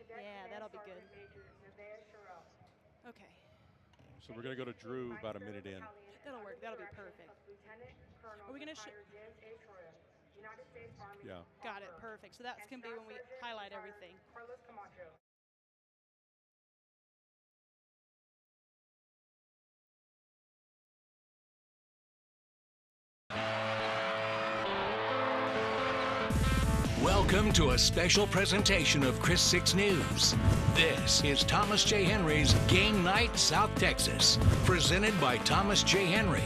Yeah, that'll be good. Okay. So we're going to go to Drew about a minute in. That'll work. That'll be perfect. Are we going to Yeah. Got it. Perfect. So that's going to be when we highlight everything. Welcome to a special presentation of Chris 6 News. This is Thomas J. Henry's Game Night South Texas, presented by Thomas J. Henry.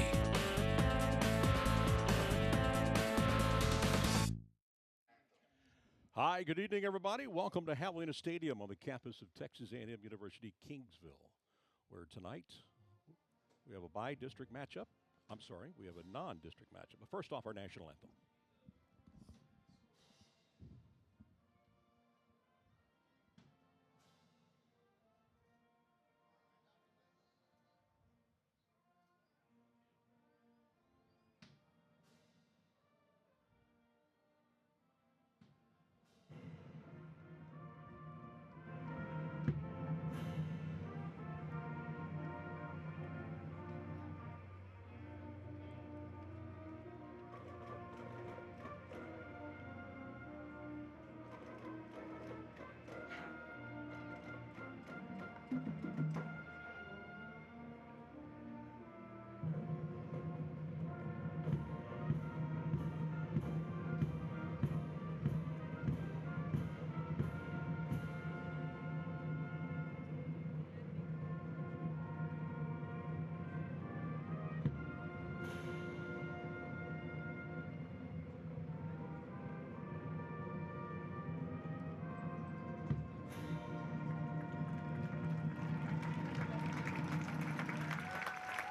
Hi, good evening, everybody. Welcome to Javelina Stadium on the campus of Texas A&M University, Kingsville, where tonight we have a bi-district matchup. I'm sorry, we have a non-district matchup. But first off, our national anthem.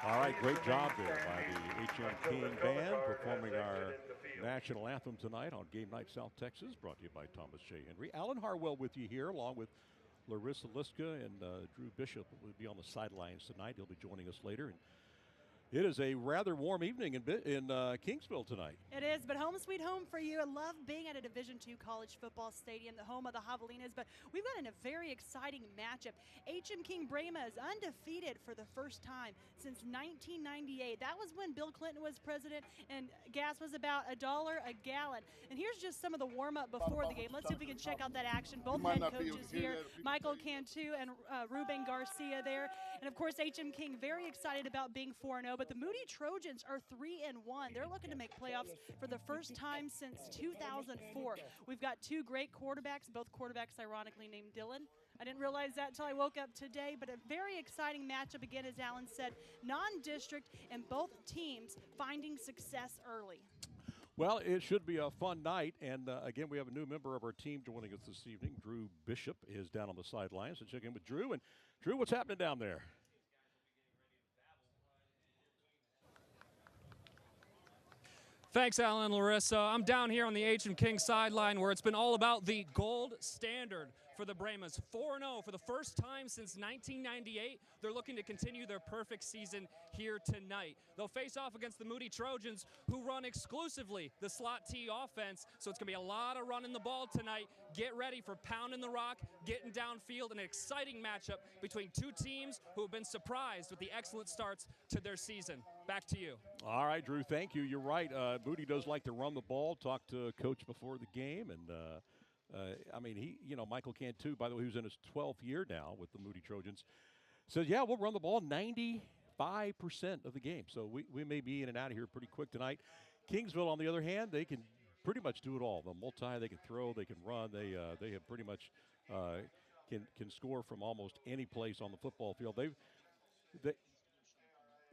All right, great job there by the H.M. King Band performing our national anthem tonight on Game Night South Texas, brought to you by Thomas J. Henry. Alan Harwell with you here, along with Larissa Liska and Drew Bishop will be on the sidelines tonight. He'll be joining us later. And it is a rather warm evening in Kingsville tonight. It is, but home sweet home for you. I love being at a Division II college football stadium, the home of the Javelinas, but we've got a very exciting matchup. H.M. King Brahmas undefeated for the first time since 1998. That was when Bill Clinton was president and gas was about $1 a gallon. And here's just some of the warm-up before the game. Let's see if we can check out that action. Both head coaches here, Michael Cantu and Ruben Garcia there. And of course, H.M. King very excited about being 4-0, but the Moody Trojans are 3-1. They're looking to make playoffs for the first time since 2004. We've got two great quarterbacks, both quarterbacks ironically named Dylan. I didn't realize that until I woke up today, but a very exciting matchup again, as Alan said, non-district, and both teams finding success early. Well, it should be a fun night, and again, we have a new member of our team joining us this evening. Drew Bishop is down on the sidelines, so check in with Drew. And Drew, what's happening down there? Thanks, Alan and Larissa. I'm down here on the H.M. King sideline where it's been all about the gold standard for the Brahmas. 4-0 for the first time since 1998. They're looking to continue their perfect season here tonight. They'll face off against the Moody Trojans, who run exclusively the slot T offense, so it's going to be a lot of running the ball tonight. Get ready for pounding the rock, getting downfield, an exciting matchup between two teams who have been surprised with the excellent starts to their season. Back to you. All right, Drew, thank you. You're right. Moody does like to run the ball. Talked to Coach before the game, and I mean, Michael Cantu, by the way, who's in his 12th year now with the Moody Trojans, says, yeah, we'll run the ball 95% of the game. So we may be in and out of here pretty quick tonight. Kingsville, on the other hand, they can pretty much do it all. They'll multi, they can throw, they can run. They have pretty much can score from almost any place on the football field.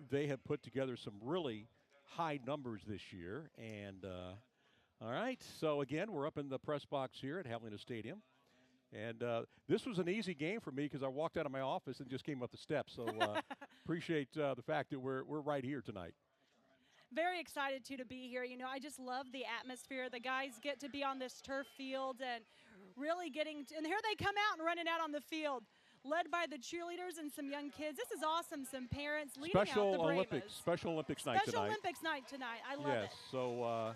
They have put together some really high numbers this year. And all right, so again, we're up in the press box here at Javelina Stadium. And this was an easy game for me because I walked out of my office and just came up the steps. So appreciate the fact that we're right here tonight. Very excited to be here. You know, I just love the atmosphere. The guys get to be on this turf field and really and here they come out and running out on the field, led by the cheerleaders and some young kids. This is awesome. Some parents leading out the Brahmas. Special Olympics night tonight. Special Olympics night tonight. I love it. Yes, so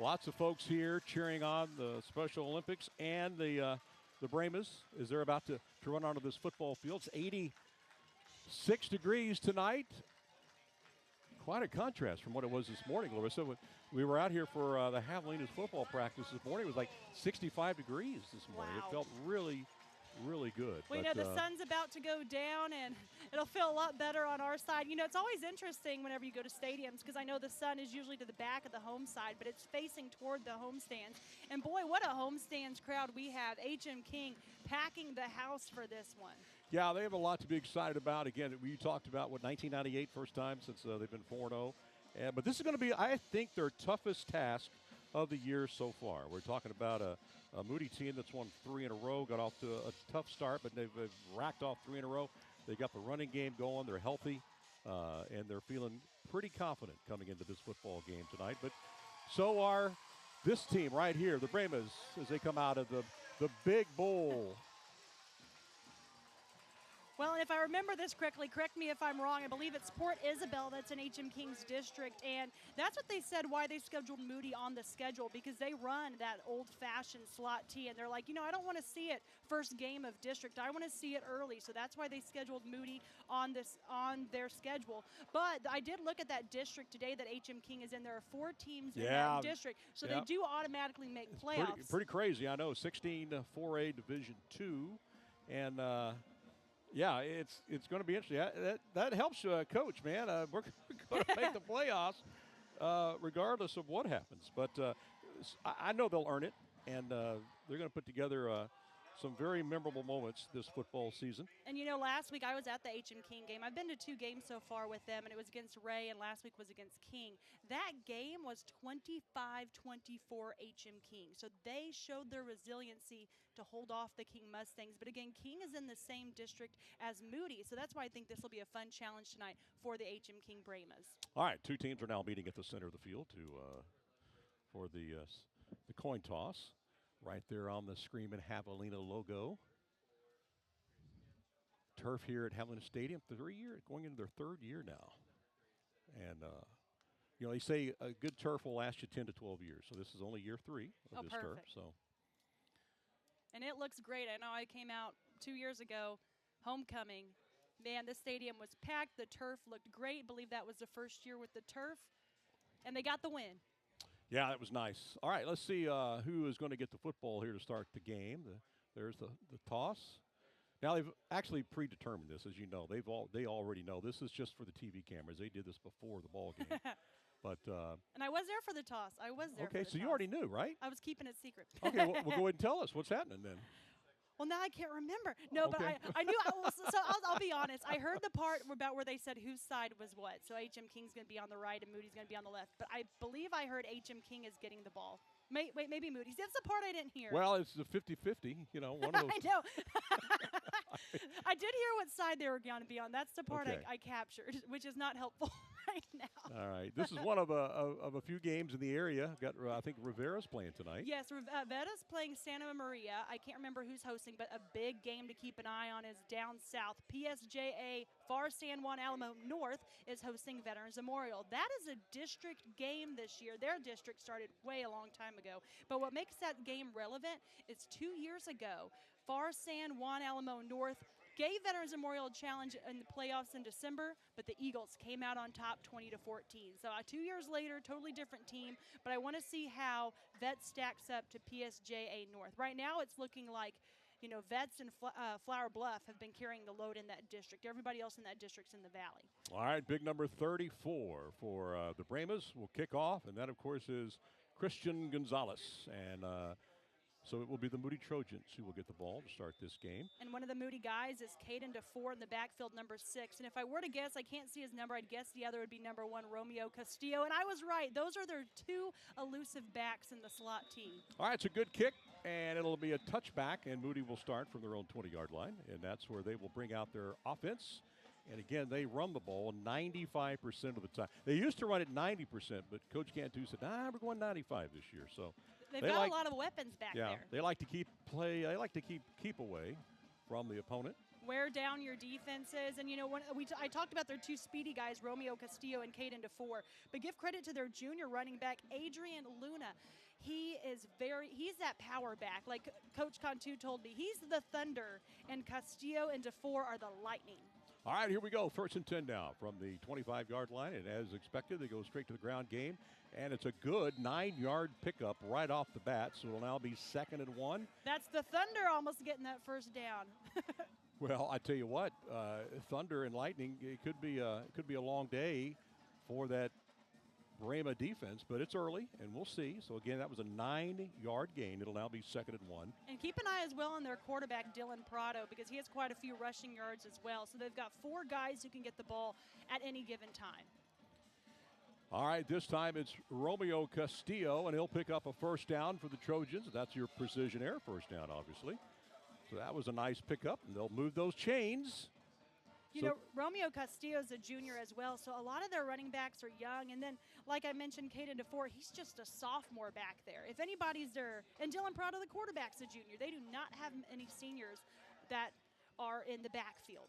lots of folks here cheering on the Special Olympics and the the Brahmas as they're about to run onto this football field. It's 86 degrees tonight. Quite a contrast from what it was this morning, Larissa. We were out here for the Javelinas football practice this morning. It was like 65 degrees this morning. Wow. It felt really, really good. Well, the sun's about to go down, and it'll feel a lot better on our side. It's always interesting whenever you go to stadiums because I know the sun is usually to the back of the home side, but it's facing toward the home stands. And, boy, what a home stands crowd we have. H.M. King packing the house for this one. Yeah, they have a lot to be excited about. Again, we talked about, 1998, first time since they've been 4-0. But this is going to be, I think, their toughest task of the year so far. We're talking about a Moody team that's won 3 in a row, got off to a tough start, but they've racked off 3 in a row. They got the running game going. They're healthy, and they're feeling pretty confident coming into this football game tonight. But so are this team right here, the Brahmas, as they come out of the big bowl. Well, and if I remember this correctly, correct me if I'm wrong, I believe it's Port Isabel that's in H.M. King's district, and that's what they said why they scheduled Moody on the schedule, because they run that old-fashioned slot T, and they're like, I don't want to see it first game of district. I want to see it early, so that's why they scheduled Moody on their schedule. But I did look at that district today that H.M. King is in. There are 4 teams in that district, so they do automatically make playoffs. Pretty crazy, I know. 16 4A Division II, and yeah, it's going to be interesting. That helps coach, man. We're going to make the playoffs regardless of what happens. But I know they'll earn it, and they're going to put together some very memorable moments this football season. And last week I was at the H.M. King game. I've been to 2 games so far with them, and it was against Ray, and last week was against King. That game was 25-24 H.M. King. So they showed their resiliency to hold off the King Mustangs. But again, King is in the same district as Moody, so that's why I think this will be a fun challenge tonight for the H.M. King Brahmas. All right, 2 teams are now meeting at the center of the field for the coin toss. Right there on the Screamin' Javelina logo. Turf here at Javelina Stadium, going into their 3rd year now. And, they say a good turf will last you 10 to 12 years. So this is only year 3 of this turf. So. And it looks great. I know I came out 2 years ago, homecoming. Man, the stadium was packed. The turf looked great. I believe that was the first year with the turf. And they got the win. Yeah, that was nice. All right, let's see who is going to get the football here to start the game. There's the toss. Now they've actually predetermined this, as you know. They already know. This is just for the TV cameras. They did this before the ball game. But and I was there for the toss. I was there. Okay, for the so toss. You already knew, right? I was keeping it secret. Okay, well, go ahead and tell us what's happening then. Well, now I can't remember. No, okay. But I knew. So I'll be honest. I heard the part about where they said whose side was what. So H.M. King's going to be on the right and Moody's going to be on the left. But I believe I heard H.M. King is getting the ball. Maybe Moody's. That's the part I didn't hear. Well, it's the 50-50. One of those. I know. I did hear what side they were going to be on. That's the part I captured, which is not helpful right now. All right. This is one of a few games in the area. Got I think Rivera's playing tonight. Yes, Rivera's playing Santa Maria. I can't remember who's hosting, but a big game to keep an eye on is down south. PSJA Far San Juan Alamo North is hosting Veterans Memorial. That is a district game this year. Their district started way a long time ago. But what makes that game relevant is 2 years ago, Far San Juan Alamo North gave Veterans Memorial a challenge in the playoffs in December, but the Eagles came out on top 20-14. So 2 years later, totally different team, but I want to see how Vets stacks up to PSJA North. Right now it's looking like, Vets and Flower Bluff have been carrying the load in that district. Everybody else in that district's in the valley. All right, big number 34 for the Brahmas will kick off, and that, of course, is Christian Gonzalez. And so it will be the Moody Trojans who will get the ball to start this game. And one of the Moody guys is Caden DeFore in the backfield, number 6. And if I were to guess, I can't see his number, I'd guess the other would be number 1, Romeo Castillo. And I was right. Those are their 2 elusive backs in the slot team. All right, it's a good kick, and it'll be a touchback, and Moody will start from their own 20-yard line. And that's where they will bring out their offense. And again, they run the ball 95% of the time. They used to run it 90%, but Coach Cantu said, we're going 95 this year. So They've got a lot of weapons back there. They like to keep keep away from the opponent. Wear down your defenses. And, I talked about their 2 speedy guys, Romeo Castillo and Caden DeFore. But give credit to their junior running back, Adrian Luna. He's that power back. Like Coach Cantu told me, he's the Thunder, and Castillo and DeFore are the Lightning. All right, here we go. 1st and 10 now from the 25-yard line. And as expected, they go straight to the ground game. And it's a good 9-yard pickup right off the bat. So it'll now be 2nd and 1. That's the Thunder almost getting that first down. Well, I tell you what, Thunder and Lightning, it could be a long day for that Brahma defense, but it's early, and we'll see. So, again, that was a 9-yard gain. It'll now be 2nd and 1. And keep an eye as well on their quarterback, Dylan Prado, because he has quite a few rushing yards as well. So they've got 4 guys who can get the ball at any given time. All right, this time it's Romeo Castillo, and he'll pick up a first down for the Trojans. That's your precision air first down, obviously. So that was a nice pickup, and they'll move those chains. You know, Romeo Castillo is a junior as well, so a lot of their running backs are young. And then, like I mentioned, Caden DeFore, he's just a sophomore back there. If anybody's there, and Dylan Prado, the quarterback's a junior. They do not have any seniors that are in the backfield.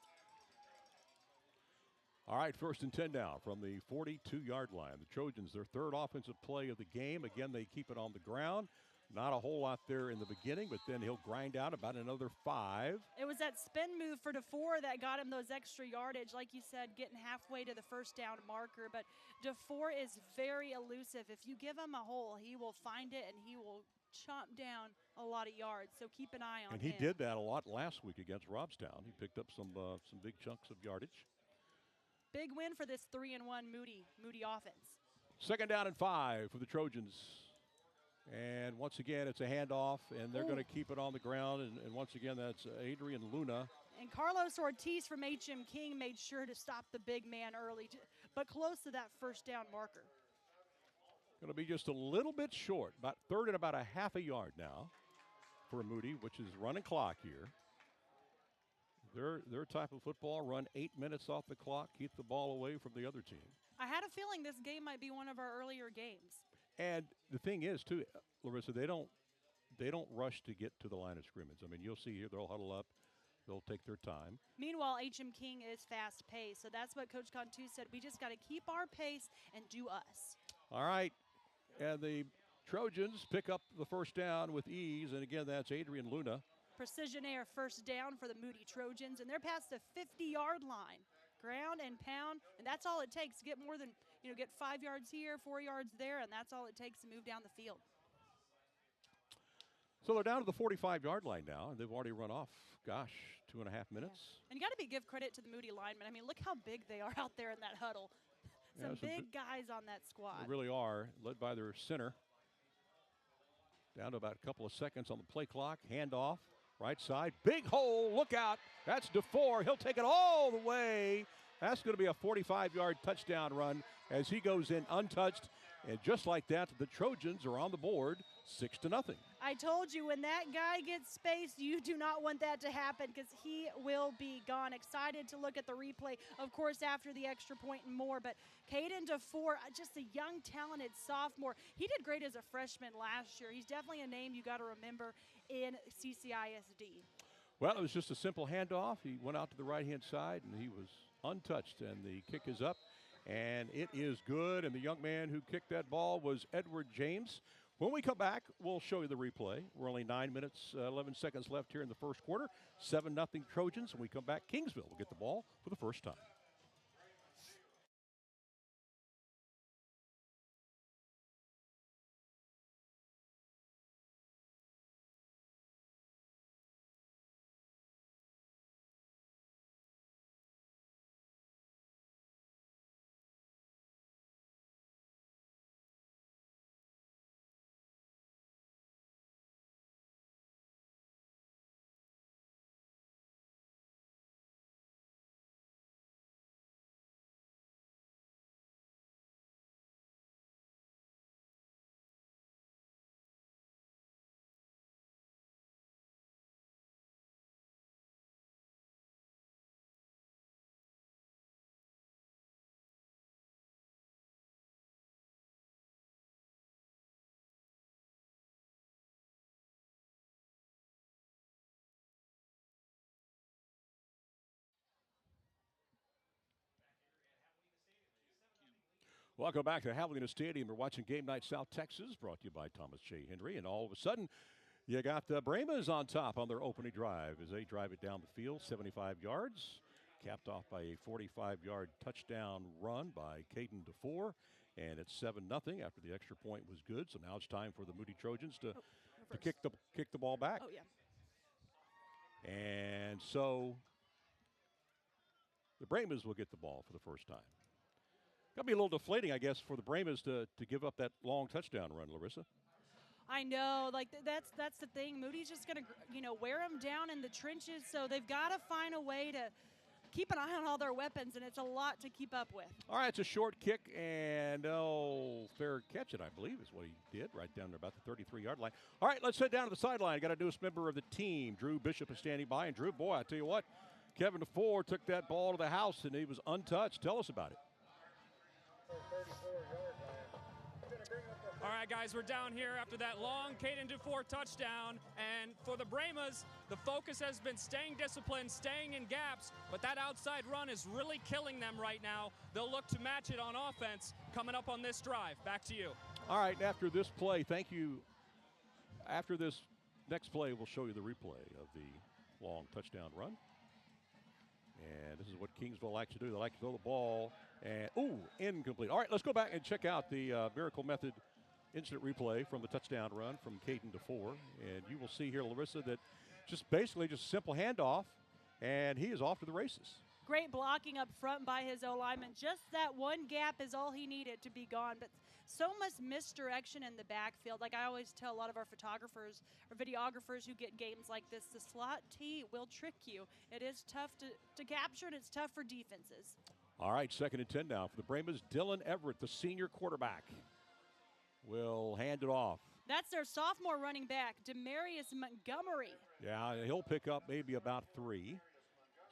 All right, 1st and 10 now from the 42-yard line. The Trojans, their 3rd offensive play of the game. Again, they keep it on the ground. Not a whole lot there in the beginning, but then he'll grind out about another 5. It was that spin move for DeFore that got him those extra yardage, like you said, getting halfway to the first down marker. But DeFore is very elusive. If you give him a hole, he will find it, and he will chomp down a lot of yards. So keep an eye on him. And he did that a lot last week against Robstown. He picked up some big chunks of yardage. Big win for this 3-1 Moody offense. 2nd down and 5 for the Trojans. And once again, it's a handoff, and they're going to keep it on the ground. And once again, that's Adrian Luna. And Carlos Ortiz from H.M. King made sure to stop the big man early, but close to that first down marker. Going to be just a little bit short, about 3rd and about a half a yard now for Moody, which is running clock here. Their type of football, run 8 minutes off the clock, keep the ball away from the other team. I had a feeling this game might be one of our earlier games. And the thing is, too, Larissa, they don't rush to get to the line of scrimmage. I mean, you'll see here, they'll huddle up. They'll take their time. Meanwhile, H.M. King is fast-paced, so that's what Coach Cantu said. We just got to keep our pace and do us. All right, and the Trojans pick up the first down with ease, and again, that's Adrian Luna. Precision air first down for the Moody Trojans, and they're past the 50-yard line. Ground and pound, and that's all it takes to get more than, get 5 yards here, 4 yards there, and that's all it takes to move down the field. So they're down to the 45-yard line now, and they've already run off, 2.5 minutes. Yeah. And you got to give credit to the Moody linemen. I mean, look how big they are out there in that huddle. Some big guys on that squad. They really are, led by their center. Down to about a couple of seconds on the play clock. Handoff, right side. Big hole, look out. That's DeFore. He'll take it all the way. That's going to be a 45-yard touchdown run as he goes in untouched. And just like that, the Trojans are on the board, 6-0. I told you, when that guy gets space, you do not want that to happen because he will be gone. Excited to look at the replay, of course, after the extra point and more. But Caden DeFore, just a young, talented sophomore. He did great as a freshman last year. He's definitely a name you got to remember in CCISD. Well, it was just a simple handoff. He went out to the right-hand side, and he was untouched. And the kick is up, and it is good. And the young man who kicked that ball was Edward James. When we come back, we'll show you the replay. We're only 9 minutes, 11 seconds left here in the first quarter. 7-0 Trojans. When we come back, Kingsville will get the ball for the first time. Welcome back to Javelina Stadium. We're watching Game Night South Texas, brought to you by Thomas J. Henry. And all of a sudden, you got the Brahmas on top on their opening drive as they drive it down the field, 75 yards, capped off by a 45-yard touchdown run by Caden DeFore. And it's 7-0 after the extra point was good. So now it's time for the Moody Trojans to kick the ball back. Oh, yeah. And so the Brahmas will get the ball for the first time. Got to be a little deflating, I guess, for the Brahmas to give up that long touchdown run, Larissa. I know, like that's the thing. Moody's just going to, wear them down in the trenches. So they've got to find a way to keep an eye on all their weapons, and it's a lot to keep up with. All right, it's a short kick, and fair catch it, I believe, is what he did, right down there about the 33-yard line. All right, let's head down to the sideline. Got a newest member of the team. Drew Bishop is standing by, and Drew, boy, I tell you what, Kevin DeFore took that ball to the house, and he was untouched. Tell us about it. All right, guys, we're down here after that long Caden DeFore touchdown. And for the Brahmas, the focus has been staying disciplined, staying in gaps, but that outside run is really killing them right now. They'll look to match it on offense coming up on this drive. Back to you. All right, after this play, thank you. After this next play, we'll show you the replay of the long touchdown run. And this is what Kingsville likes to do. They like to throw the ball, and, incomplete. All right, let's go back and check out the Miracle Method instant replay from the touchdown run from Caden DeFore. And you will see here, Larissa, that just simple handoff, and he is off to the races. Great blocking up front by his O-lineman. Just that one gap is all he needed to be gone. But so much misdirection in the backfield. Like I always tell a lot of our photographers or videographers who get games like this, the slot T will trick you. It is tough to capture, and it's tough for defenses. All right, 2nd and 10 now for the Brahmas. Dylan Everett, the senior quarterback, will hand it off. That's their sophomore running back, Demarius Montgomery. Yeah, he'll pick up maybe about 3.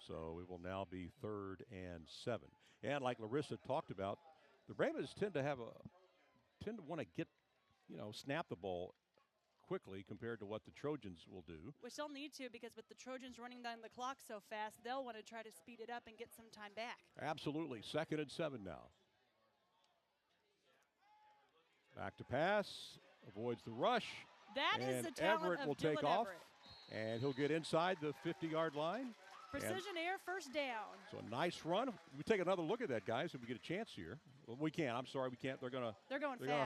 So it will now be 3rd and 7. And like Larissa talked about, the Brahmas tend to want to get, snap the ball quickly compared to what the Trojans will do. Which they'll need to, because with the Trojans running down the clock so fast, they'll want to try to speed it up and get some time back. Absolutely. 2nd and 7 now. Back to pass, avoids the rush. That is the talent Everett of will Dylan take off, Everett. and he'll get inside the 50-yard line. Precision air, first down. So a nice run. We take another look at that, guys, if we get a chance here. Well, we can't. I'm sorry, we can't. They're going to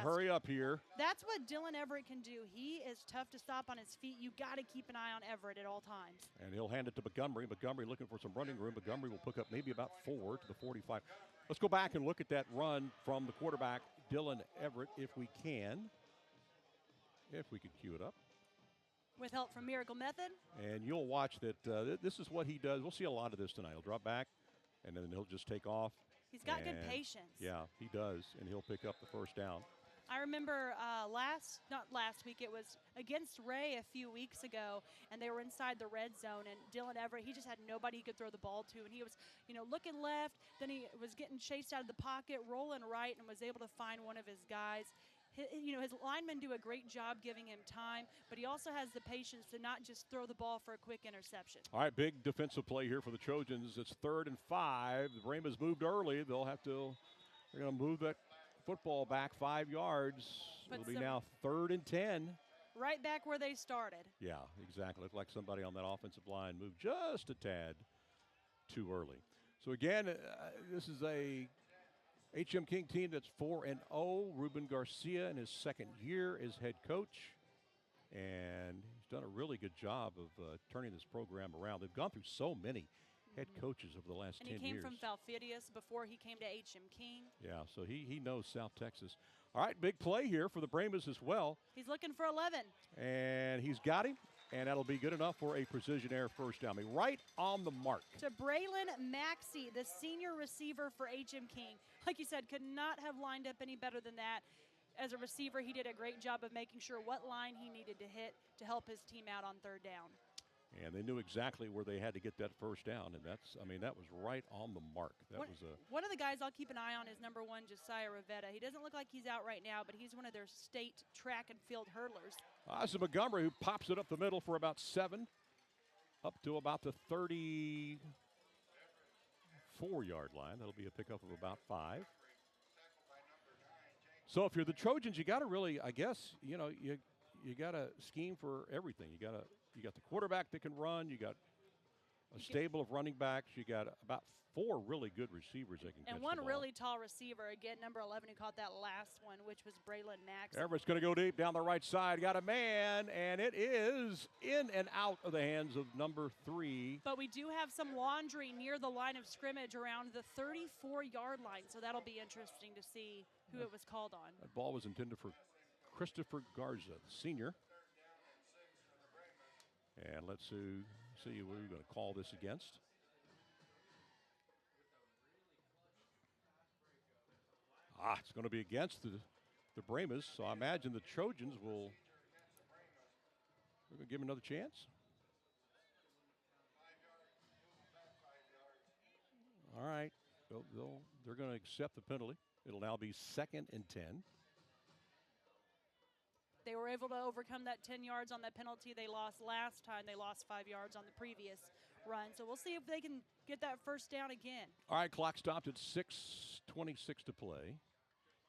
hurry up here. That's what Dylan Everett can do. He is tough to stop on his feet. You got to keep an eye on Everett at all times. And he'll hand it to Montgomery. Montgomery looking for some running room. Montgomery will pick up maybe about 4 to the 45. Let's go back and look at that run from the quarterback, Dylan Everett, if we can. If we could cue it up. With help from Miracle Method. And you'll watch that this is what he does. We'll see a lot of this tonight. He'll drop back, and then he'll just take off. He's got good patience. Yeah, he does, and he'll pick up the first down. I remember not last week, it was against Ray a few weeks ago, and they were inside the red zone, and Dylan Everett, he just had nobody he could throw the ball to, and he was, looking left, then he was getting chased out of the pocket, rolling right, and was able to find one of his guys. His linemen do a great job giving him time, but he also has the patience to not just throw the ball for a quick interception. All right, big defensive play here for the Trojans. It's 3rd and 5. The Brahmas moved early. They're going to move that football back 5 yards. It'll be now 3rd and 10. Right back where they started. Yeah, exactly. Looked like somebody on that offensive line moved just a tad too early. So again, this is a HM King team that's 4-0. Ruben Garcia in his 2nd year as head coach. And he's done a really good job of turning this program around. They've gone through so many head coaches over the last 10 years. And he came from Falfurrias before he came to HM King. Yeah, so he knows South Texas. All right, big play here for the Brahmas as well. He's looking for 11. And he's got him. And that'll be good enough for a precision air first down. Right on the mark. To Braylon Maxey, the senior receiver for HM King. Like you said, could not have lined up any better than that. As a receiver, he did a great job of making sure what line he needed to hit to help his team out on 3rd down. And they knew exactly where they had to get that first down, and that was right on the mark. One of the guys I'll keep an eye on is number 1, Josiah Rivetta. He doesn't look like he's out right now, but he's one of their state track and field hurdlers. This is Montgomery, who pops it up the middle for about 7, up to about the 34-yard line. That'll be a pickup of about 5. So if you're the Trojans, you got to really, I guess, you got to scheme for everything. You got the quarterback that can run. You got a stable of running backs. You got about 4 really good receivers that can catch And the one ball. really tall receiver. Again, number 11 who caught that last one, which was Braylon Max. Everett's going to go deep down the right side. Got a man, and it is in and out of the hands of number 3. But we do have some laundry near the line of scrimmage around the 34-yard line, so that'll be interesting to see who it was called on. That ball was intended for Christopher Garza, the senior. And let's see who we're going to call this against. It's going to be against the Brahmas, so I imagine the Trojans will give him another chance. All right, they're going to accept the penalty. It'll now be 2nd and 10. They were able to overcome that 10 yards on that penalty they lost last time. They lost 5 yards on the previous run. So we'll see if they can get that first down again. All right, clock stopped at 6:26 to play.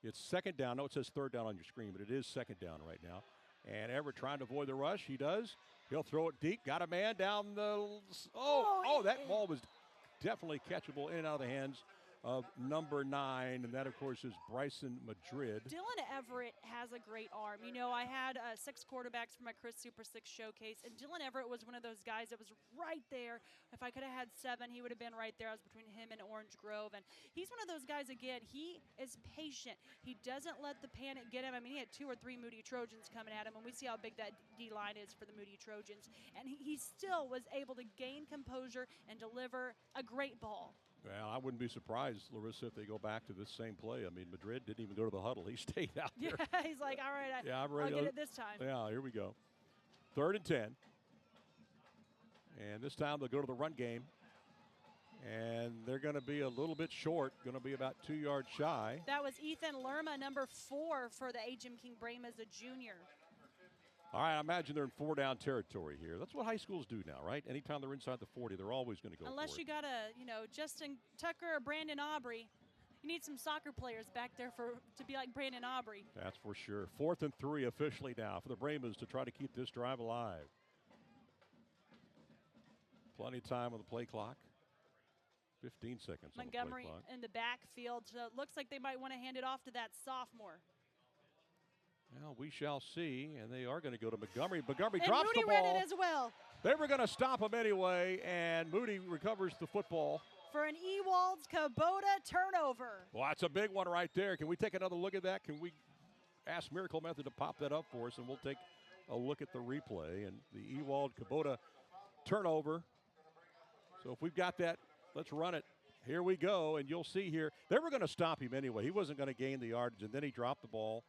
It's 2nd down. No, it says 3rd down on your screen, but it is 2nd down right now. And Everett trying to avoid the rush. He does. He'll throw it deep. Got a man down the that ball was definitely catchable in and out of the hands of number 9, and that, of course, is Bryson Madrid. Dylan Everett has a great arm. You know, I had 6 quarterbacks for my Chris Super 6 showcase, and Dylan Everett was one of those guys that was right there. If I could have had 7, he would have been right there. I was between him and Orange Grove, and he's one of those guys, again, he is patient. He doesn't let the panic get him. I mean, he had 2 or 3 Moody Trojans coming at him, and we see how big that D-line is for the Moody Trojans, and he still was able to gain composure and deliver a great ball. Well, I wouldn't be surprised, Larissa, if they go back to this same play. I mean, Madrid didn't even go to the huddle. He stayed out there. Yeah, he's like, all right, I'll get it this time. Yeah, here we go. 3rd and 10. And this time they'll go to the run game. And they're going to be a little bit short, going to be about 2 yards shy. That was Ethan Lerma, number 4 for the H.M. King Brahmas, a junior. All right, I imagine they're in 4-down territory here. That's what high schools do now, right? Anytime they're inside the 40, they're always going to go Unless for you it. got Justin Tucker or Brandon Aubrey. You need some soccer players back there to be like Brandon Aubrey. That's for sure. 4th and 3 officially now for the Brahmas to try to keep this drive alive. Plenty of time on the play clock. 15 seconds Montgomery on the play clock. in the backfield. So it looks like they might want to hand it off to that sophomore. Well, we shall see, and they are going to go to Montgomery. Montgomery And drops Moody the ball. ran it as well. They were going to stop him anyway, and Moody recovers the football. For an Ewald's Kubota turnover. Well, that's a big one right there. Can we take another look at that? Can we ask Miracle Method to pop that up for us, and we'll take a look at the replay. And the Ewald Kubota turnover. So if we've got that, let's run it. Here we go, and you'll see here. They were going to stop him anyway. He wasn't going to gain the yardage, and then he dropped the ball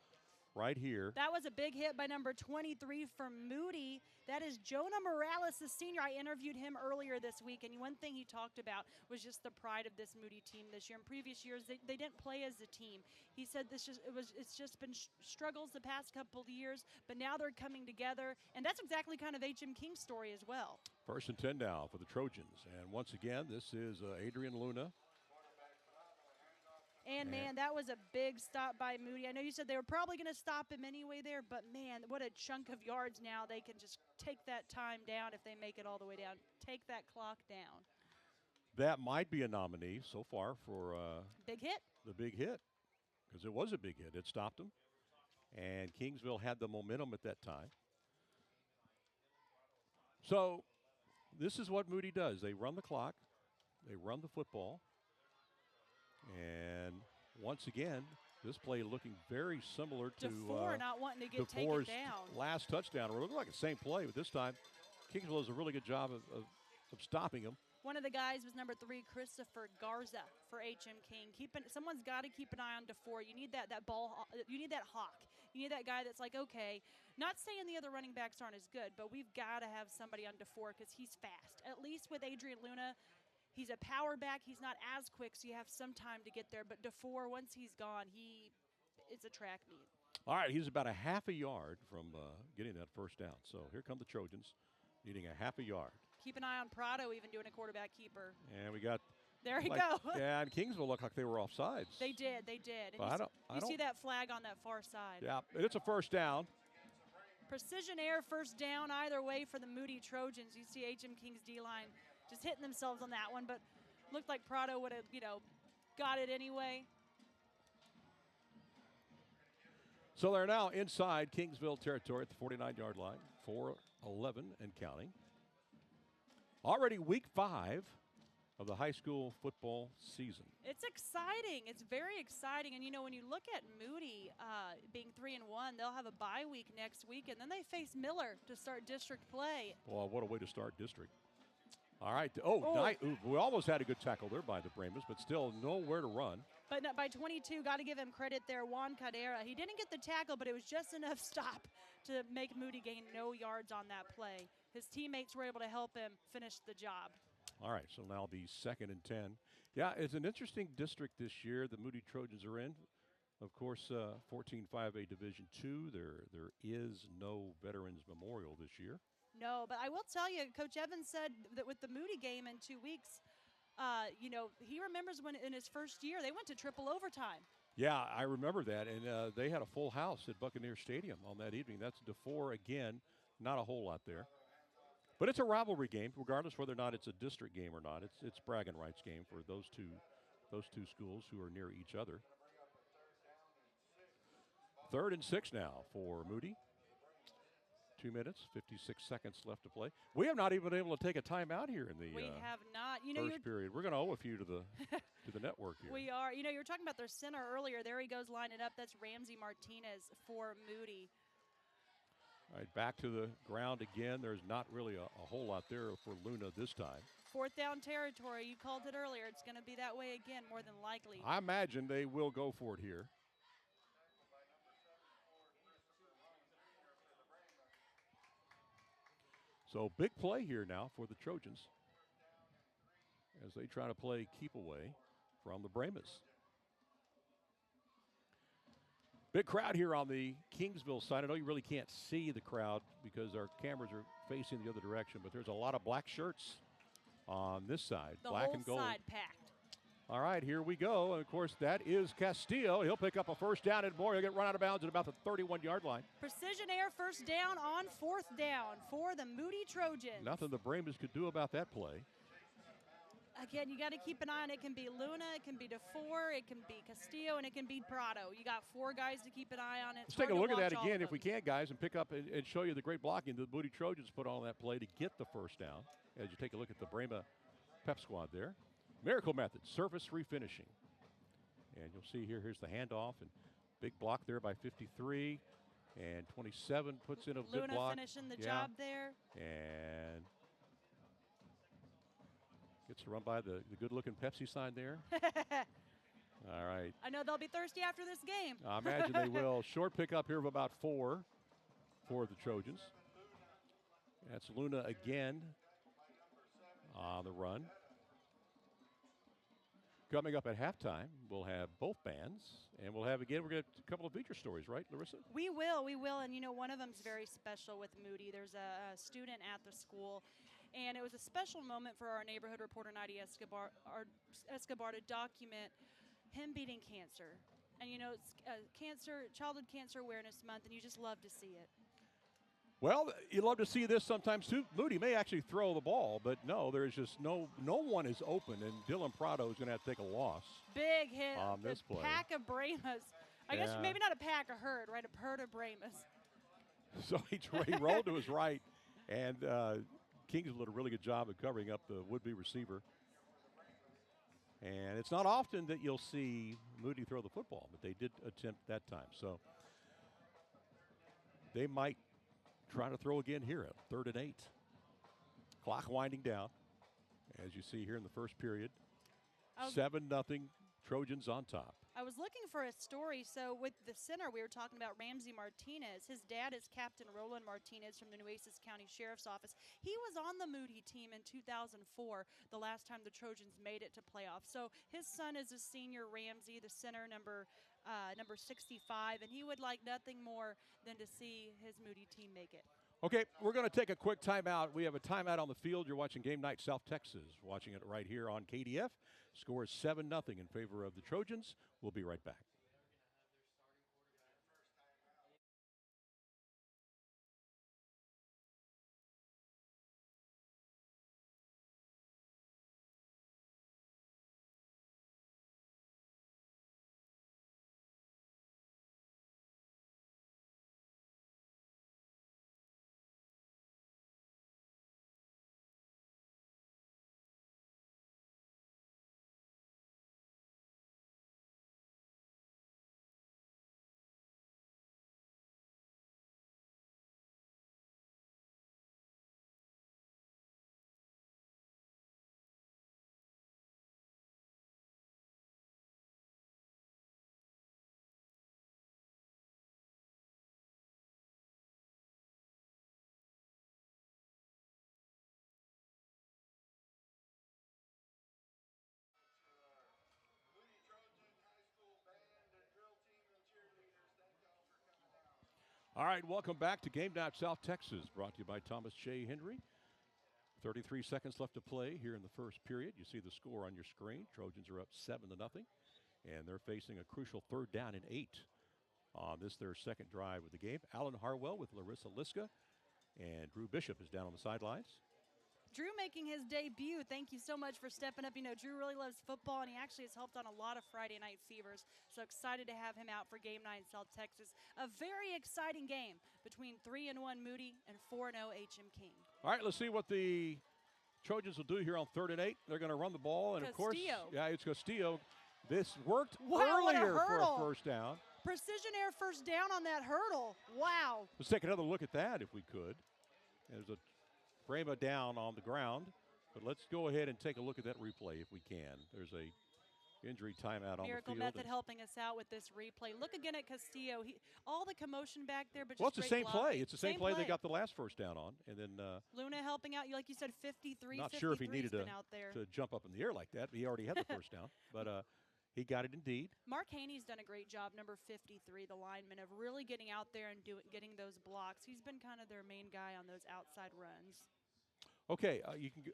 right here. That was a big hit by number 23 from Moody. That is Jonah Morales, the senior. I interviewed him earlier this week, and one thing he talked about was just the pride of this Moody team this year. In previous years, they didn't play as a team. He said it's just been struggles the past couple of years, but now they're coming together, and that's exactly kind of H.M. King's story as well. 1st and 10 now for the Trojans, and once again, this is Adrian Luna. And, man, that was a big stop by Moody. I know you said they were probably going to stop him anyway there, but, man, what a chunk of yards now. They can just take that time down if they make it all the way down. Take that clock down. That might be a nominee so far for big hit. The big hit, because it was a big hit. It stopped them, and Kingsville had the momentum at that time. So this is what Moody does. They run the clock. They run the football. And once again, this play looking very similar to DeFore not wanting to get taken DeFore's down. last touchdown. It looked like the same play, but this time Kingsville does a really good job of stopping him. One of the guys was number 3, Christopher Garza for H.M. King. Someone's got to keep an eye on DeFore. You need that ball. You need that hawk. You need that guy that's like, okay, not saying the other running backs aren't as good, but we've got to have somebody on DeFore because he's fast. At least with Adrian Luna, he's a power back. He's not as quick, so you have some time to get there. But DeFore, once he's gone, it's a track meet. All right, he's about a half a yard from getting that first down. So here come the Trojans needing a half a yard. Keep an eye on Prado even doing a quarterback keeper. And we got There you like, go. Yeah, and Kingsville looked like they were offsides. They did. They did. And But you see that flag on that far side. Yeah, and it's a first down. Precision air first down either way for the Moody Trojans. You see HM King's D-line just hitting themselves on that one, but looked like Prado would have, got it anyway. So they're now inside Kingsville territory at the 49-yard line, 4-11 and counting. Already week 5 of the high school football season. It's exciting. It's very exciting. And, when you look at Moody being 3-1, they'll have a bye week next week, and then they face Miller to start district play. Well, what a way to start district. All right. We almost had a good tackle there by the Brahmas, but still nowhere to run. But by 22, got to give him credit there, Juan Cadera. He didn't get the tackle, but it was just enough stop to make Moody gain no yards on that play. His teammates were able to help him finish the job. All right, so now the 2nd and 10. Yeah, it's an interesting district this year the Moody Trojans are in. Of course, 14-5A Division II. There is no Veterans Memorial this year. No, but I will tell you, Coach Evans said that with the Moody game in 2 weeks, he remembers when in his first year they went to triple overtime. Yeah, I remember that, and they had a full house at Buccaneer Stadium on that evening. That's DeFore again, not a whole lot there. But it's a rivalry game, regardless whether or not it's a district game or not. It's bragging rights game for those two schools who are near each other. 3rd and 6 now for Moody. 2 minutes, 56 seconds left to play. We have not even been able to take a timeout here in the we have not. first period. We're going to owe a few to the network here. We are. You were talking about their center earlier. There he goes lining up. That's Ramsey Martinez for Moody. All right, back to the ground again. There's not really a whole lot there for Luna this time. 4th down territory. You called it earlier. It's going to be that way again, more than likely. I imagine they will go for it here. So big play here now for the Trojans as they try to play keep away from the Brahmas. Big crowd here on the Kingsville side. I know you really can't see the crowd because our cameras are facing the other direction, but there's a lot of black shirts on this side. The black whole and gold. side packed. All right, here we go. And, of course, that is Castillo. He'll pick up a first down and more. He'll get run out of bounds at about the 31-yard line. Precision air first down on 4th down for the Moody Trojans. Nothing the Brahmas could do about that play. Again, you got to keep an eye on it. It can be Luna, it can be DeFore, it can be Castillo, and it can be Prado. You got 4 guys to keep an eye on it. Let's take a look at that again if we can, guys, and pick up and show you the great blocking the Moody Trojans put on that play to get the first down. As you take a look at the Brahma Pep Squad there. Miracle method, surface refinishing. And you'll see here's the handoff, and big block there by 53. And 27 puts in a good block. Luna finishing the job there. And gets to run by the good-looking Pepsi sign there. All right. I know they'll be thirsty after this game. I imagine they will. Short pickup here of about 4 for the Trojans. That's Luna again on the run. Coming up at halftime, we'll have both bands, and we're going to have a couple of feature stories, right, Larissa? We will, and one of them's very special with Moody. There's a student at the school, and it was a special moment for our neighborhood reporter, Nadia Escobar to document him beating cancer. And it's Childhood Cancer Awareness Month, and you just love to see it. Well, you love to see this sometimes too. Moody may actually throw the ball, but no, there's just no one is open, and Dylan Prado is going to have to take a loss. Big hit on this play. Pack of Brahmas. I guess maybe not a pack, a herd, right? A herd of Brahmas. So he rolled to his right, and Kingsville did a really good job of covering up the would-be receiver. And it's not often that you'll see Moody throw the football, but they did attempt that time. So they might try to throw again here at 3rd and 8. Clock winding down, as you see here in the first period. 7-0 Trojans on top. I was looking for a story. So with the center, we were talking about Ramsey Martinez. His dad is Captain Roland Martinez from the Nueces County Sheriff's Office. He was on the Moody team in 2004, the last time the Trojans made it to playoffs. So his son is a senior, Ramsey, the center, number 65, and he would like nothing more than to see his Moody team make it. Okay, we're going to take a quick timeout. We have a timeout on the field. You're watching Game Night South Texas, watching it right here on KDF. Score is 7-0 in favor of the Trojans. We'll be right back. All right, welcome back to Game Night South Texas, brought to you by Thomas J. Henry. 33 seconds left to play here in the first period. You see the score on your screen. Trojans are up 7-0, and they're facing a crucial 3rd down and 8 on this, their second drive of the game. Alan Harwell with Larissa Liska, and Drew Bishop is down on the sidelines. Drew making his debut. Thank you so much for stepping up. You know, Drew really loves football, and he actually has helped on a lot of Friday Night Fevers. So excited to have him out for Game Night in South Texas. A very exciting game between 3-1 Moody and 4-0 H.M. King. All right, let's see what the Trojans will do here on 3rd and 8. They're going to run the ball, and of course, yeah, it's Castillo. This worked earlier for a first down. Precision air first down on that hurdle. Wow. Let's take another look at that if we could. There's a Brahma down on the ground, but let's go ahead and take a look at that replay if we can. There's a injury timeout on the field. Miracle Method helping us out with this replay. Look again at Castillo. All the commotion back there, but well, just it's the same play. It's the same play they got the last first down on, and then Luna helping out. Like you said, 53. Not sure if he needed to jump up in the air like that. But he already had the first down, but he got it indeed. Mark Haney's done a great job, number 53, the lineman, of really getting out there and getting those blocks. He's been kind of their main guy on those outside runs. Okay, you can.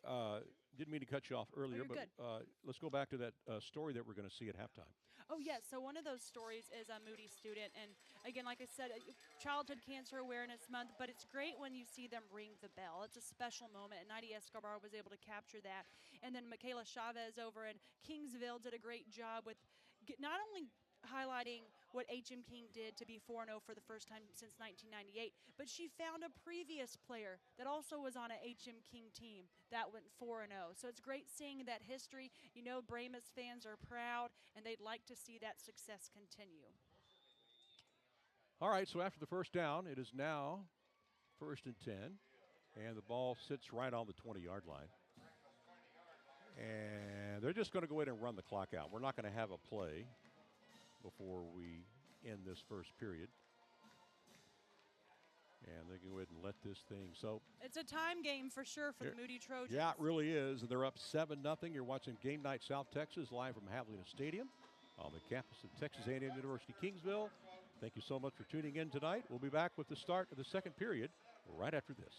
Didn't mean to cut you off earlier, but good. Let's go back to that story that we're going to see at halftime. Oh, yes. So one of those stories is a Moody student. And, again, like I said, Childhood Cancer Awareness Month, but it's great when you see them ring the bell. It's a special moment, and Nadia Escobar was able to capture that. And then Michaela Chavez over in Kingsville did a great job with not only highlighting what H.M. King did to be 4-0 for the first time since 1998, but she found a previous player that also was on a H.M. King team that went 4-0. So it's great seeing that history. You know, Brahmas fans are proud, and they'd like to see that success continue. All right, so after the first down, it is now 1st and 10, and the ball sits right on the 20-yard line. And they're just going to go ahead and run the clock out. We're not going to have a play before we end this first period. And they can go ahead and let this thing. So it's a time game for sure for the Moody Trojans. Yeah, it really is. And they're up 7-0. You're watching Game Night South Texas live from Javelina Stadium on the campus of Texas A&M University Kingsville. Thank you so much for tuning in tonight. We'll be back with the start of the second period right after this.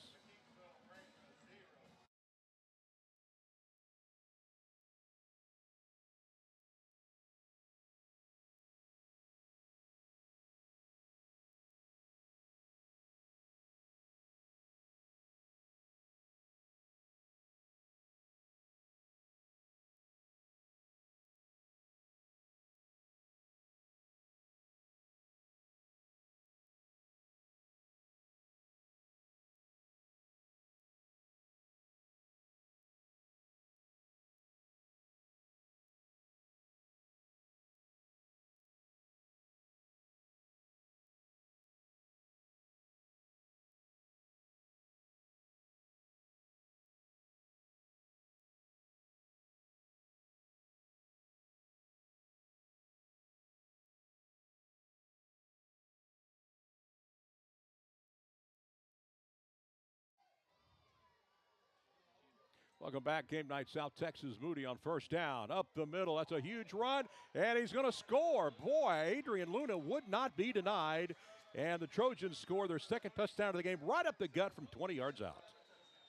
Welcome back, Game Night South Texas. Moody on first down, up the middle. That's a huge run, and he's going to score. Boy, Adrian Luna would not be denied. And the Trojans score their second touchdown of the game right up the gut from 20 yards out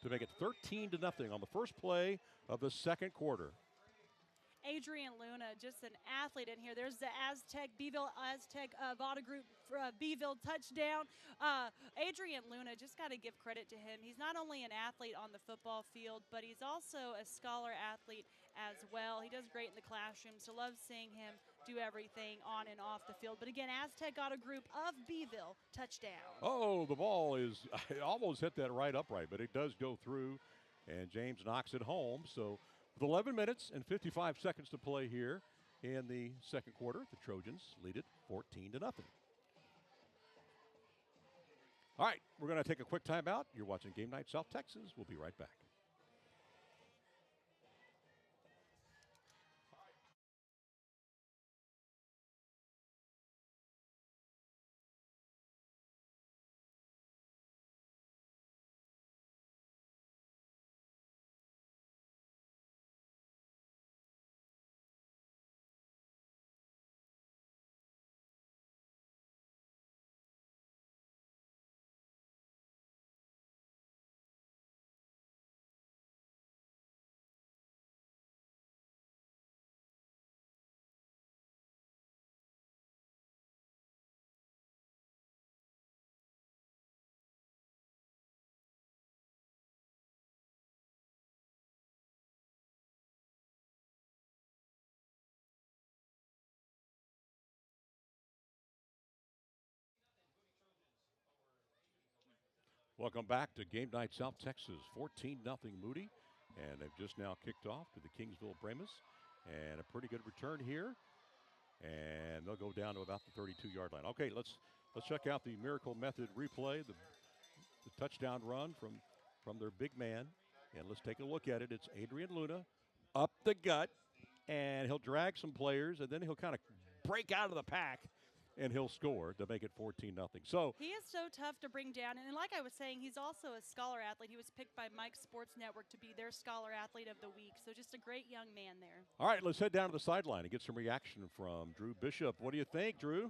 to make it 13-0 on the first play of the second quarter. Adrian Luna, just an athlete in here. There's the Beeville Aztec Vada Group Beeville touchdown. Adrian Luna, just got to give credit to him. He's not only an athlete on the football field, but he's also a scholar athlete as well. He does great in the classroom, so love seeing him do everything on and off the field. But again, Aztec Vada Group of Beeville, touchdown. Oh, the ball is, I almost hit that right upright, but it does go through, and James knocks it home. So with 11 minutes and 55 seconds to play here in the second quarter, the Trojans lead it 14-0. All right, we're going to take a quick timeout. You're watching Game Night South Texas. We'll be right back. Welcome back to Game Night South Texas, 14-0 Moody, and they've just now kicked off to the Kingsville Brahmas, and a pretty good return here, and they'll go down to about the 32-yard line. Okay, let's check out the Miracle Method replay, the touchdown run from their big man, and let's take a look at it. It's Adrian Luna up the gut, and he'll drag some players, and then he'll kind of break out of the pack, and he'll score to make it 14-0. So he is so tough to bring down, and like I was saying, he's also a scholar athlete. He was picked by Mike's Sports Network to be their scholar athlete of the week. So just a great young man there. All right, let's head down to the sideline and get some reaction from Drew Bishop. What do you think, Drew?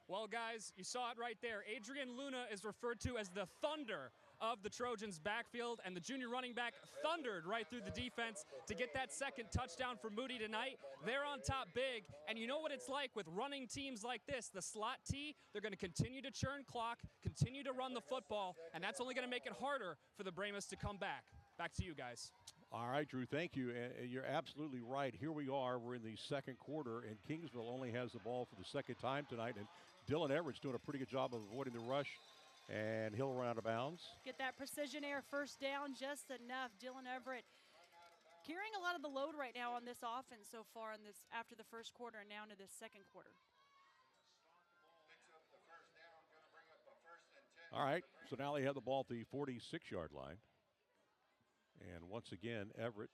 Well, guys, you saw it right there. Adrian Luna is referred to as the Thunder of the Trojans' backfield, and the junior running back thundered right through the defense to get that second touchdown for Moody tonight. They're on top big, and you know what it's like with running teams like this, the slot T, they're going to continue to churn clock, continue to run the football, and that's only going to make it harder for the Brahmas to come back. Back to you guys. All right, Drew, thank you. And you're absolutely right. Here we are. We're in the second quarter, and Kingsville only has the ball for the second time tonight, and Dylan Everett's doing a pretty good job of avoiding the rush. And he'll run out of bounds. Get that precision air first down just enough. Dylan Everett carrying a lot of the load right now on this offense so far in this after the first quarter and now into this second quarter. All right, so now they have the ball at the 46-yard line. And once again, Everett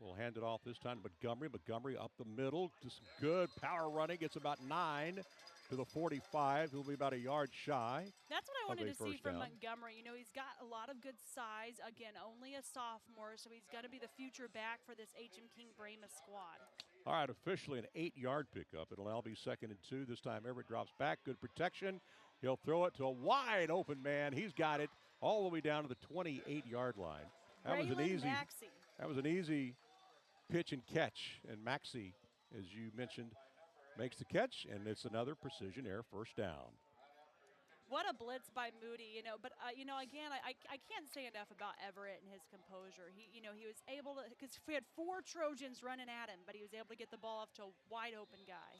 will hand it off this time to Montgomery. Montgomery up the middle. Just good power running. Gets about 9 to the 45. He'll be about a yard shy. That's what I wanted to see from Montgomery. You know, he's got a lot of good size. Again, only a sophomore, so he's going to be the future back for this H.M. King Brahmas squad. All right, officially an 8-yard pickup. It'll now be 2nd and 2. This time Everett drops back. Good protection. He'll throw it to a wide open man. He's got it all the way down to the 28-yard line. That was an easy pitch and catch. And Maxey, as you mentioned, makes the catch, and it's another precision air first down. What a blitz by Moody, you know. But, you know, again, I can't say enough about Everett and his composure. He was able to, because we had 4 Trojans running at him, but he was able to get the ball off to a wide open guy.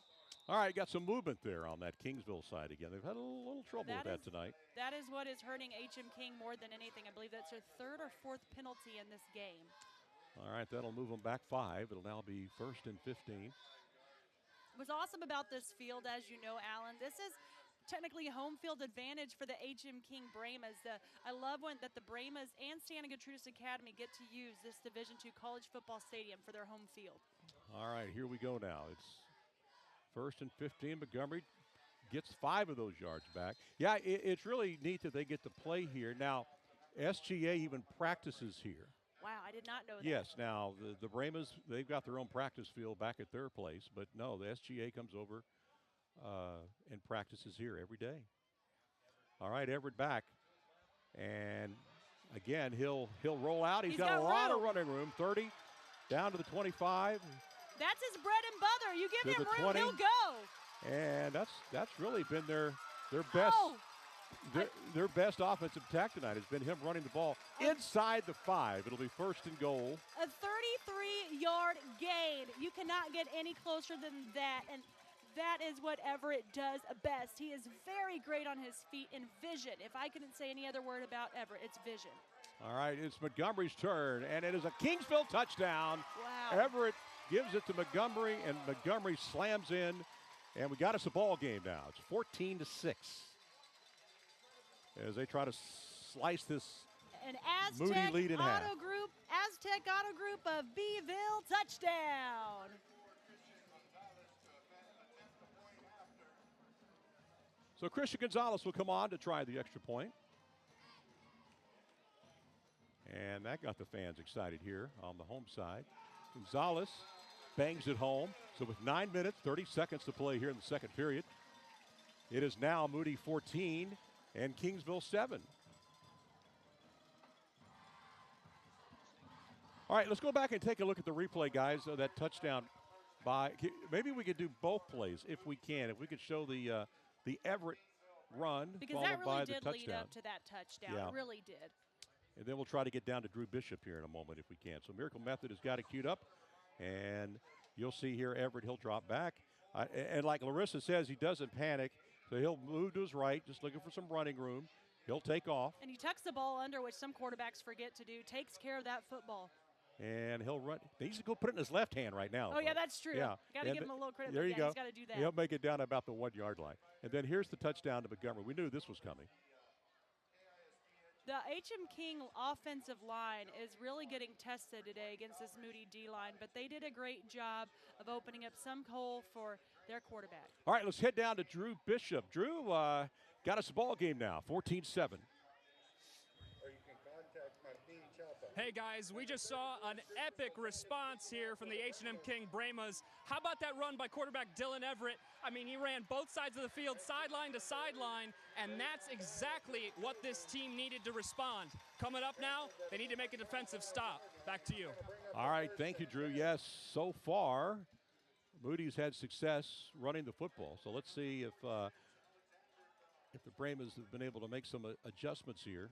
All right, got some movement there on that Kingsville side again. They've had a little trouble with that tonight. That is what is hurting H.M. King more than anything. I believe that's their 3rd or 4th penalty in this game. All right, that'll move them back 5. It'll now be 1st and 15. What's awesome about this field, as you know, Alan, this is technically a home field advantage for the H.M. King Brahmas. I love that the Brahmas and Santa Gertrudis Academy get to use this Division II college football stadium for their home field. All right, here we go now. It's 1st and 15. Montgomery gets 5 of those yards back. Yeah, it's really neat that they get to play here. Now, SGA even practices here. Wow, I did not know that. Yes, now the Brahmas, they've got their own practice field back at their place, but no, the SGA comes over in practices here every day. All right, Everett back. And again, he'll roll out. He's got a lot of running room. 30 down to the 25. That's his bread and butter. You give To him the room, 20. he'll go. And that's really been their best Oh, their best offensive attack tonight has been him running the ball inside the 5. It'll be first and goal. a 33-yard gain. You cannot get any closer than that, and that is what Everett does best. He is very great on his feet in vision. If I couldn't say any other word about Everett, it's vision. All right, it's Montgomery's turn, and it is a Kingsville touchdown. Wow. Everett gives it to Montgomery, and Montgomery slams in, and we got us a ball game now. It's 14-6 as they try to slice this An Moody Aztec lead in half. Aztec Auto Group of Beeville touchdown. So Christian Gonzalez will come on to try the extra point. And that got the fans excited here on the home side. Gonzalez bangs it home. So with 9 minutes, 30 seconds to play here in the second period, it is now Moody 14 and Kingsville 7. All right, let's go back and take a look at the replay, guys, of that touchdown by. Maybe we could do both plays if we can. If we could show the Everett run Because followed that really by did the touchdown. lead up to that touchdown. Yeah. It really did. And then we'll try to get down to Drew Bishop here in a moment if we can. So Miracle Method has got it queued up. And you'll see here Everett, he'll drop back. And like Larissa says, he doesn't panic. So he'll move to his right, just looking for some running room. He'll take off. And he tucks the ball under, which some quarterbacks forget to do. Takes care of that football. And he'll run. He needs to go put it in his left hand right now. Oh, yeah, that's true. Yeah. Got to And give him a little credit. there but you yeah, go. He's got to do that. He'll make it down about the 1 yard line. And then here's the touchdown to Montgomery. We knew this was coming. The H.M. King offensive line is really getting tested today against this Moody D-line, but they did a great job of opening up some hole for their quarterback. All right, let's head down to Drew Bishop. Drew got us a ball game now, 14-7. Hey guys, we just saw an epic response here from the H&M King Brahmas. How about that run by quarterback Dylan Everett? I mean, he ran both sides of the field, sideline to sideline, and that's exactly what this team needed to respond. Coming up now, they need to make a defensive stop. Back to you. All right, thank you, Drew. Yes, so far, Moody's had success running the football. So let's see if the Brahmas have been able to make some adjustments here.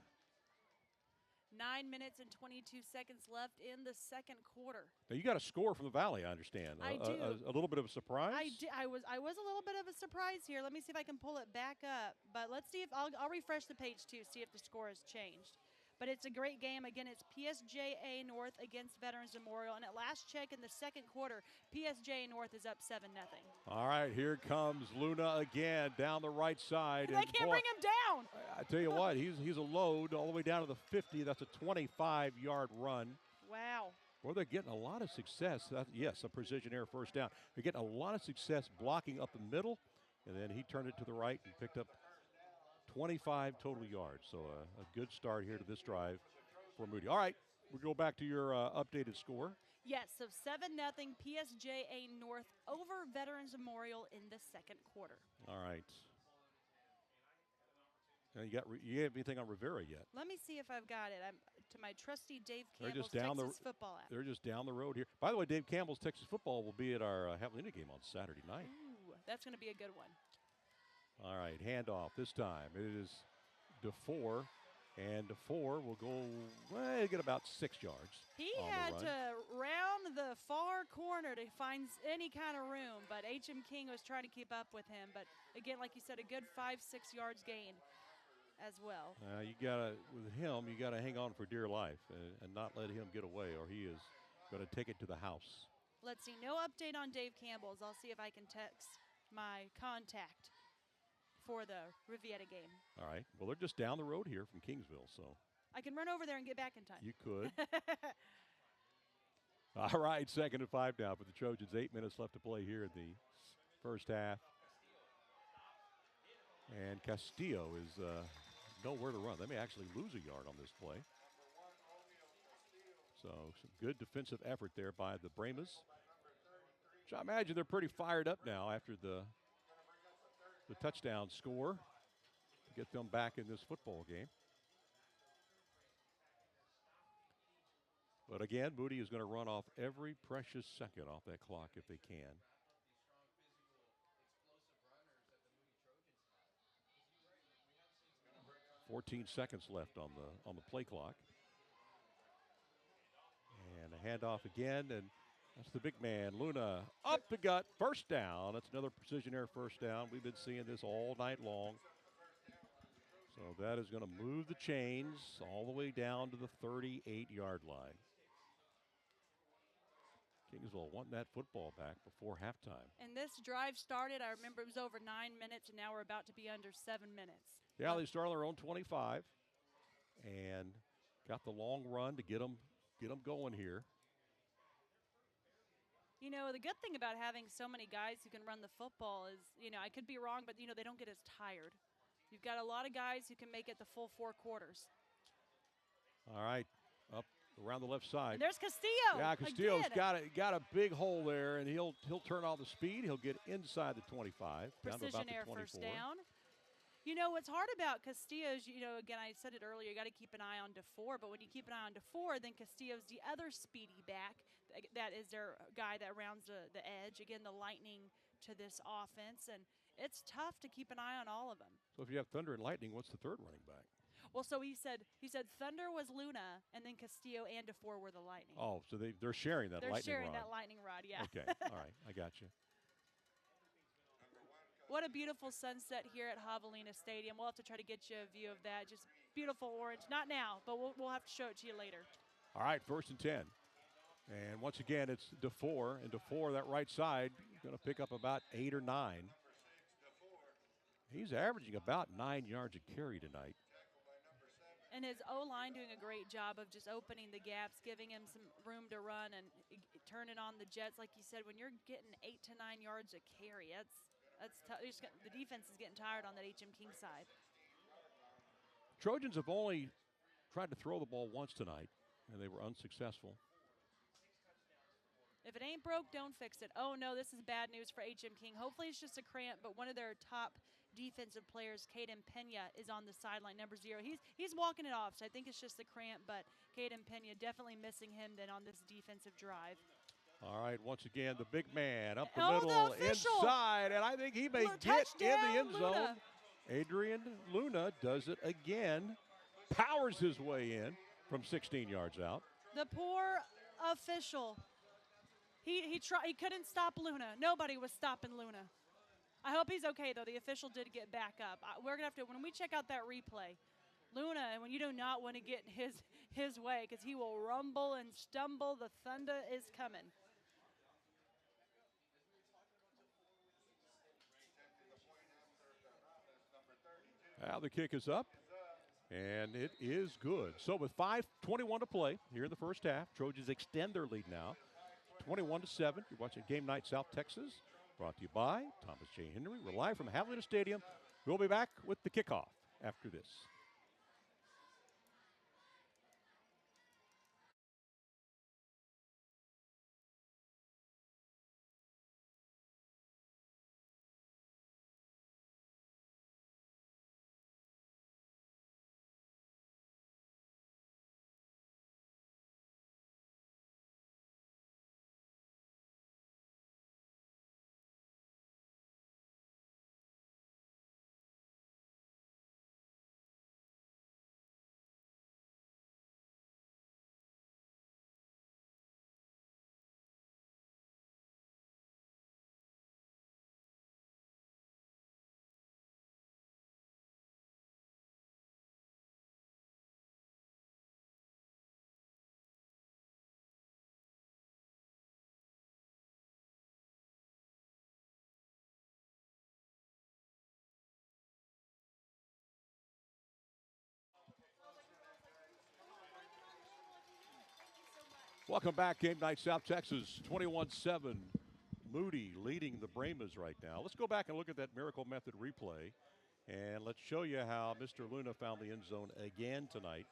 9 minutes and 22 seconds left in the second quarter. Now you got a score from the Valley, I understand. I do. A little bit of a surprise. I was a little bit of a surprise here. Let me see if I can pull it back up. But let's see if I'll refresh the page too, see if the score has changed. But it's a great game. Again, it's PSJA North against Veterans Memorial. And at last check in the second quarter, PSJA North is up 7-0. All right, here comes Luna again down the right side. And they can't bring him down. I tell you what, he's a load all the way down to the 50. That's a 25-yard run. Wow. Well, they're getting a lot of success. Yes, a precision air first down. They're getting a lot of success blocking up the middle, and then he turned it to the right and picked up 25 total yards. So a good start here to this drive for Moody. All right, we'll go back to your updated score. Yes, so 7-0 PSJA North over Veterans Memorial in the second quarter. All right. Now you have anything on Rivera yet? Let me see if I've got it. I'm to my trusty Dave They're Campbell's just down Texas football app. They're just down the road here. By the way, Dave Campbell's Texas football will be at our Javelina game on Saturday night. Ooh, that's going to be a good one. All right, handoff this time. It is DeFore, and DeFore will go, well, get about 6 yards. He on the had run. to round the far corner to find any kind of room, but H.M. King was trying to keep up with him. But again, like you said, a good 5-6 yards gain as well. With him, you got to hang on for dear life and not let him get away, or he is going to take it to the house. Let's see, no update on Dave Campbell's. I'll see if I can text my contact for the Riviera game. All right. Well, they're just down the road here from Kingsville, so. I can run over there and get back in time. You could. All right, 2nd and 5 now for the Trojans. 8 minutes left to play here in the first half. And Castillo is nowhere to run. They may actually lose a yard on this play. So some good defensive effort there by the Brahmas. Which I imagine they're pretty fired up now after the the touchdown score to get them back in this football game. But again, Moody is going to run off every precious second off that clock if they can. 14 seconds left on the play clock. And a handoff again, and that's the big man, Luna, up the gut, first down. That's another precision air first down. We've been seeing this all night long. So that is going to move the chains all the way down to the 38-yard line. Kingsville wanting that football back before halftime. And this drive started, I remember it was over 9 minutes, and now we're about to be under 7 minutes. Yeah, they started on their own 25 and got the long run to get them going here. You know, the good thing about having so many guys who can run the football is, you know, I could be wrong, but, you know, they don't get as tired. You've got a lot of guys who can make it the full 4 quarters. All right, up around the left side. And there's Castillo. Yeah, Castillo's again. got a big hole there, and he'll turn off the speed. He'll get inside the 25, down to about Precision the air 24. first down. You know, what's hard about Castillo is, you know, again, I said it earlier, you got to keep an eye on DeFore, but when you keep an eye on DeFore, then Castillo's the other speedy back. That is their guy that rounds the edge. Again, the lightning to this offense, and it's tough to keep an eye on all of them. So if you have Thunder and Lightning, what's the third running back? Well, so he said Thunder was Luna, and then Castillo and DeFore were the Lightning. Oh, so they're sharing that lightning rod. They're sharing that lightning rod, yeah. Okay, all right, I got you. What a beautiful sunset here at Javelina Stadium. We'll have to try to get you a view of that. Just beautiful orange. Not now, but we'll have to show it to you later. All right, 1st and 10. And once again, it's DeFore, and DeFore, that right side, going to pick up about 8 or 9. He's averaging about 9 yards a carry tonight. And his O-line doing a great job of just opening the gaps, giving him some room to run and turning on the jets. Like you said, when you're getting 8 to 9 yards a carry, that's tough. The defense is getting tired on that HM King side. Trojans have only tried to throw the ball once tonight, and they were unsuccessful. If it ain't broke, don't fix it. Oh, no, this is bad news for HM King. Hopefully it's just a cramp, but one of their top defensive players, Caden Pena, is on the sideline, number 0. He's walking it off, so I think it's just a cramp, but Caden Pena definitely missing him then on this defensive drive. All right, once again, the big man up the Oh, middle, the official. inside, and I think he may get in the end zone. Adrian Luna does it again, powers his way in from 16 yards out. The poor official. He couldn't stop Luna. Nobody was stopping Luna. I hope he's okay, though. The official did get back up. We're going to have to, when we check out that replay, Luna, and when you do not want to get his way, because he will rumble and stumble, the thunder is coming. Now the kick is up, and it is good. So with 5:21 to play here in the first half, Trojans extend their lead now, 21-7. You're watching Game Night South Texas, brought to you by Thomas J. Henry. We're live from Javelina Stadium. We'll be back with the kickoff after this. Welcome back, Game Night South Texas, 21-7. Moody leading the Brahmas right now. Let's go back and look at that Miracle Method replay, and let's show you how Mr. Luna found the end zone again tonight.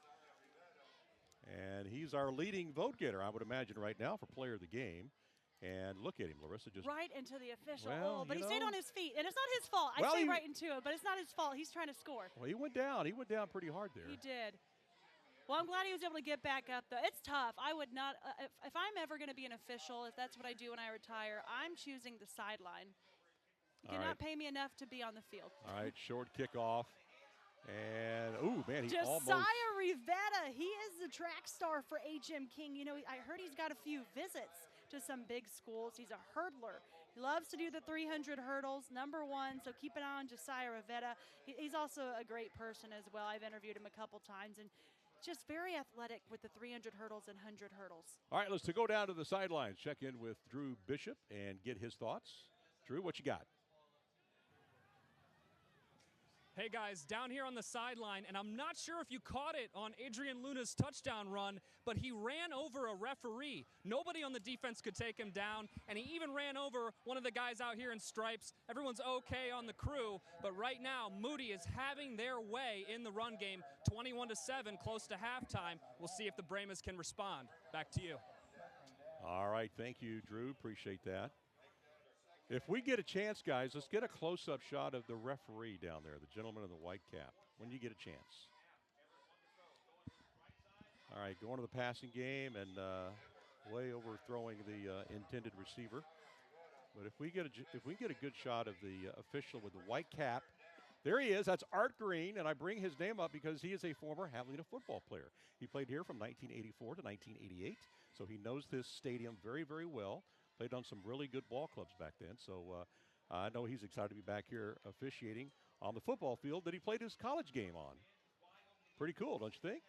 And he's our leading vote getter, I would imagine, right now for player of the game. And look at him, Larissa, just right into the official. Well, but he you stayed know. on his feet, and it's not his fault. Well, I say he- right into it, but it's not his fault. He's trying to score. Well, he went down. He went down pretty hard there. He did. Well, I'm glad he was able to get back up, though. It's tough. I would not, if I'm ever going to be an official, if that's what I do when I retire, I'm choosing the sideline. You All cannot right. pay me enough to be on the field. All right, short kickoff. And, ooh, man, he almost. Josiah Rivetta, he is the track star for HM King. You know, I heard he's got a few visits to some big schools. He's a hurdler. He loves to do the 300 hurdles, #1, so keep an eye on Josiah Rivetta. He's also a great person as well. I've interviewed him a couple times, and just very athletic with the 300 hurdles and 100 hurdles. All right, let's go down to the sidelines, check in with Drew Bishop and get his thoughts. Drew, what you got? Hey guys, down here on the sideline, and I'm not sure if you caught it on Adrian Luna's touchdown run, but he ran over a referee. Nobody on the defense could take him down, and he even ran over one of the guys out here in stripes. Everyone's okay on the crew, but right now, Moody is having their way in the run game, 21-7, close to halftime. We'll see if the Brahmas can respond. Back to you. All right, thank you, Drew. Appreciate that. If we get a chance, guys, let's get a close-up shot of the referee down there, the gentleman in the white cap, when you get a chance. All right, going to the passing game and way overthrowing the intended receiver. But if we get a good shot of the official with the white cap, there he is. That's Art Green, and I bring his name up because he is a former Javelina football player. He played here from 1984 to 1988, so he knows this stadium very, very well. Played on some really good ball clubs back then, so I know he's excited to be back here officiating on the football field that he played his college game on. Pretty cool, don't you think?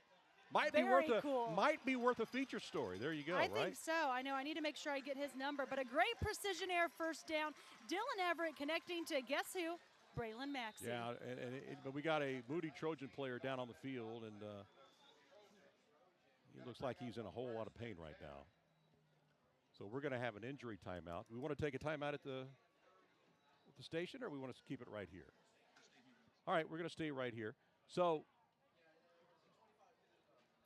Might be worth a feature story. There you go, I right? think so. I know I need to make sure I get his number, but a great precision air first down. Dylan Everett connecting to guess who? Braylon Maxey. Yeah, but we got a Moody Trojan player down on the field, and he looks like he's in a whole lot of pain right now. So we're going to have an injury timeout. We want to take a timeout at the station, or we want to keep it right here? All right, we're going to stay right here. So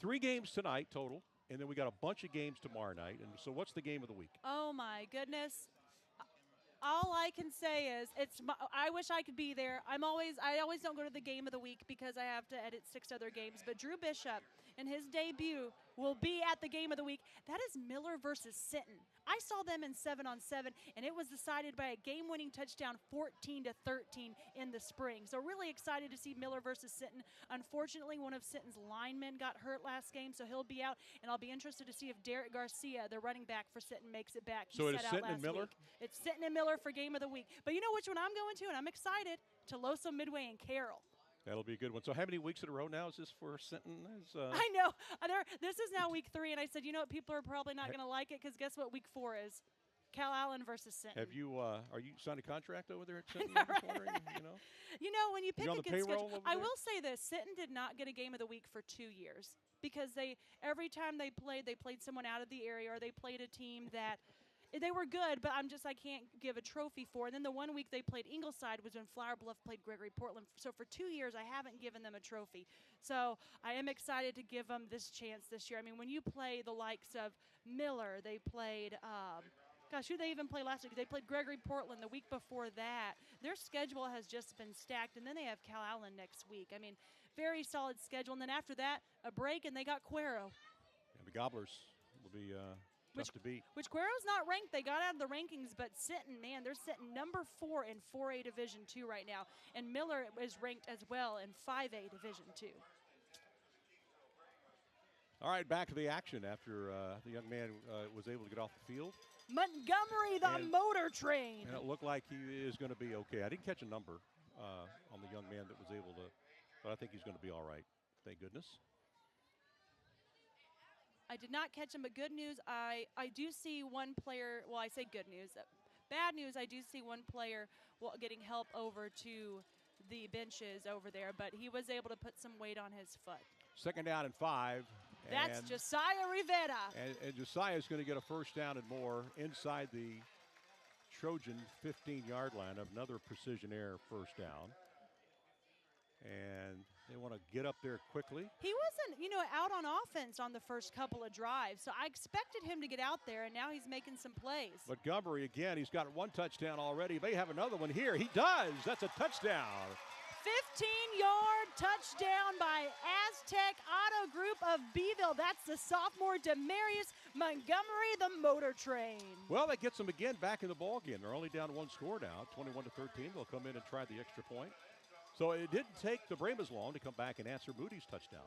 3 games tonight total, and then we got a bunch of games tomorrow night. And so what's the game of the week? Oh, my goodness. All I can say is I wish I could be there. I always don't go to the game of the week because I have to edit 6 other games. But Drew Bishop in his debut will be at the game of the week. That is Miller versus Sinton. I saw them in 7-on-7, and it was decided by a game-winning touchdown, 14-13 in the spring. So really excited to see Miller versus Sinton. Unfortunately, one of Sinton's linemen got hurt last game, so he'll be out. And I'll be interested to see if Derek Garcia, the running back for Sinton, makes it back. So it is Sinton and Miller? It's Sinton and Miller for game of the week. But you know which one I'm going to, and I'm excited. Tuloso, Midway, and Carroll. That'll be a good one. So how many weeks in a row now is this for Sinton? I know. This is now week 3, and I said, you know what, people are probably not going to like it because guess what week 4 is? Cal Allen versus Sinton. Have you, are you signed a contract over there at Sinton? You know, when you pick on a the good payroll schedule, over I there? will say this, Sinton did not get a game of the week for 2 years because every time they played someone out of the area or they played a team that they were good, but I can't give a trophy for. And then the 1 week they played Ingleside was when Flower Bluff played Gregory Portland. So for 2 years, I haven't given them a trophy. So I am excited to give them this chance this year. I mean, when you play the likes of Miller, they played, who they even play last week? They played Gregory Portland the week before that. Their schedule has just been stacked, and then they have Cal Allen next week. I mean, very solid schedule. And then after that, a break, and they got Cuero. And the Gobblers will be tough to beat. Which Cuero's not ranked. They got out of the rankings, but Sinton, man, they're sitting number 4 in 4A Division II right now. And Miller is ranked as well in 5A Division II. All right, back to the action after the young man was able to get off the field. Montgomery, the motor train. And it looked like he is going to be okay. I didn't catch a number on the young man that was able to, but I think he's going to be all right. Thank goodness. I did not catch him, but good news, I do see one player, well, I say good news. Bad news, I do see one player getting help over to the benches over there, but he was able to put some weight on his foot. 2nd down and 5. That's Josiah Rivera. And Josiah is going to get a 1st down and more inside the Trojan 15-yard line. Another precision air 1st down. And they want to to get up there quickly. He wasn't, out on offense on the first couple of drives, so I expected him to get out there, and now he's making some plays. Montgomery, again, he's got one touchdown already. May have another one here. He does. That's a touchdown. 15-yard touchdown by Aztec Auto Group of Beeville. That's the sophomore Demarius Montgomery, the Motor Train. Well, that gets them again back in the ball game. They're only down one score now, 21-13. They'll come in and try the extra point. So it didn't take the Brahmas long to come back and answer Moody's touchdown.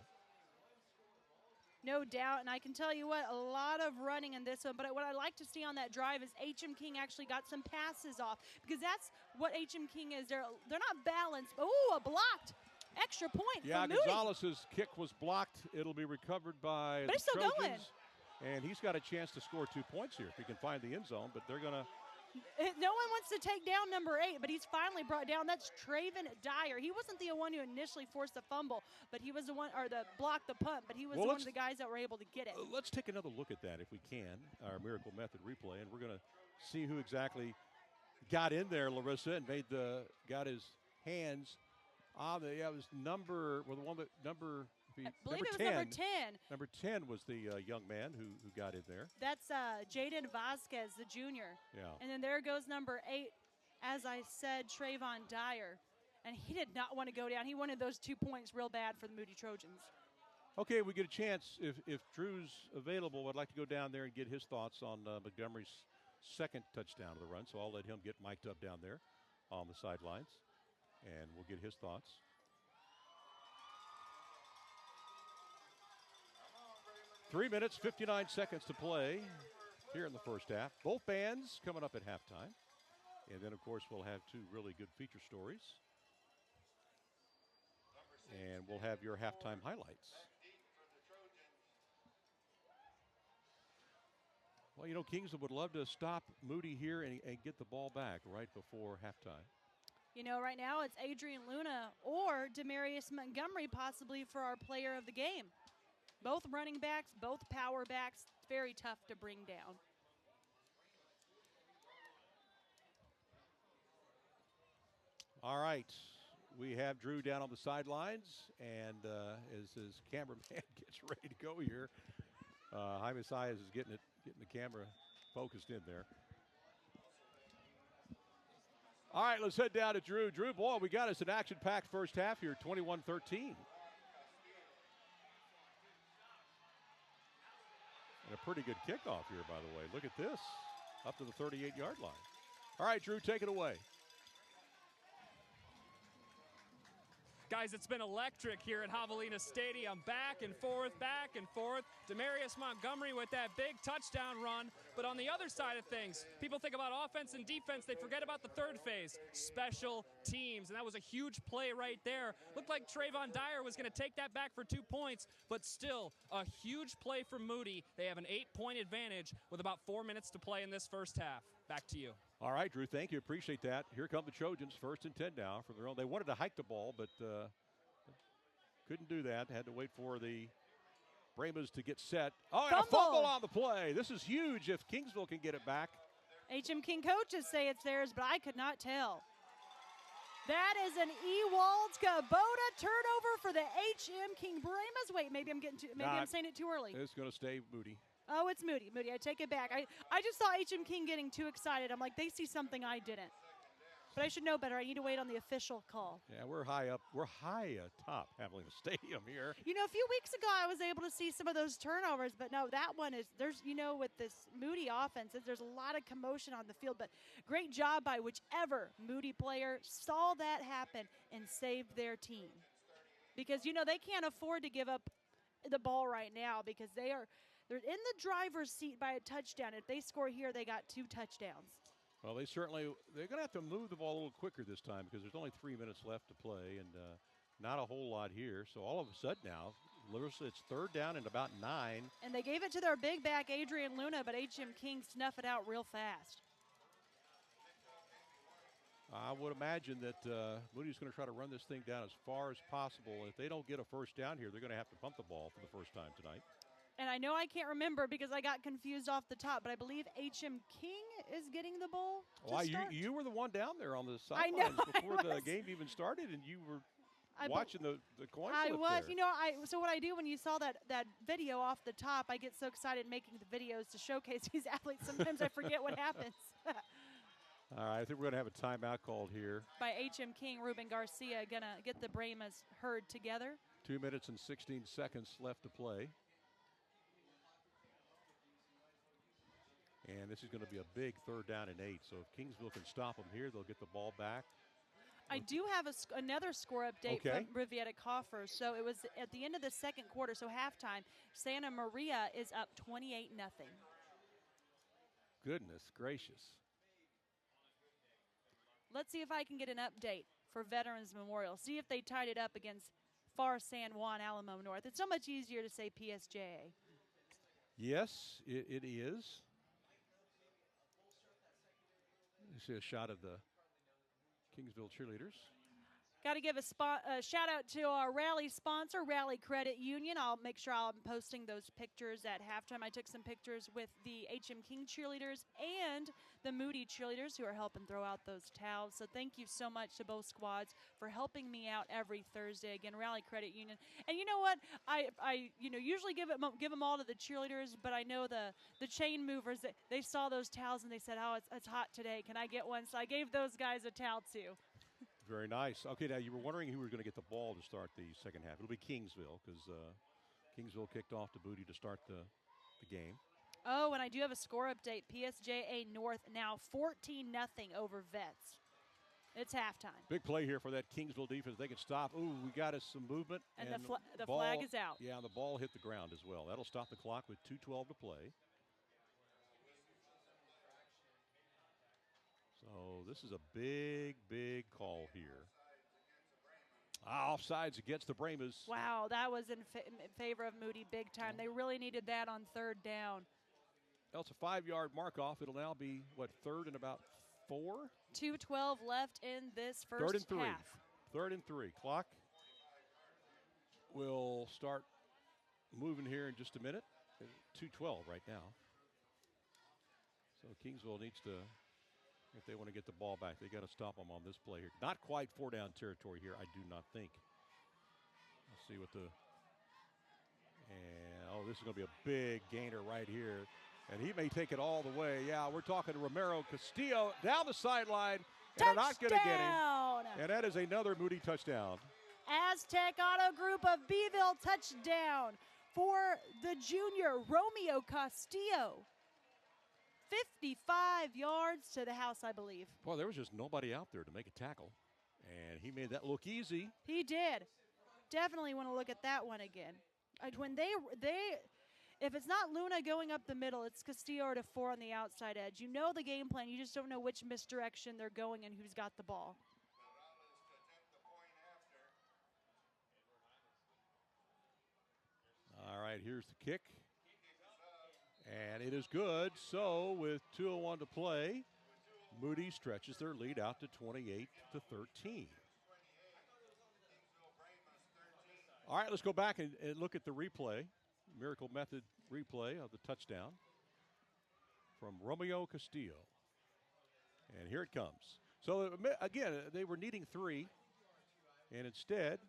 No doubt, and I can tell you what, a lot of running in this one, but what I like to see on that drive is H.M. King actually got some passes off, because that's what H.M. King is. They're not balanced. Ooh, a blocked extra point Yeah, for Moody. Gonzalez's kick was blocked. It'll be recovered by but the it's still Trojans. going. And he's got a chance to score 2 points here if he can find the end zone, but they're going to. No one wants to take down number 8, but he's finally brought down. That's Traven Dyer. He wasn't the one who initially forced the fumble, but he was the one, or the blocked the punt, but he was one of the guys that were able to get it. Let's take another look at that if we can, our Miracle Method replay, and we're going to see who exactly got in there, Larissa, and got his hands on the, it was number, well, the one that number. I believe it was number 10. Number 10 was the young man who got in there. That's Jaden Vasquez, the junior. Yeah. And then there goes number 8, as I said, Trayvon Dyer. And he did not want to go down. He wanted those 2 points real bad for the Moody Trojans. Okay, we get a chance. If Drew's available, I'd like to go down there and get his thoughts on Montgomery's second touchdown of the run. So I'll let him get mic'd up down there on the sidelines, and we'll get his thoughts. Three minutes, 59 seconds to play here in the first half. Both bands coming up at halftime. And then, of course, we'll have two really good feature stories. And we'll have your halftime highlights. Well, Kingsville would love to stop Moody here and get the ball back right before halftime. Right now it's Adrian Luna or Demarius Montgomery possibly for our player of the game. Both running backs, both power backs, very tough to bring down. All right, we have Drew down on the sidelines, and as his cameraman gets ready to go here, Jaime Saez is getting the camera focused in there. All right, let's head down to Drew. Drew, boy, we got us an action-packed first half here, 21-13. And a pretty good kickoff here, by the way. Look at this, up to the 38-yard line. All right, Drew, take it away. Guys, it's been electric here at Javelina Stadium. Back and forth, back and forth. Demarius Montgomery with that big touchdown run. But on the other side of things, people think about offense and defense. They forget about the third phase, special teams. And that was a huge play right there. Looked like Trayvon Dyer was going to take that back for 2 points, but still a huge play for Moody. They have an 8-point advantage with about 4 minutes to play in this first half. Back to you. All right, Drew, thank you. Appreciate that. Here come the Trojans, 1st and 10 now from their own. They wanted to hike the ball, but couldn't do that. Had to wait for the Brahmas to get set. Oh, and a fumble on the play. This is huge if Kingsville can get it back. H.M. King coaches say it's theirs, but I could not tell. That is an Ewald Kubota turnover for the H.M. King Brahmas. Wait, maybe I'm saying it too early. It's going to stay Moody. Oh, it's Moody. Moody, I take it back. I just saw H.M. King getting too excited. I'm like, they see something I didn't. But I should know better. I need to wait on the official call. Yeah, we're high up. We're high atop Javelina Stadium here. A few weeks ago I was able to see some of those turnovers, but no, that one is, with this Moody offense, there's a lot of commotion on the field, but great job by whichever Moody player saw that happen and saved their team. Because, they can't afford to give up the ball right now because they're in the driver's seat by a touchdown. If they score here, they got 2 touchdowns. Well, they're going to have to move the ball a little quicker this time because there's only 3 minutes left to play and not a whole lot here. So all of a sudden now, Larissa, it's 3rd down and about 9. And they gave it to their big back, Adrian Luna, but H.M. King snuffed it out real fast. I would imagine that Moody's going to try to run this thing down as far as possible. If they don't get a first down here, they're going to have to pump the ball for the first time tonight. And I know I can't remember because I got confused off the top, but I believe H.M. King is getting the ball. Well, you were the one down there on the sidelines before the game even started, and you were watching the coin I flip was. there. You know, so what I do when you saw that video off the top, I get so excited making the videos to showcase these athletes. Sometimes I forget what happens. All right, I think we're going to have a timeout called here. By H.M. King, Ruben Garcia going to get the Brahmas herd together. 2 minutes and 16 seconds left to play. And this is going to be a big 3rd down and 8. So if Kingsville can stop them here, they'll get the ball back. I do have another score update from Riviera Coffers. So it was at the end of the 2nd quarter, so halftime, Santa Maria is up 28-0. Goodness gracious. Let's see if I can get an update for Veterans Memorial. See if they tied it up against Far San Juan Alamo North. It's so much easier to say PSJA. Yes, it is. You see a shot of the Kingsville cheerleaders. Got to give a shout out to our rally sponsor, Rally Credit Union. I'll make sure I'm posting those pictures at halftime. I took some pictures with the H.M. King cheerleaders and the Moody cheerleaders who are helping throw out those towels. So thank you so much to both squads for helping me out every Thursday. Again, Rally Credit Union. And you know what? I usually give them all to the cheerleaders, but I know the chain movers, they saw those towels and they said, oh, it's hot today. Can I get one? So I gave those guys a towel too. Very nice. Okay, now you were wondering who was going to get the ball to start the second half. It'll be Kingsville because Kingsville kicked off to Moody to start the game. Oh, and I do have a score update. PSJA North now 14-0 over Vets. It's halftime. Big play here for that Kingsville defense. They can stop. Ooh, we got us some movement. And the flag is out. Yeah, and the ball hit the ground as well. That'll stop the clock with 2:12 to play. So this is a big, big call here. Offsides against the Brahmas. Wow, that was in favor of Moody big time. They really needed that on 3rd down. Well, it's a 5-yard mark-off. It'll now be, 3rd and about 4? 2:12 left in this first half. 3rd and 3. Clock will start moving here in just a minute. 2:12 right now. So Kingsville needs to, if they want to get the ball back, they got to stop them on this play here. Not quite 4-down territory here, I do not think. Let's see what this is going to be a big gainer right here. And he may take it all the way. Yeah, we're talking to Romero Castillo down the sideline. And they're not going to get him. And that is another Moody touchdown. Aztec Auto Group of Beeville touchdown for the junior Romeo Castillo. 55 yards to the house, I believe. Boy, there was just nobody out there to make a tackle. And he made that look easy. He did. Definitely want to look at that one again. When they if it's not Luna going up the middle, it's Castillo or DeFore on the outside edge. You know the game plan. You just don't know which misdirection they're going and who's got the ball. All right, here's the kick. And it is good. So with 2:01 to play, Moody stretches their lead out to 28-13. All right, let's go back and look at the replay. Miracle Method replay of the touchdown from Romeo Castillo. And here it comes. So, again, they were needing 3. And instead,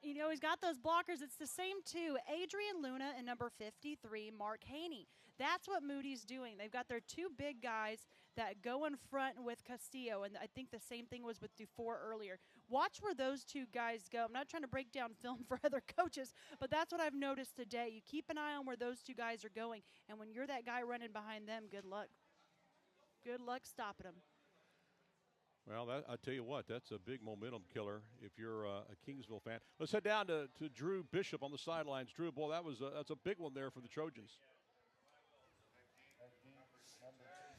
you know, he's got those blockers. It's the same two, Adrian Luna and number 53, Mark Haney. That's what Moody's doing. They've got their 2 big guys that go in front with Castillo, and I think the same thing was with DeFore earlier. Watch where those 2 guys go. I'm not trying to break down film for other coaches, but that's what I've noticed today. You keep an eye on where those 2 guys are going, and when you're that guy running behind them, good luck. Good luck stopping them. Well, I tell you what, that's a big momentum killer if you're a Kingsville fan. Let's head down to Drew Bishop on the sidelines. Drew, boy, that's a big one there for the Trojans.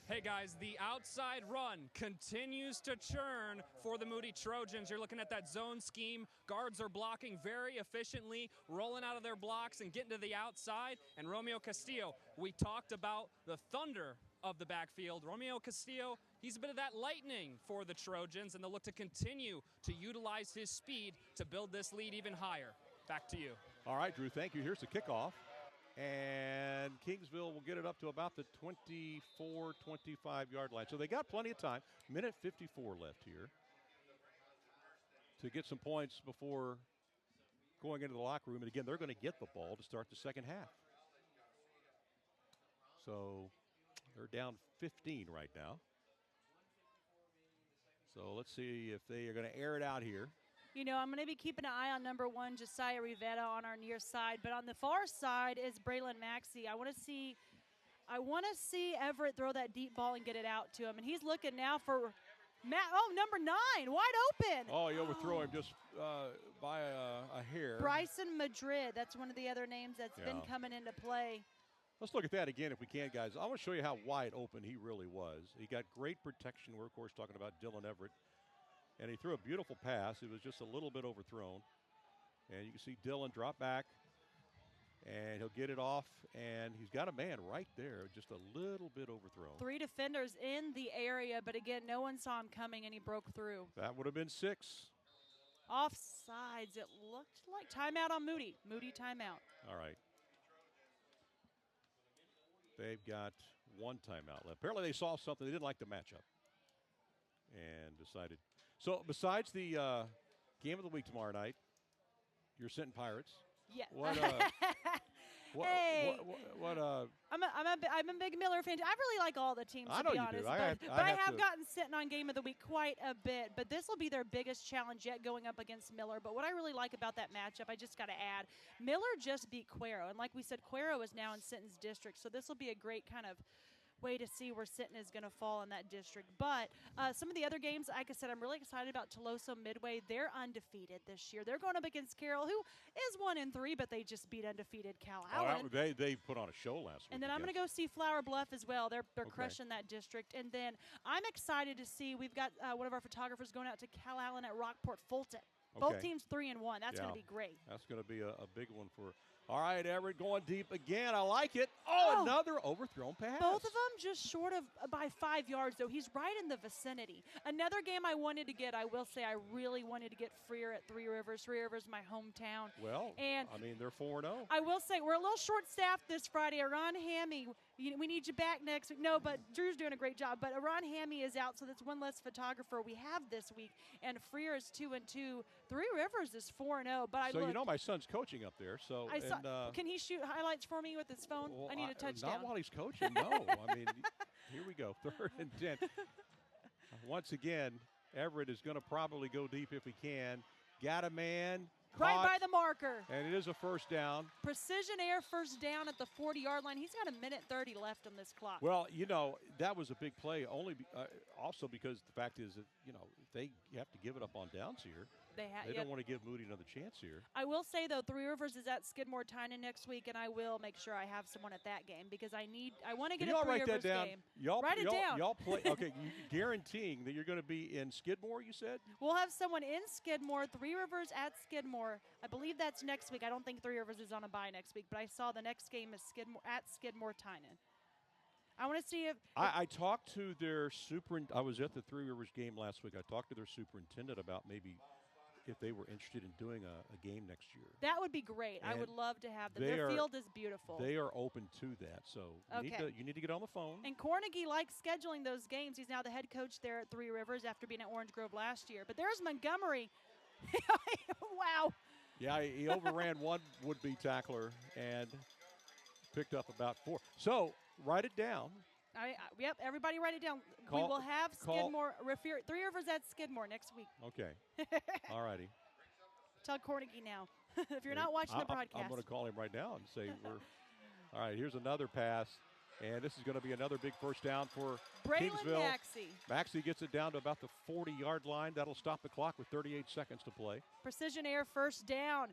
Hey guys, the outside run continues to churn for the Moody Trojans. You're looking at that zone scheme. Guards are blocking very efficiently, rolling out of their blocks and getting to the outside. And Romeo Castillo, we talked about the thunder of the backfield. Romeo Castillo, he's a bit of that lightning for the Trojans, and they'll look to continue to utilize his speed to build this lead even higher. Back to you. All right, Drew, thank you. Here's the kickoff. And Kingsville will get it up to about the 24, 25-yard line. So they got plenty of time. Minute 54 left here. to get some points before going into the locker room. And again, they're going to get the ball to start the second half. So they're down 15 right now. So let's see if they are going to air it out here. You know, I'm going to be keeping an eye on number 1, Josiah Rivera, on our near side. But on the far side is Braylon Maxey. I want to see Everett throw that deep ball and get it out to him. And he's looking now for number 9, wide open. Oh, you overthrow him just by a hair. Bryson Madrid. That's one of the other names that's been coming into play. Let's look at that again if we can, guys. I want to show you how wide open he really was. He got great protection. We're, of course, talking about Dylan Everett. And he threw a beautiful pass. It was just a little bit overthrown. And you can see Dylan drop back. And he'll get it off. And he's got a man right there, just a little bit overthrown. 3 defenders in the area, but again, no one saw him coming, and he broke through. That would have been 6. Offsides, it looked like. Timeout on Moody. Moody timeout. All right. They've got 1 timeout left. Apparently they saw something. They didn't like the matchup and decided. So besides the game of the week tomorrow night, you're sitting Pirates. Yeah. I'm a big Miller fan. I really like all the teams, to be honest. But I have gotten sitting on game of the week quite a bit. But this will be their biggest challenge yet, going up against Miller. But what I really like about that matchup, I just got to add, Miller just beat Cuero. And like we said, Cuero is now in Sinton's district. So this will be a great kind of way to see where Sinton is going to fall in that district. But some of the other games, like I said, I'm really excited about Toloso Midway. They're undefeated this year. They're going up against Carroll, who is 1-3, but they just beat undefeated Cal Allen. They put on a show last week. And then I'm going to go see Flower Bluff as well. They're crushing that district. And then I'm excited to see, we've got one of our photographers going out to Cal Allen at Rockport Fulton. Both teams 3-1. That's going to be great. That's going to be a big one for. All right, Everett going deep again. I like it. Oh, another overthrown pass. Both of them just short of by 5 yards, though. He's right in the vicinity. Another game I wanted to get, I will say I really wanted to get Freer at Three Rivers. Three Rivers, my hometown. Well, and I mean, they're 4-0. I will say we're a little short-staffed this Friday. Ron Hammy, we need you back next week. No, but Drew's doing a great job. But Ron Hammy is out, so that's one less photographer we have this week. And Freer is 2-2. Three Rivers is 4-0. But you know my son's coaching up there, so can he shoot highlights for me with his phone? Well, I need a touchdown. Not while he's coaching, no. I mean, here we go, 3rd and 10. Once again, Everett is going to probably go deep if he can. Got a man. Right by the marker. And it is a first down. Precision air first down at the 40-yard line. He's got 1:30 left on this clock. Well, you know, that was a big play also because the fact is that, you know, they have to give it up on downs here. They don't want to give Moody another chance here. I will say, though, Three Rivers is at Skidmore Tynan next week, and I will make sure I have someone at that game because I want to get a Three Rivers game. Write it down. Y'all play. Okay, guaranteeing that you're going to be in Skidmore, you said? We'll have someone in Skidmore, Three Rivers at Skidmore. I believe that's next week. I don't think Three Rivers is on a bye next week, but I saw the next game is Skidmore Tynan. I want to see if I talked to their I was at the Three Rivers game last week. I talked to their superintendent about maybe if they were interested in doing a game next year. That would be great. I would love to have them. Their field is beautiful. They are open to that. So you need to get on the phone. And Cornegie likes scheduling those games. He's now the head coach there at Three Rivers after being at Orange Grove last year. But there's Montgomery. Wow. Yeah, he overran one would-be tackler and picked up about 4. So write it down. Yep, everybody write it down. We will have Skidmore, Three Rivers at Skidmore next week. Okay. All righty. Tell Cornegie now. If you're not watching the broadcast. I'm going to call him right now and say all right, here's another pass. And this is going to be another big first down for Kingsville. Maxey. Maxey gets it down to about the 40-yard line. That'll stop the clock with 38 seconds to play. Precision air first down.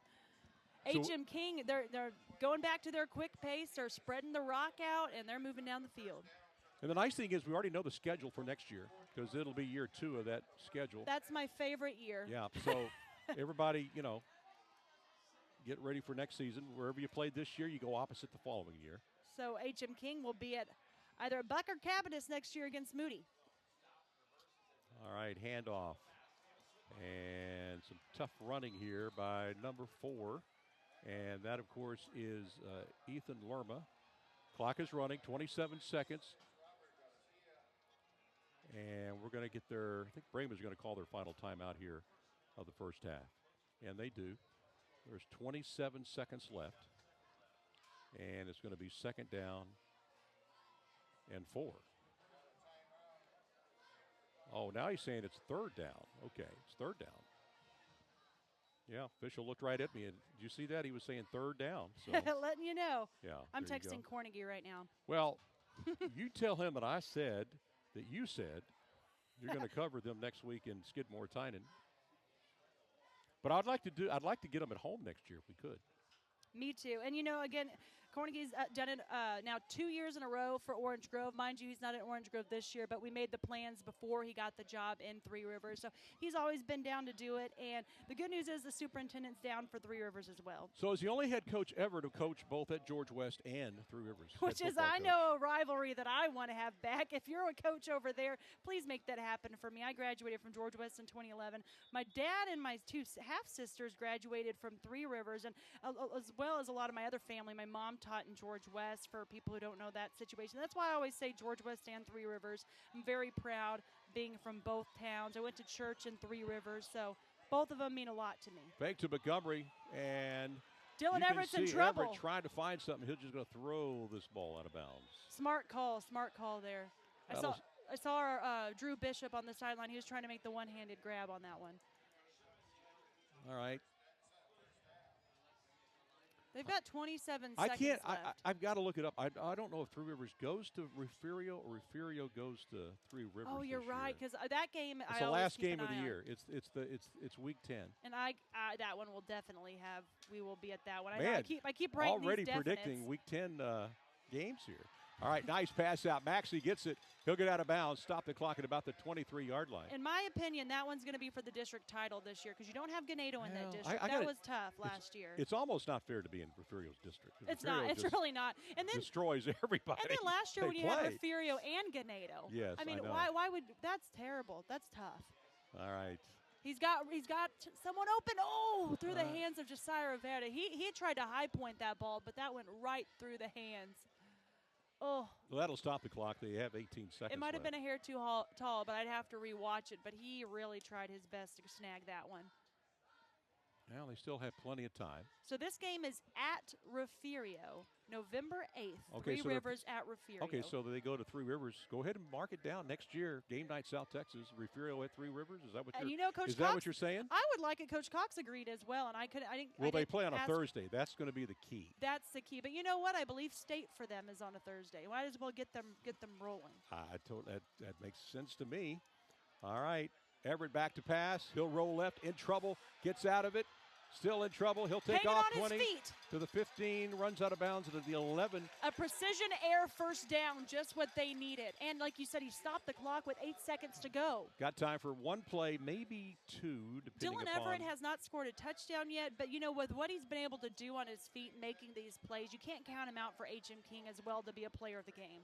H.M. King, they're going back to their quick pace. They're spreading the rock out, and they're moving down the field. And the nice thing is we already know the schedule for next year because it'll be year 2 of that schedule. That's my favorite year. Yeah, so everybody, get ready for next season. Wherever you played this year, you go opposite the following year. So H.M. King will be at either Buck or Cabotus next year against Moody. All right, handoff. And some tough running here by number 4. And that, of course, is Ethan Lerma. Clock is running, 27 seconds. And we're going to get I think Brahmas is going to call their final timeout here of the first half. And they do. There's 27 seconds left. And it's going to be second down and 4. Oh, now he's saying it's third down. Okay, it's third down. Yeah, official looked right at me. And did you see that? He was saying third down. So letting you know. yeah, I'm there you texting go. Carnegie right now. Well, you tell him that I said that you said you're going to cover them next week in Skidmore Tynan. But I'd like to get them at home next year if we could. Me too. And, again, Carnegie's done it now 2 years in a row for Orange Grove. Mind you, he's not at Orange Grove this year, but we made the plans before he got the job in Three Rivers. So he's always been down to do it. And the good news is the superintendent's down for Three Rivers as well. So is the only head coach ever to coach both at George West and Three Rivers. Which is, I know, a rivalry that I want to have back. If you're a coach over there, please make that happen for me. I graduated from George West in 2011. My dad and my 2 half-sisters graduated from Three Rivers, and as well as a lot of my other family. My mom taught in George West, for people who don't know that situation. That's why I always say George West and Three Rivers. I'm very proud being from both towns. I went to church in Three Rivers, so both of them mean a lot to me. Fake to Montgomery, and Dylan Everett's in trouble. Everett trying to find something. He's just going to throw this ball out of bounds. Smart call there. I saw our, Drew Bishop on the sideline. He was trying to make the one-handed grab on that one. All right. They've got 27 seconds left. I've got to look it up. I don't know if Three Rivers goes to Refugio or Refugio goes to Three Rivers. Oh, you're right, because that game it's the last game of the year. It's week 10. And that one will definitely have. We will be at that one. Man, I keep writing already these predicting week 10 games here. All right, nice pass out. Maxey gets it. He'll get out of bounds. Stop the clock at about the 23-yard line. In my opinion, that one's going to be for the district title this year because you don't have Ganado in that district. That was tough last year. It's almost not fair to be in Refugio's district. It's not. It's really not. And then destroys everybody. And then last year when you had Refugio and Ganado. Yes, I mean, know. why would that's terrible. That's tough. All right. He's got someone open. Oh, through the hands of Josiah Rivera. He tried to high point that ball, but that went right through the hands. Oh. Well, that'll stop the clock. They have 18 seconds. It might have been a hair too tall, but I'd have to rewatch it. But he really tried his best to snag that one. Now they still have plenty of time. So this game is at Refugio, November 8th. Okay, Three Rivers at Refugio. Okay, so they go to Three Rivers. Go ahead and mark it down next year. Game night, South Texas. Refugio at Three Rivers. Is that what Coach is Cox, that what you're saying? I would like it. Coach Cox agreed as well, and I didn't. Well, they play on a Thursday. That's going to be the key. That's the key. But you know what? I believe state for them is on a Thursday. Might as well get them rolling. That makes sense to me. All right, Everett back to pass. He'll roll left, in trouble, gets out of it. Still in trouble. He'll take off 20 to the 15, runs out of bounds to the 11. A precision air first down, just what they needed. And like you said, he stopped the clock with 8 seconds to go. Got time for one play, maybe two, depending Dylan Everett has not scored a touchdown yet, but with what he's been able to do on his feet making these plays, you can't count him out for H.M. King as well to be a player of the game.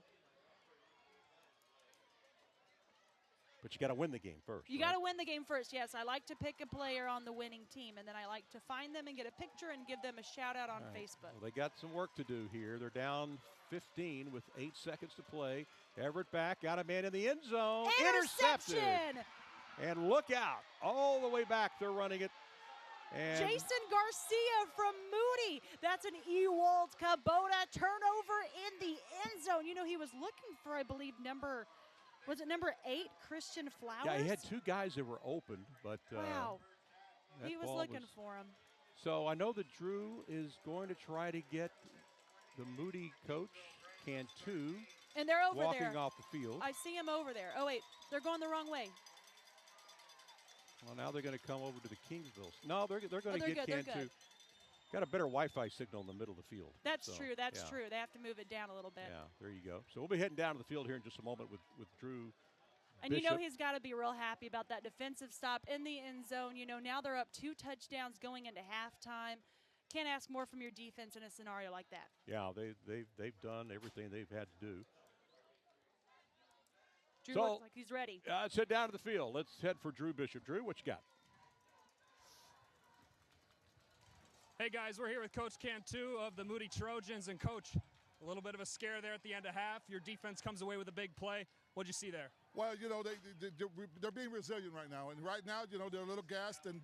But you got to win the game first. You got to win the game first, yes. I like to pick a player on the winning team, and then I like to find them and get a picture and give them a shout-out on Facebook. Well, they got some work to do here. They're down 15 with 8 seconds to play. Everett back, got a man in the end zone. Interception! And look out. All the way back, they're running it. And Jason Garcia from Moody. That's an Ewald Kubota turnover in the end zone. He was looking for, I believe, number 8, Christian Flowers? Yeah, he had 2 guys that were open, but wow. He was looking for him. So I know that Drew is going to try to get the Moody coach, Cantu, and they're over walking there. Off the field. I see him over there. Oh, wait, they're going the wrong way. Well, now they're going to come over to the Kingsville. No, they're going to get good, Cantu. Got a better Wi-Fi signal in the middle of the field. That's true. That's true. They have to move it down a little bit. Yeah, there you go. So we'll be heading down to the field here in just a moment with Drew And Bishop. he's got to be real happy about that defensive stop in the end zone. Now they're up 2 touchdowns going into halftime. Can't ask more from your defense in a scenario like that. Yeah, they've done everything they've had to do. Drew looks like he's ready. Let's head down to the field. Let's head for Drew Bishop. Drew, what you got? Hey guys, we're here with Coach Cantu of the Moody Trojans. And Coach, a little bit of a scare there at the end of half. Your defense comes away with a big play. What'd you see there? Well, they're being resilient right now. And right now, they're a little gassed. And,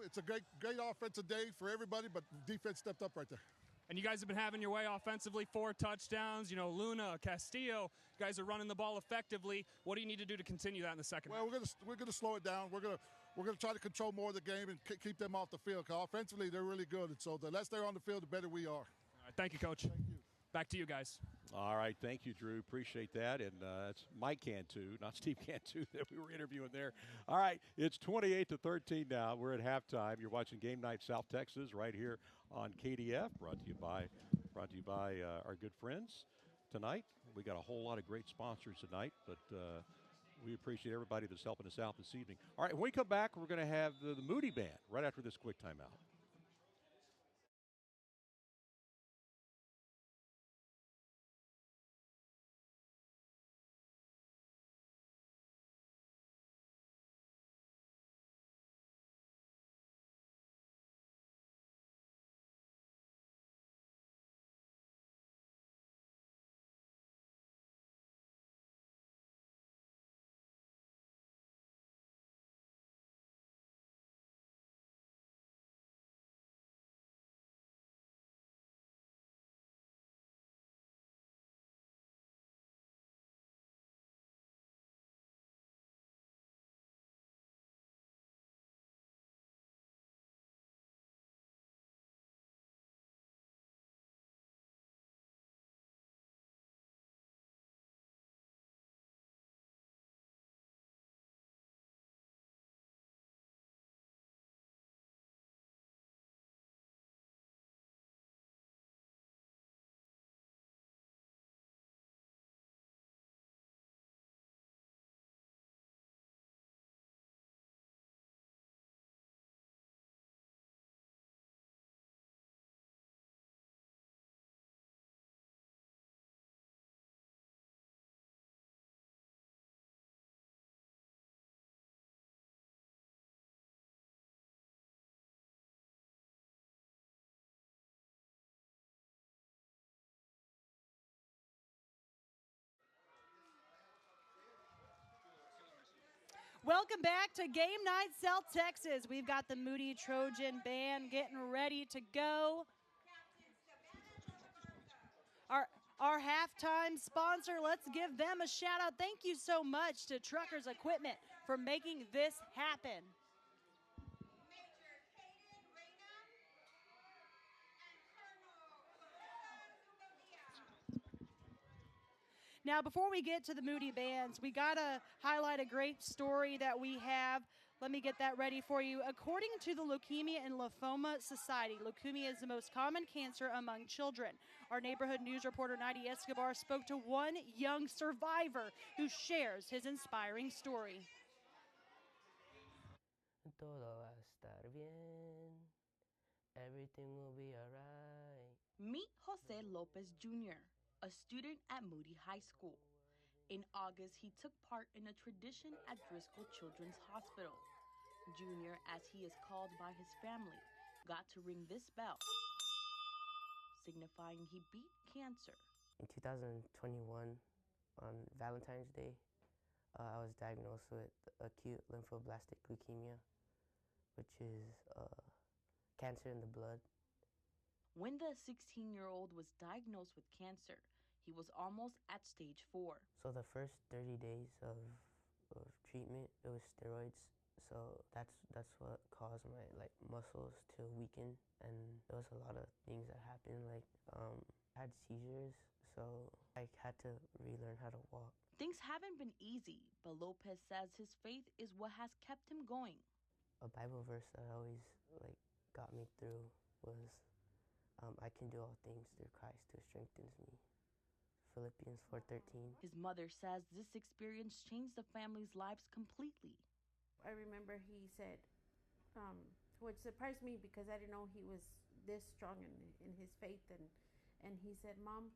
it's a great offensive day for everybody, but defense stepped up right there. And you guys have been having your way offensively, 4 touchdowns. Luna, Castillo, you guys are running the ball effectively. What do you need to do to continue that in the second half? Well, we're gonna slow it down. We're gonna try to control more of the game and keep them off the field. Because offensively, they're really good. And so the less they're on the field, the better we are. All right, thank you, Coach. Thank you. Back to you guys. All right, thank you, Drew. Appreciate that. And it's Mike Cantu, not Steve Cantu, that we were interviewing there. All right, it's 28-13 now. We're at halftime. You're watching Game Night South Texas right here on KDF. Brought to you by our good friends tonight. We got a whole lot of great sponsors tonight, but we appreciate everybody that's helping us out this evening. All right, when we come back, we're going to have the Moody Band right after this quick timeout. Welcome back to Game Night South Texas. We've got the Moody Trojan Band getting ready to go. Our halftime sponsor, let's give them a shout out. Thank you so much to Truckers Equipment for making this happen. Now, before we get to the Moody Bands, we got to highlight a great story that we have. Let me get that ready for you. According to the Leukemia and Lymphoma Society, leukemia is the most common cancer among children. Our neighborhood news reporter, Nadia Escobar, spoke to one young survivor who shares his inspiring story. Todo va a estar bien. Everything will be alright. Meet Jose Lopez Jr., a student at Moody High School. In August, he took part in a tradition at Driscoll Children's Hospital. Junior, as he is called by his family, got to ring this bell, signifying he beat cancer. In 2021, on Valentine's Day, I was diagnosed with acute lymphoblastic leukemia, which is cancer in the blood. When the 16-year-old was diagnosed with cancer, he was almost at stage 4. So the first 30 days of treatment, it was steroids. So that's what caused my muscles to weaken, and there was a lot of things that happened. I had seizures, so I had to relearn how to walk. Things haven't been easy, but Lopez says his faith is what has kept him going. A Bible verse that always got me through was, I can do all things through Christ who strengthens me. Philippians 4:13. His mother says this experience changed the family's lives completely. I remember he said, which surprised me because I didn't know he was this strong in his faith, and he said, Mom,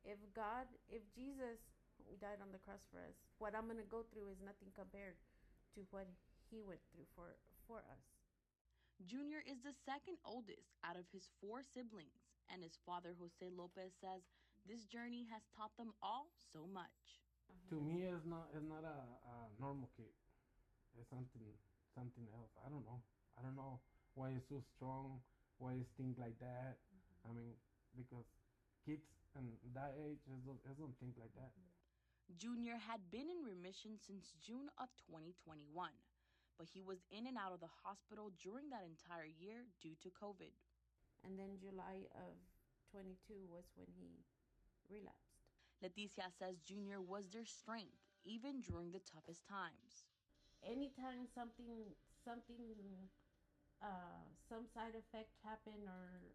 if Jesus died on the cross for us, what I'm going to go through is nothing compared to what he went through for us. Junior is the second oldest out of his 4 siblings, and his father, Jose Lopez, says this journey has taught them all so much. To me, it's not a normal kick. It's something else. I don't know. I don't know why it's so strong. Why it's things like that. I mean, because kids and that age, it don't think like that. Junior had been in remission since June of 2021, but he was in and out of the hospital during that entire year due to COVID. And then July of 22 was when he relapsed. Leticia says Junior was their strength, even during the toughest times. Anytime some side effect happened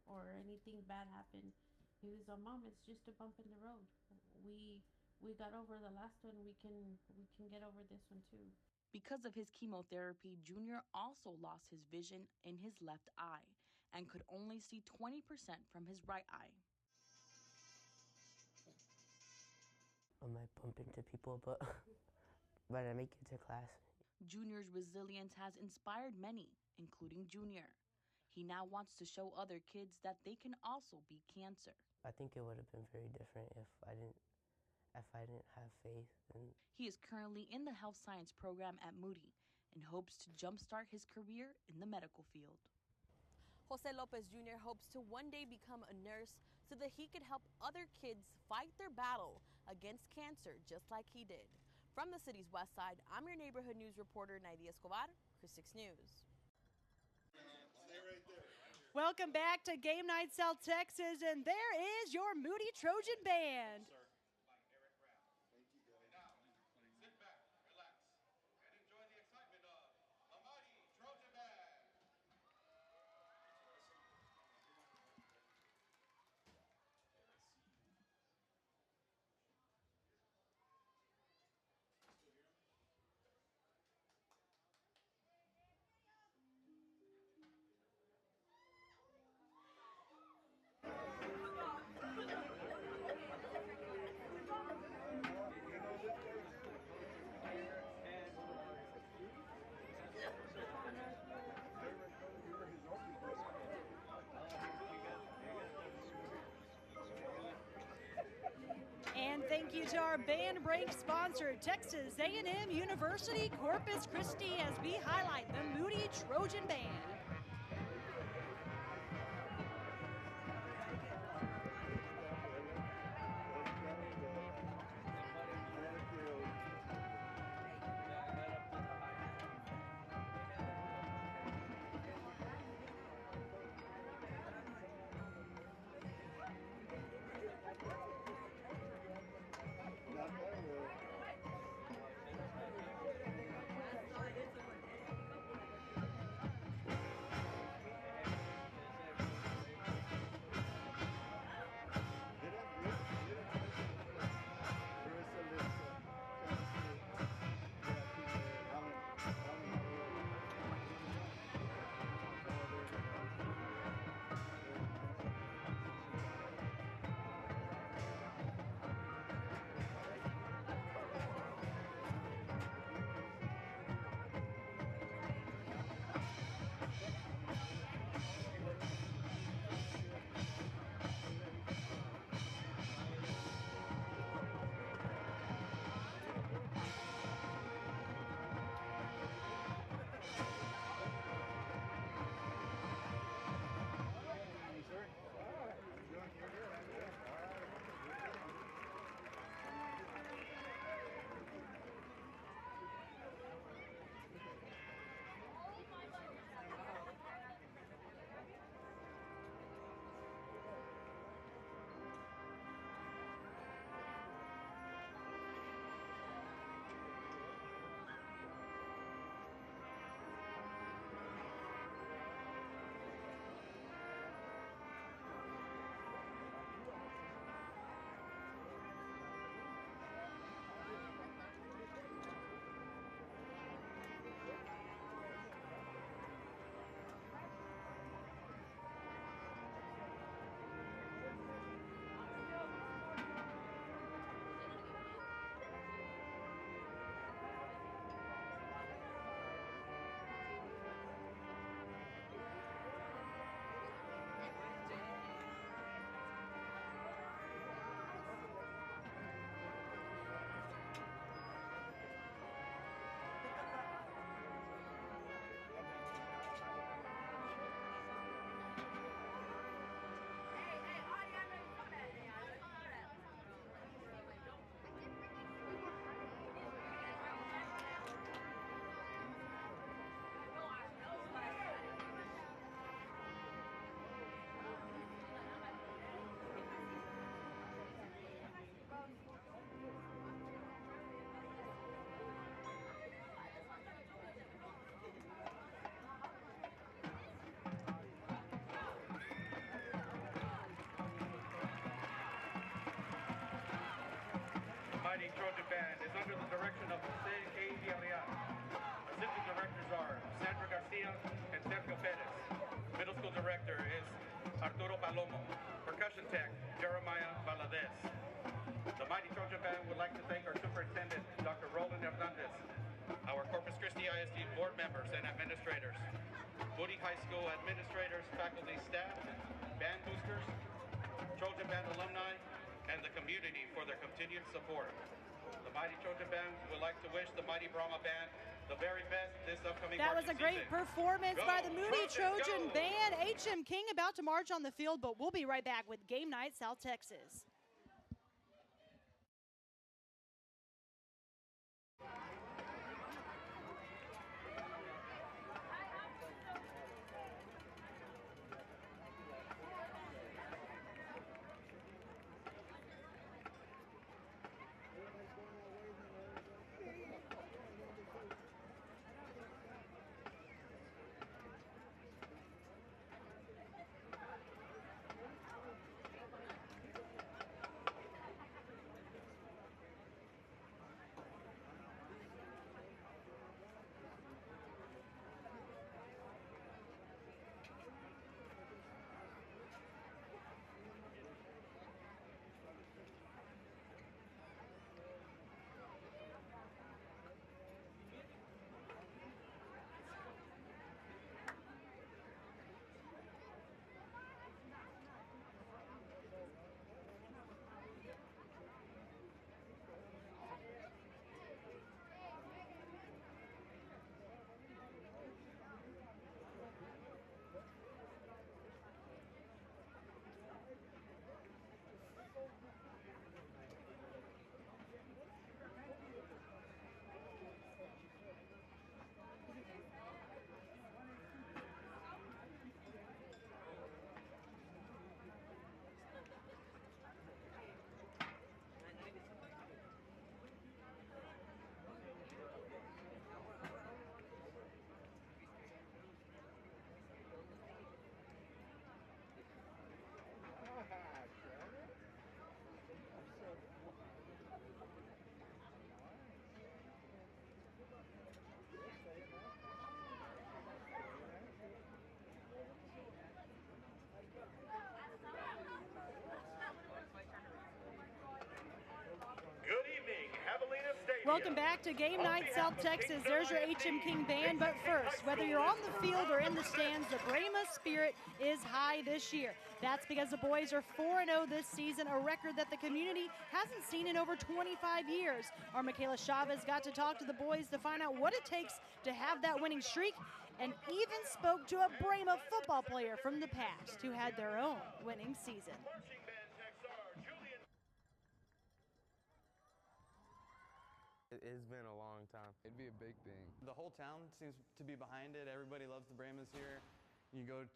or anything bad happened, he was like, Mom, it's just a bump in the road. We got over the last one. We can get over this one too. Because of his chemotherapy, Junior also lost his vision in his left eye and could only see 20% from his right eye. I might bump into people, but but I make it to class. Junior's resilience has inspired many, including Junior. He now wants to show other kids that they can also beat cancer. I think it would have been very different if I didn't have faith. And He is currently in the health science program at Moody and hopes to jumpstart his career in the medical field. Jose Lopez Jr. hopes to one day become a nurse so that he could help other kids fight their battle against cancer just like he did. From the city's west side, I'm your neighborhood news reporter, Nadia Escobar, Chris 6 News. Welcome back to Game Night South Texas, and there is your Moody Trojan Band. And thank you to our band break sponsor, Texas A&M University Corpus Christi, as we highlight the Moody Trojan Band. Trojan Band is under the direction of Jose A. Villarreal. Assistant directors are Sandra Garcia and Sergio Perez. Middle school director is Arturo Palomo. Percussion tech, Jeremiah Valadez. The Mighty Trojan Band would like to thank our superintendent, Dr. Roland Hernandez, our Corpus Christi ISD board members and administrators, Moody High School administrators, faculty, staff, band boosters, Trojan Band alumni, and the community for their continued support. The Mighty Trojan Band would like to wish the Mighty Brahma Band the very best this upcoming That was a great season. performance by the Moody Trojan go! Band. H.M. King about to march on the field, but we'll be right back with Game Night South Texas. Welcome back to Game Night South Texas. There's your H.M. King Band. But first, whether you're on the field or in the stands, the Brahmas spirit is high this year. That's because the boys are 4-0 this season, a record that the community hasn't seen in over 25 years. Our Michaela Chavez got to talk to the boys to find out what it takes to have that winning streak, and even spoke to a Brahma football player from the past who had their own winning season. It's been a long time. It'd be a big thing. The whole town seems to be behind it. Everybody loves the Brahmas here. You go,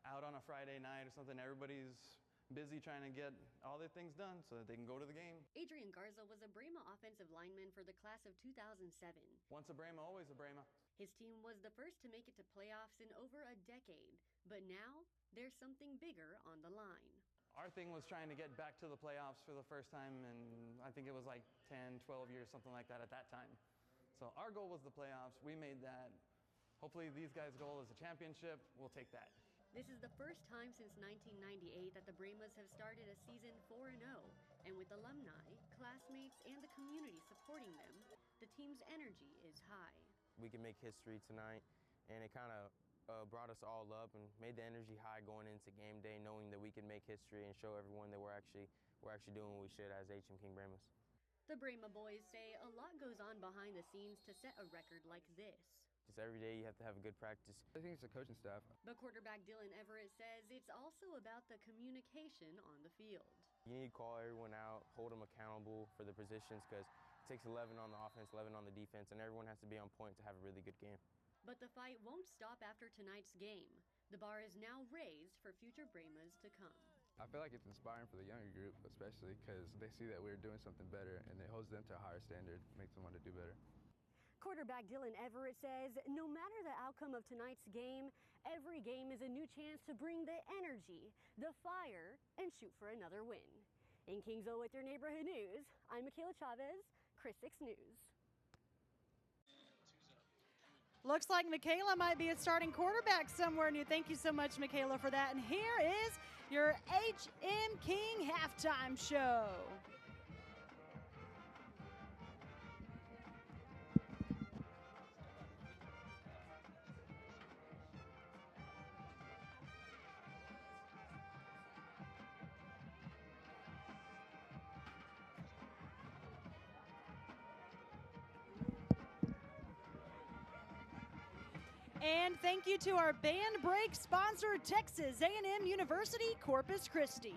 out on a Friday night or something, everybody's busy trying to get all their things done so that they can go to the game. Adrian Garza was a Brahma offensive lineman for the class of 2007. Once a Brahma, always a Brahma. His team was the first to make it to playoffs in over a decade, but now there's something bigger on the line. Our thing was trying to get back to the playoffs for the first time, and I think it was like 10, 12 years, something like that at that time. So our goal was the playoffs. We made that. Hopefully these guys' goal is a championship. We'll take that. This is the first time since 1998 that the Brahmas have started a season 4-0, and with alumni, classmates, and the community supporting them, the team's energy is high. We can make history tonight, and it kind of brought us all up and made the energy high going into game day, knowing that we can make history and show everyone that we're actually doing what we should as H.M. King Brahmas. The Brahma boys say a lot goes on behind the scenes to set a record like this. Just every day you have to have a good practice. I think it's the coaching staff. But quarterback Dylan Everett says it's also about the communication on the field. You need to call everyone out, hold them accountable for the positions, because it takes 11 on the offense, 11 on the defense, and everyone has to be on point to have a really good game. But the fight won't stop after tonight's game. The bar is now raised for future Brahmas to come. I feel like it's inspiring for the younger group, especially because they see that we're doing something better, and it holds them to a higher standard, makes them want to do better. Quarterback Dylan Everett says no matter the outcome of tonight's game, every game is a new chance to bring the energy, the fire, and shoot for another win. In Kingsville with your neighborhood news, I'm Michaela Chavez, Chris 6 News. Looks like Michaela might be a starting quarterback somewhere new. Thank you so much, Michaela, for that. And here is your HM King halftime show. And thank you to our band break sponsor, Texas A&M University, Corpus Christi.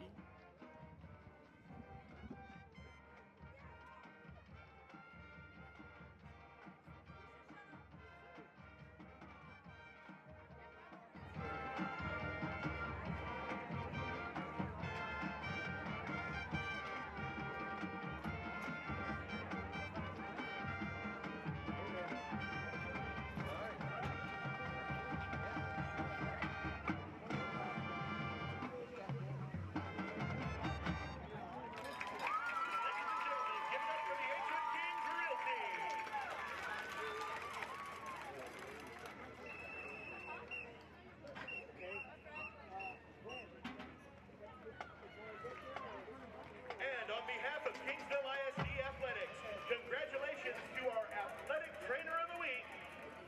And on behalf of Kingsville ISD Athletics, congratulations to our Athletic Trainer of the Week,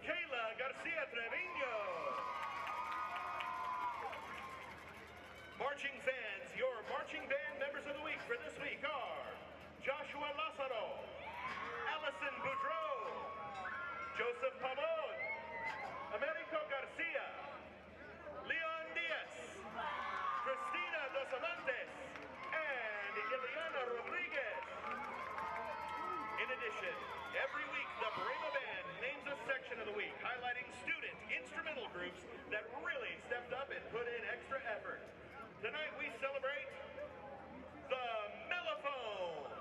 Kayla Garcia Trevino. Marching fans, your marching band members of the week for this week are Joshua Lazaro, Allison Boudreau, Joseph Pavon, Americo Garcia, Leon Diaz, Cristina Dos Amantes, and Ileana Rodriguez. In addition, every week the Brahma Band names a section of the week highlighting student instrumental groups that really stepped up and put in extra effort. Tonight we celebrate the Mellophones.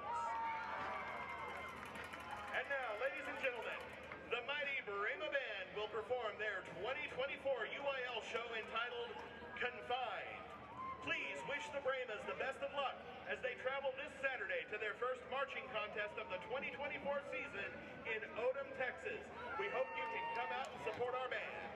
And now, ladies and gentlemen, the mighty Brahma Band will perform their 2024 UIL show entitled Confined. Please wish the Brahmas the best of luck as they travel this Saturday to their first marching contest of the 2024 season in Odom, Texas. We hope you can come out and support our band.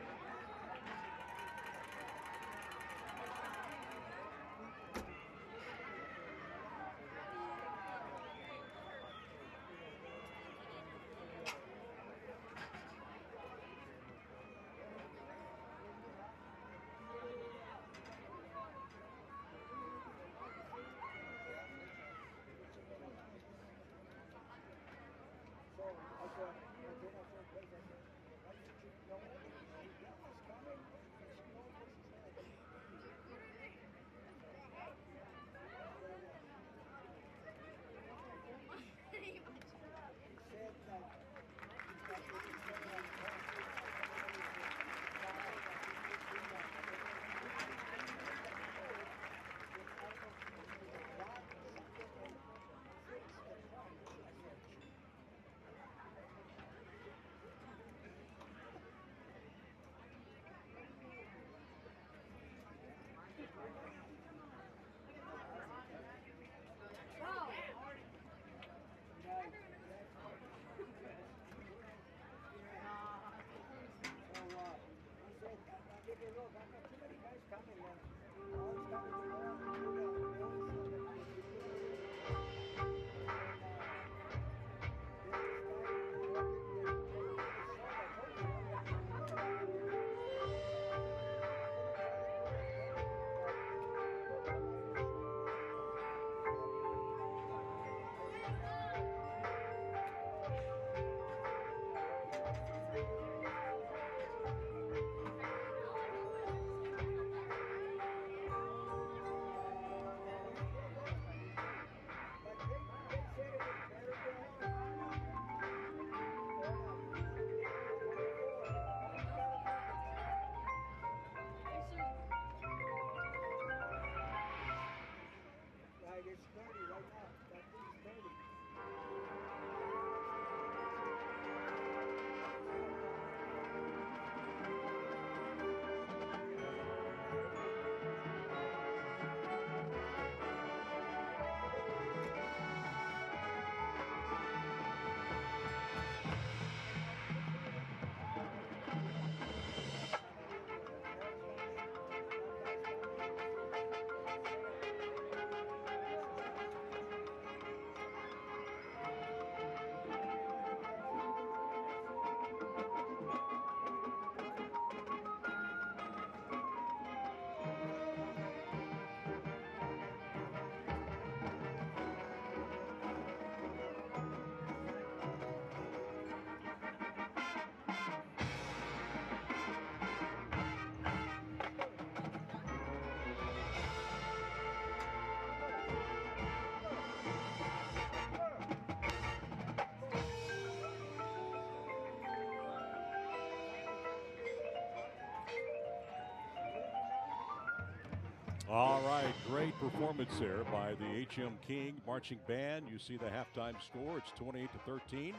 All right, great performance there by the HM King Marching Band. You see the halftime score. It's 28-13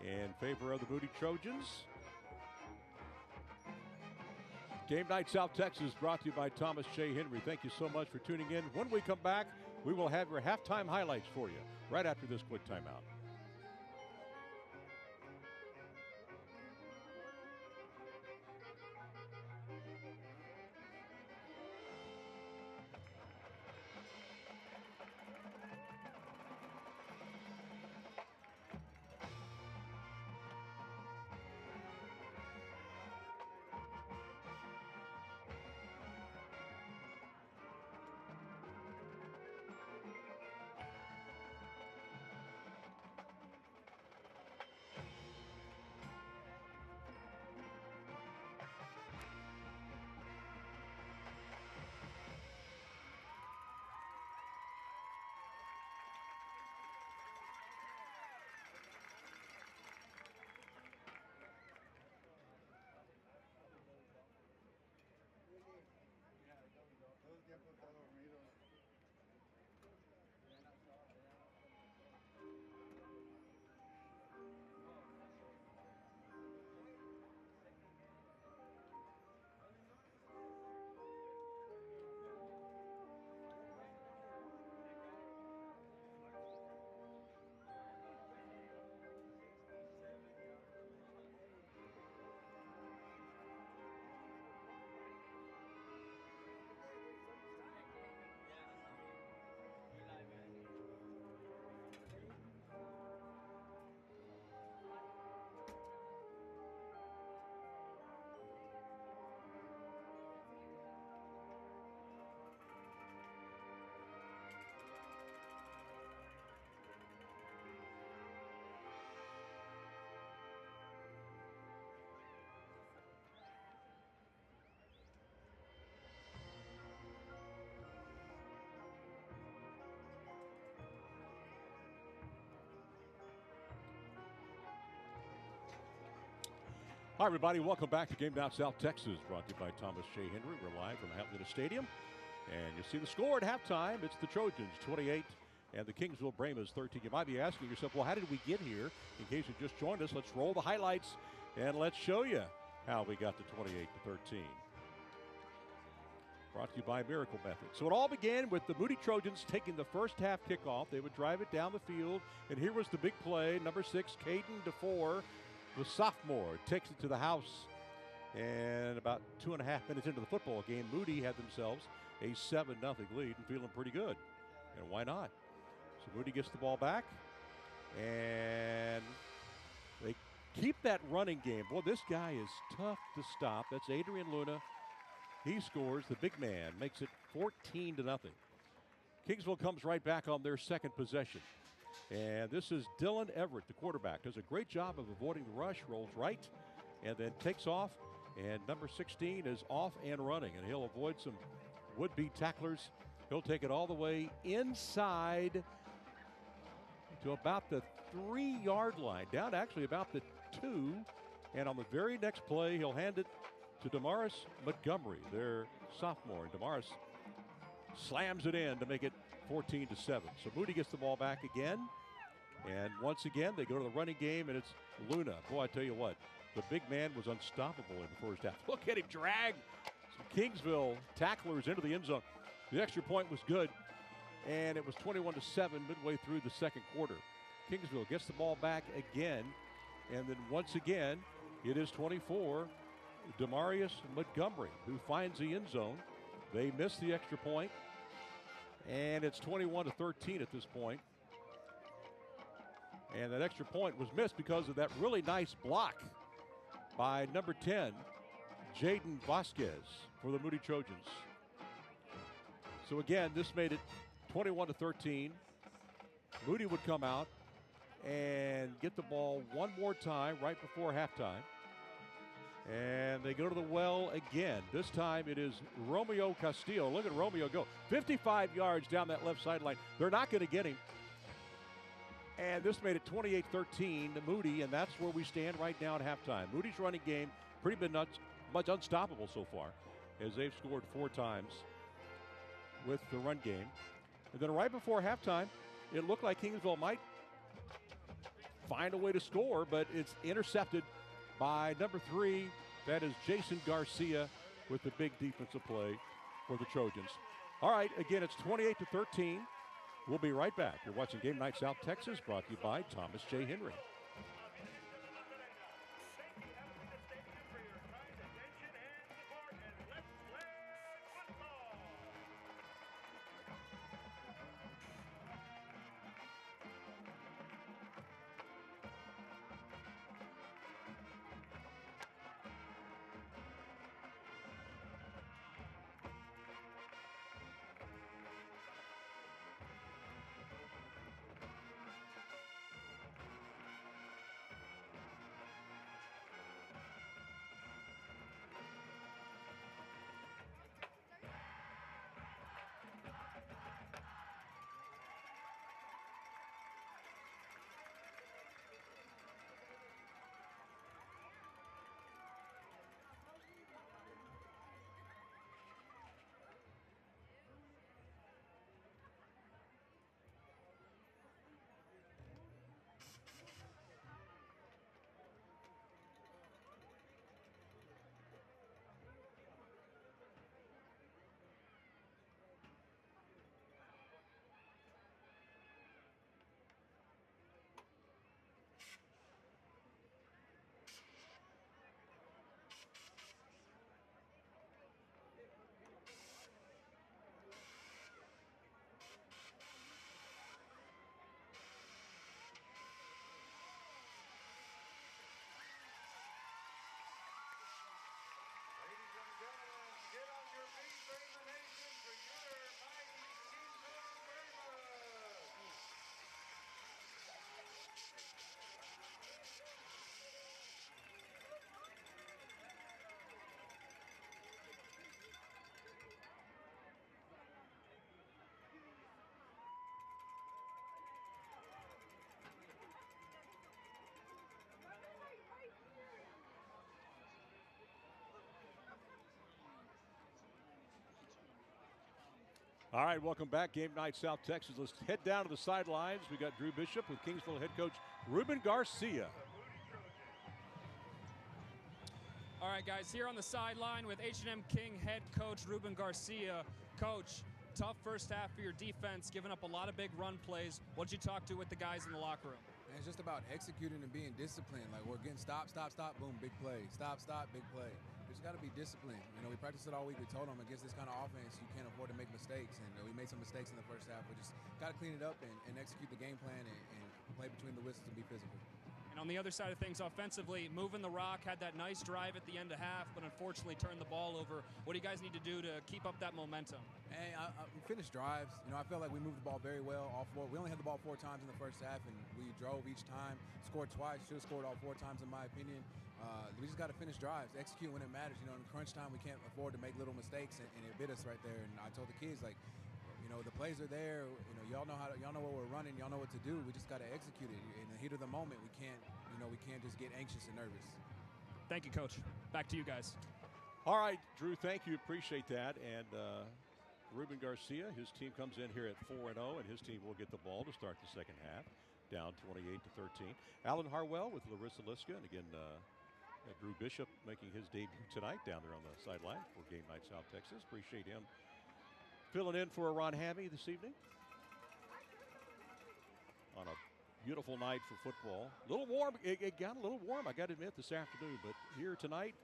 in favor of the Moody Trojans. Game Night South Texas brought to you by Thomas J. Henry. Thank you so much for tuning in. When we come back, we will have your halftime highlights for you right after this quick timeout. Hi, everybody. Welcome back to Game Night South Texas, brought to you by Thomas J. Henry. We're live from Atlanta Stadium. And you see the score at halftime. It's the Trojans, 28, and the Kingsville Brahmas, 13. You might be asking yourself, well, how did we get here? In case you just joined us, let's roll the highlights, and let's show you how we got to 28-13. Brought to you by Miracle Method. So it all began with the Moody Trojans taking the first half kickoff. They would drive it down the field, and here was the big play. Number 6, Caden DeFore, the sophomore, takes it to the house. And about 2.5 minutes into the football game, Moody had themselves a 7-0 lead and feeling pretty good. And why not? So Moody gets the ball back, and they keep that running game. Boy, this guy is tough to stop. That's Adrian Luna. He scores. The big man makes it 14-0. Kingsville comes right back on their second possession. And this is Dylan Everett, the quarterback. Does a great job of avoiding the rush, rolls right, and then takes off. And number 16 is off and running, and he'll avoid some would-be tacklers. He'll take it all the way inside to about the 3-yard line, down actually about the 2. And on the very next play, he'll hand it to Damaris Montgomery, their sophomore. And Damaris slams it in to make it 14-7. So Moody gets the ball back again. And once again, they go to the running game, and it's Luna. Boy, I tell you what, the big man was unstoppable in the first half. Look at him drag some Kingsville tacklers into the end zone. The extra point was good, and it was 21-7 midway through the second quarter. Kingsville gets the ball back again, and then once again, it is 24, Demarius Montgomery, who finds the end zone. They miss the extra point, and it's 21-13 at this point. And that extra point was missed because of that really nice block by number 10, Jaden Vasquez, for the Moody Trojans. So again, this made it 21-13. Moody would come out and get the ball one more time right before halftime. And they go to the well again. This time it is Romeo Castillo. Look at Romeo go. 55 yards down that left sideline. They're not going to get him. And this made it 28-13 to Moody, and that's where we stand right now at halftime. Moody's running game pretty much unstoppable so far, as they've scored 4 times. with the run game. And then right before halftime, it looked like Kingsville might find a way to score, but it's intercepted by number 3. That is Jason Garcia with the big defensive play for the Trojans. All right, again, it's 28-13. We'll be right back. You're watching Game Night South Texas, brought to you by Thomas J. Henry. All right, welcome back. Game Night South Texas. Let's head down to the sidelines. We got Drew Bishop with Kingsville head coach Ruben Garcia. All right, guys, here on the sideline with H&M King head coach Ruben Garcia. Coach, tough first half for your defense, giving up a lot of big run plays. What did you talk to with the guys in the locker room? And it's just about executing and being disciplined. Like, we're getting stop, boom, big play. Stop, big play. We just got to be disciplined. You know, we practiced it all week. We told them against this kind of offense, you can't afford to make mistakes. And we made some mistakes in the first half. We just got to clean it up and execute the game plan and play between the whistles and be physical. And on the other side of things, offensively, moving the rock, had that nice drive at the end of half, but unfortunately turned the ball over. What do you guys need to do to keep up that momentum? Hey, we finished drives. You know, I felt like we moved the ball very well. We only had the ball 4 times in the first half, and we drove each time, scored twice, should have scored all 4 times in my opinion. We just got to finish drives, execute when it matters. You know, in crunch time, we can't afford to make little mistakes, and it bit us right there. And I told the kids, like, you know, the plays are there. You know, y'all know what we're running. Y'all know what to do. We just got to execute it. In the heat of the moment, we can't just get anxious and nervous. Thank you, Coach. Back to you guys. All right, Drew, thank you. Appreciate that. And Ruben Garcia, his team comes in here at 4-0, and his team will get the ball to start the second half, down 28-13. Alan Harwell with Larissa Liska, and again, Drew Bishop making his debut tonight down there on the sideline for Game Night South Texas. Appreciate him filling in for Ron Hammy this evening on a beautiful night for football. A little warm. It got a little warm, I got to admit, this afternoon. But here tonight,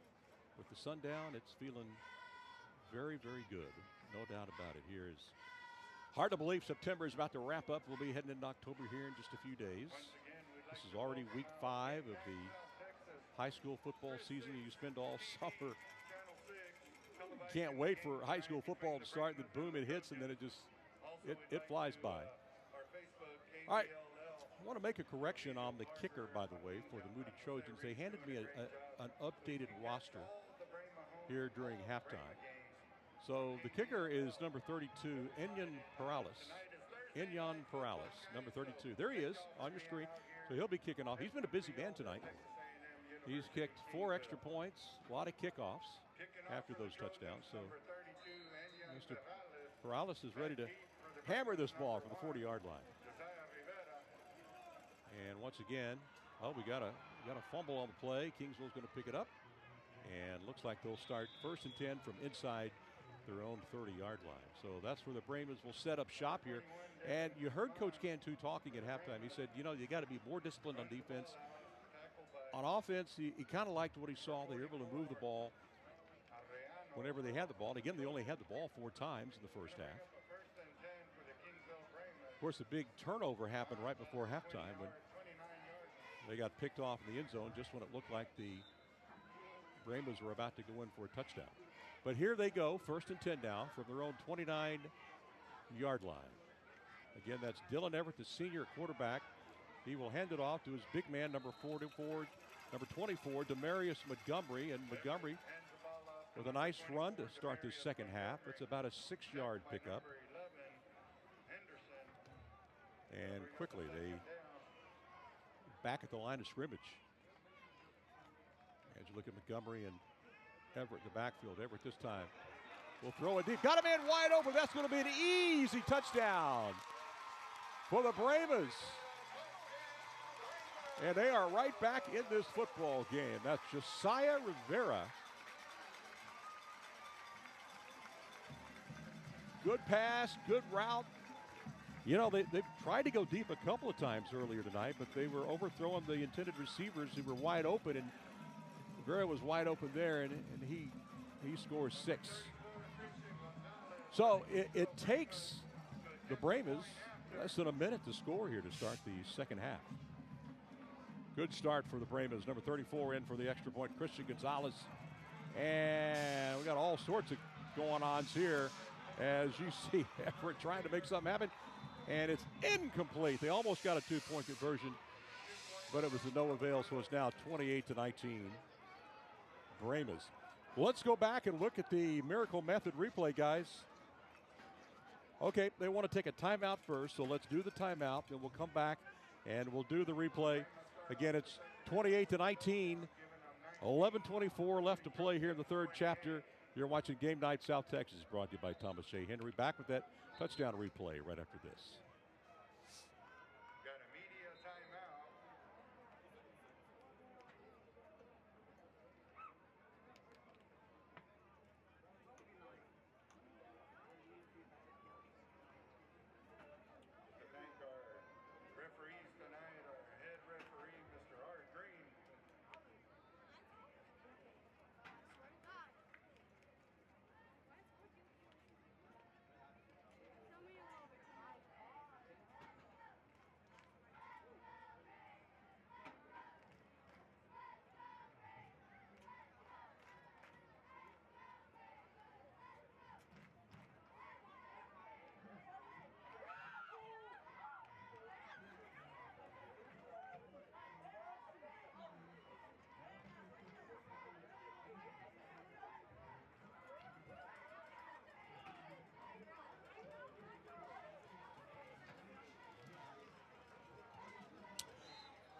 with the sun down, it's feeling very, very good. No doubt about it. Here is hard to believe September is about to wrap up. We'll be heading into October here in just a few days. This is already week 5 of the high school football season. You spend all summer. Can't wait for high school football to start. Then boom, it hits, and then it flies by. All right. I want to make a correction on the kicker, by the way, for the Moody Trojans. They handed me an updated roster here during halftime. So the kicker is number 32, Enyon Perales, number 32. There he is on your screen. So he'll be kicking off. He's been a busy man tonight. He's kicked 4 extra points, a lot of kickoffs after those touchdowns. So Mr. Corrales is ready to hammer this ball from the 40-yard line. And once again, we got a fumble on the play. Kingsville's going to pick it up. And looks like they'll start 1st and 10 from inside their own 30-yard line. So that's where the Brahmas will set up shop here. And you heard Coach Cantu talking at halftime. He said, you got to be more disciplined on defense. On offense, he kind of liked what he saw. They were able to move the ball whenever they had the ball. And again, they only had the ball 4 times in the first half. Of course, the big turnover happened right before halftime when they got picked off in the end zone just when it looked like the Brahmas were about to go in for a touchdown. But here they go, 1st and 10 now from their own 29-yard line. Again, that's Dylan Everett, the senior quarterback. He will hand it off to his big man, number 24, Demarius Montgomery. And Montgomery with a nice run to start this second half. It's about a 6-yard pickup. And quickly, they back at the line of scrimmage. As you look at Montgomery and Everett in the backfield. Everett this time will throw it deep. Got a man wide open. That's going to be an easy touchdown for the Brahmas. And they are right back in this football game. That's Josiah Rivera. Good pass, good route. They've tried to go deep a couple of times earlier tonight, but they were overthrowing the intended receivers who were wide open, and Rivera was wide open there, and he scores 6. So it takes the Brahmas less than a minute to score here to start the second half. Good start for the Brahmas. Number 34 in for the extra point, Christian Gonzalez. And we got all sorts of going-ons here as you see Everett trying to make something happen. And it's incomplete. They almost got a 2-point conversion, but it was to no avail, so it's now 28-19. Brahmas. Well, let's go back and look at the Miracle Method replay, guys. Okay, they want to take a timeout first, so let's do the timeout, then we'll come back and we'll do the replay. Again, it's 28-19, 11:24 left to play here in the third chapter. You're watching Game Night South Texas, brought to you by Thomas J. Henry. Back with that touchdown replay right after this.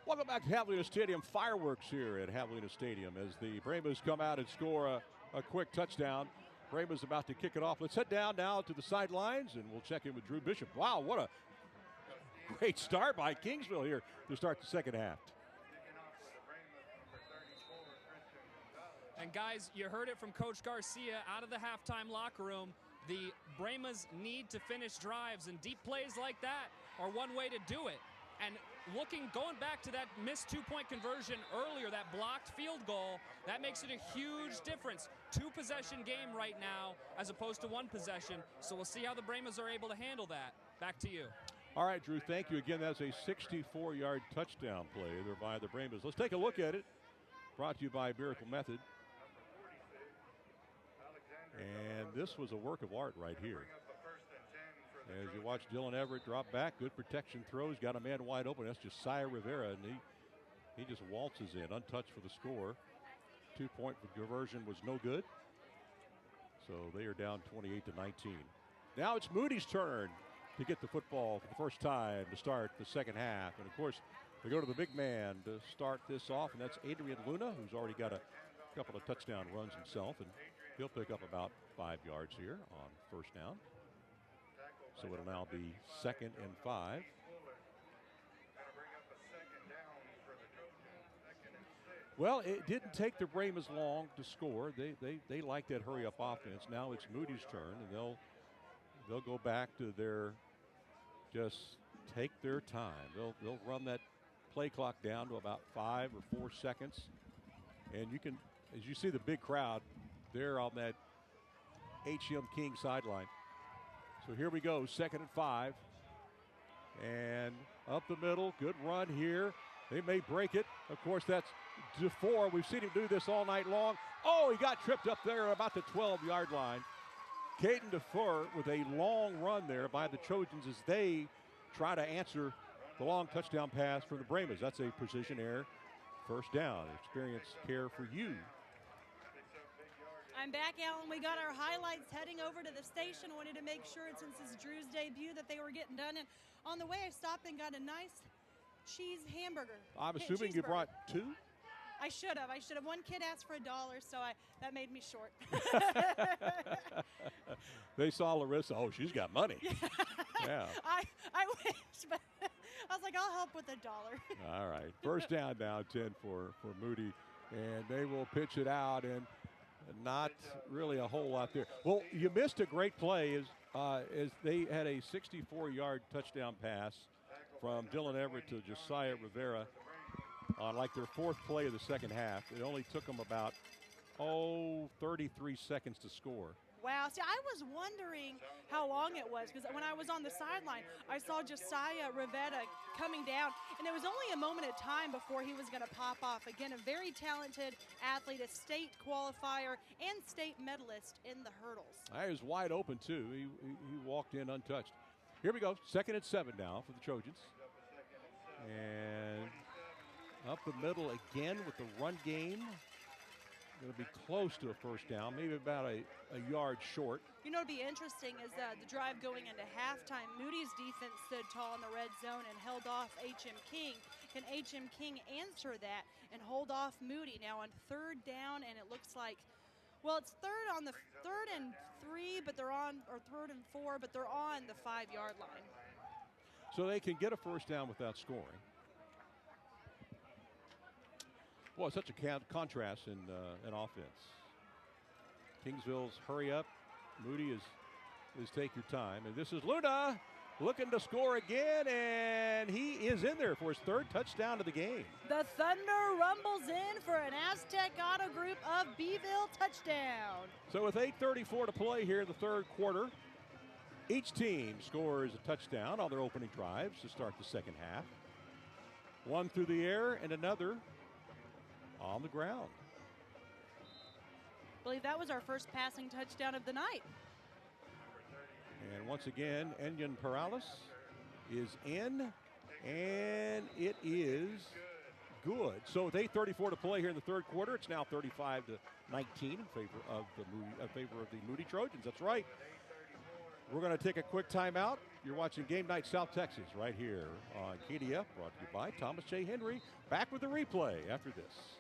Welcome back to Javelina Stadium. Fireworks here at Javelina Stadium as the Brahmas come out and score a quick touchdown. Brahmas about to kick it off. Let's head down now to the sidelines, and we'll check in with Drew Bishop. Wow, what a great start by Kingsville here to start the second half. And guys, you heard it from Coach Garcia out of the halftime locker room. The Brahmas need to finish drives, and deep plays like that are one way to do it. And going back to that missed 2-point conversion earlier, that blocked field goal, that makes it a huge difference. 2-possession game right now as opposed to 1 possession. So we'll see how the Brahmas are able to handle that. Back to you. All right, Drew, thank you again. That's a 64-yard touchdown play there by the Brahmas. Let's take a look at it. Brought to you by Miracle Method. And this was a work of art right here. As you watch Dylan Everett drop back, good protection throws, got a man wide open. That's Josiah Rivera, and he just waltzes in, untouched for the score. 2-point conversion was no good. So they are down 28-19. Now it's Moody's turn to get the football for the first time to start the second half. And of course, we go to the big man to start this off, and that's Adrian Luna, who's already got a couple of touchdown runs himself, and he'll pick up about 5 yards here on first down. So it'll now be 2nd and 5. Well, it didn't take the Brahmas long to score. They like that hurry-up offense. Now it's Moody's turn, and they'll go back to their just take their time. They'll run that play clock down to about 5 or 4 seconds, and you can, as you see the big crowd there on that H.M. King sideline. So here we go, 2nd and 5, and up the middle, good run here. They may break it. Of course, that's DeFore. We've seen him do this all night long. Oh, he got tripped up there about the 12-yard line. Caden DeFore with a long run there by the Trojans as they try to answer the long touchdown pass from the Brahmas. That's a precision error. First down. Experience care for you. I'm back, Alan. We got our highlights heading over to the station. Wanted to make sure, since this is Drew's debut, that they were getting done. And on the way, I stopped and got a nice cheese hamburger. I'm assuming you brought 2? I should have. One kid asked for $1, so that made me short. They saw Larissa. Oh, she's got money. Yeah. I wish, but I was like, I'll help with $1. All right. First down now, 10 for Moody. And they will pitch it out, and not really a whole lot there. Well, you missed a great play as they had a 64-yard touchdown pass from Dylan Everett to Josiah Rivera on like their 4th play of the second half. It only took them about, 33 seconds to score. Wow. See, I was wondering how long it was, because when I was on the sideline, I saw Josiah Rivera coming down, and it was only a moment of time before he was going to pop off. Again, a very talented athlete, a state qualifier, and state medalist in the hurdles. He was wide open, too. He walked in untouched. Here we go. 2nd and 7 now for the Trojans. And up the middle again with the run game. Going to be close to a first down, maybe about a yard short. You know, it'd be interesting is the drive going into halftime. Moody's defense stood tall in the red zone and held off H.M. King. Can H.M. King answer that and hold off Moody now on 3rd down? And it looks like, well, it's third and 3, but they're on, or 3rd and 4, but they're on the 5-yard line. So they can get a first down without scoring. Well, such a contrast in offense. Kingsville's hurry up. Moody is take your time. And this is Luna looking to score again, and he is in there for his 3rd touchdown of the game. The Thunder rumbles in for an Aztec Auto Group of Beeville touchdown. So with 8:34 to play here in the 3rd quarter, each team scores a touchdown on their opening drives to start the second half. One through the air and another on the ground. I believe that was our first passing touchdown of the night. And once again, Enyon Perales is in, and it is good. So with 8:34 to play here in the 3rd quarter, it's now 35-19 in favor of the Moody Trojans. That's right. We're going to take a quick timeout. You're watching Game Night South Texas right here on KDF, brought to you by Thomas J. Henry. Back with the replay after this.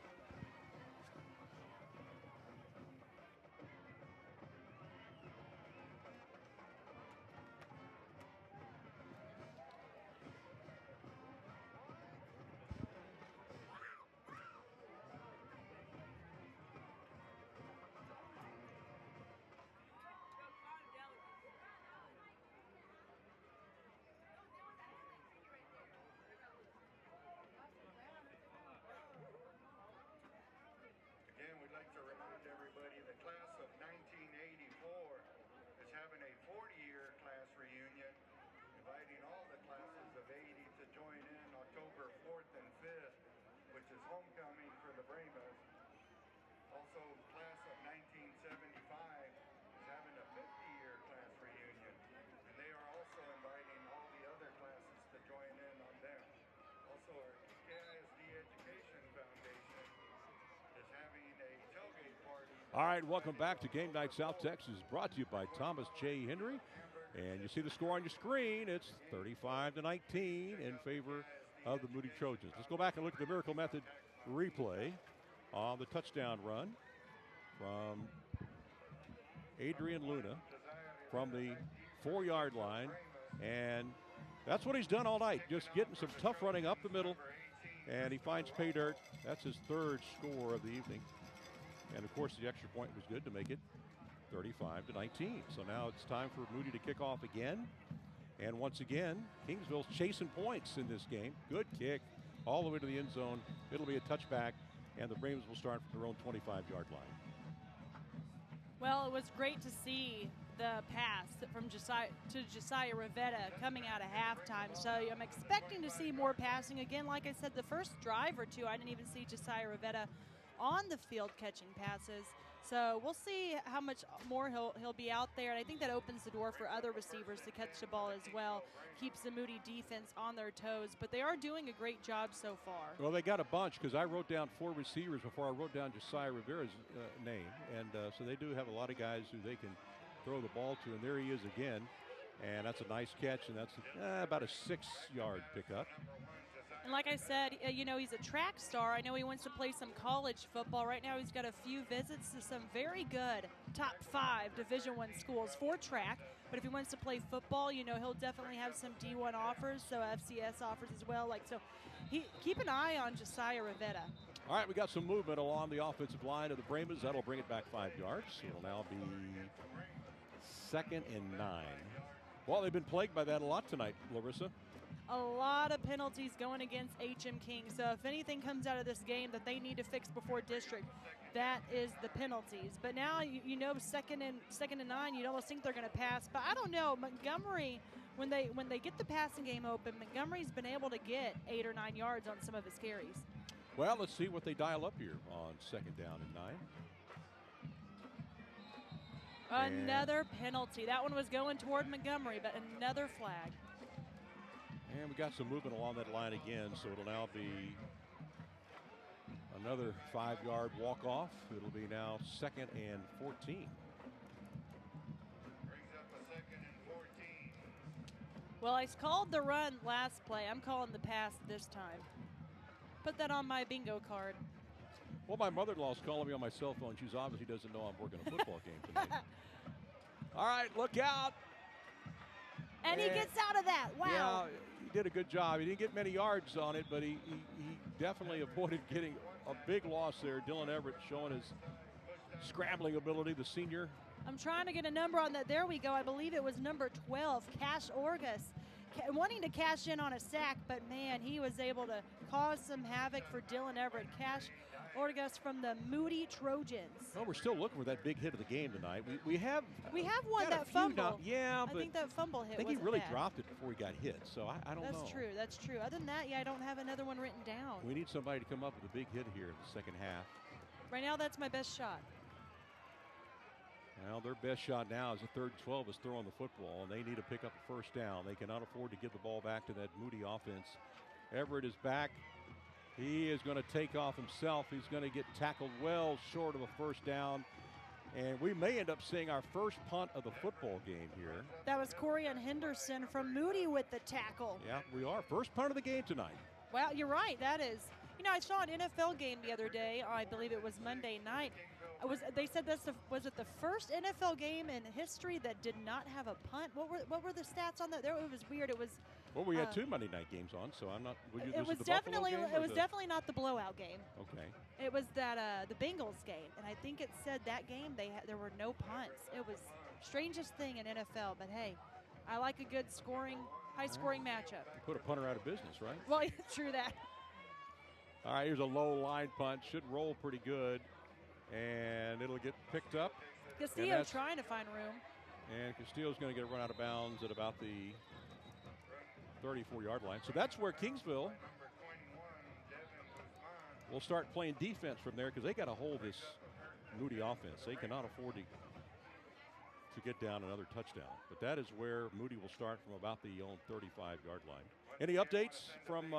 Homecoming for the Brahmas. Also, class of 1975 is having a 50-year class reunion, and they are also inviting all the other classes to join in on them. Also, our KISD Education Foundation is having a tailgate party. All right, welcome back to Game Night South Texas, brought to you by Thomas J. Henry. And you see the score on your screen. It's 35-19 in favor of the Moody Trojans. Let's go back and look at the Miracle Method replay on the touchdown run from Adrian Luna from the 4-yard line And that's what he's done all night, just getting some tough running up the middle. And he finds pay dirt. That's his third score of the evening. And, of course, the extra point was good to make it 35-19. So now it's time for Moody to kick off again. And once again, Kingsville's chasing points in this game. Good kick all the way to the end zone. It'll be a touchback, and the Brahmas will start from their own 25-yard line. Well, it was great to see the pass from Josiah Rivetta coming out of halftime. So I'm expecting to see more passing. Again, like I said, the first drive or two, I didn't even see Josiah Rivetta on the field catching passes. So we'll see how much more he'll be out there. And I think that opens the door for other receivers to catch the ball as well. Keeps the Moody defense on their toes. But they are doing a great job so far. Well, they got a bunch because I wrote down 4 receivers before I wrote down Josiah Rivera's name. And so they do have a lot of guys who they can throw the ball to. And there he is again. And that's a nice catch. And that's about a 6-yard pickup. And like I said, you know, he's a track star. I know he wants to play some college football. Right now he's got a few visits to some very good top 5 Division I schools for track. But if he wants to play football, you know, he'll definitely have some D1 offers, so FCS offers as well. Keep an eye on Josiah Rivetta. All right, we got some movement along the offensive line of the Brahmas. That'll bring it back 5 yards. It'll now be 2nd and 9. Well, they've been plagued by that a lot tonight, Larissa. A lot of penalties going against HM King. So if anything comes out of this game that they need to fix before district, that is the penalties. But now you know 2nd and 9, you'd almost think they're going to pass. But I don't know. Montgomery, when they get the passing game open, Montgomery's been able to get 8 or 9 yards on some of his carries. Well, let's see what they dial up here on 2nd down and 9. Another penalty. That one was going toward Montgomery, but another flag. And we got some movement along that line again, so it'll now be another 5-yard walk-off. It'll be now 2nd and 14. Brings up a 2nd and 14. Well, I called the run last play. I'm calling the pass this time. Put that on my bingo card. Well, my mother-in-law's calling me on my cell phone. She obviously doesn't know I'm working a football game tonight. All right, look out. And he gets out of that. Wow. Yeah, he did a good job. He didn't get many yards on it, but he definitely avoided getting a big loss there. Dylan Everett showing his scrambling ability, the senior. I'm trying to get a number on that. There we go. I believe it was number 12, Cash Orgus, wanting to cash in on a sack, but, man, he was able to cause some havoc for Dylan Everett. Cash Orgus from the Moody Trojans. Well, we're still looking for that big hit of the game tonight. We have one, that fumble. Yeah, I think that fumble hit. I think he really dropped it before he got hit, so I don't know. That's true. That's true. Other than that, I don't have another one written down. We need somebody to come up with a big hit here in the second half. Right now, that's my best shot. Well, their best shot now is the 3rd and 12 is throwing the football, and they need to pick up a first down. They cannot afford to give the ball back to that Moody offense. Everett is back. He is going to take off himself. He's going to get tackled well short of a first down. And we may end up seeing our first punt of the football game here. That was Corian Henderson from Moody with the tackle. Yeah, we are. First punt of the game tonight. Well, you're right. That is. You know, I saw an NFL game the other day. I believe it was Monday night. They said was it the first NFL game in history that did not have a punt? What were the stats on that? It was weird. It was. Well, we had 2 Monday night games on, so I'm not. It was definitely not the blowout game. Okay. It was the Bengals game, and I think it said that game there were no punts. It was strangest thing in NFL, but hey, I like a good high scoring matchup. Put a punter out of business, right? Well, true that. All right, here's a low line punt. Should roll pretty good, and it'll get picked up. Castillo trying to find room. And Castillo's going to get run out of bounds at about the 34-yard line. So that's where Kingsville will start playing defense from there because they got to hold this Moody offense. They cannot afford to get down another touchdown. But that is where Moody will start from about the own 35-yard line. Any updates from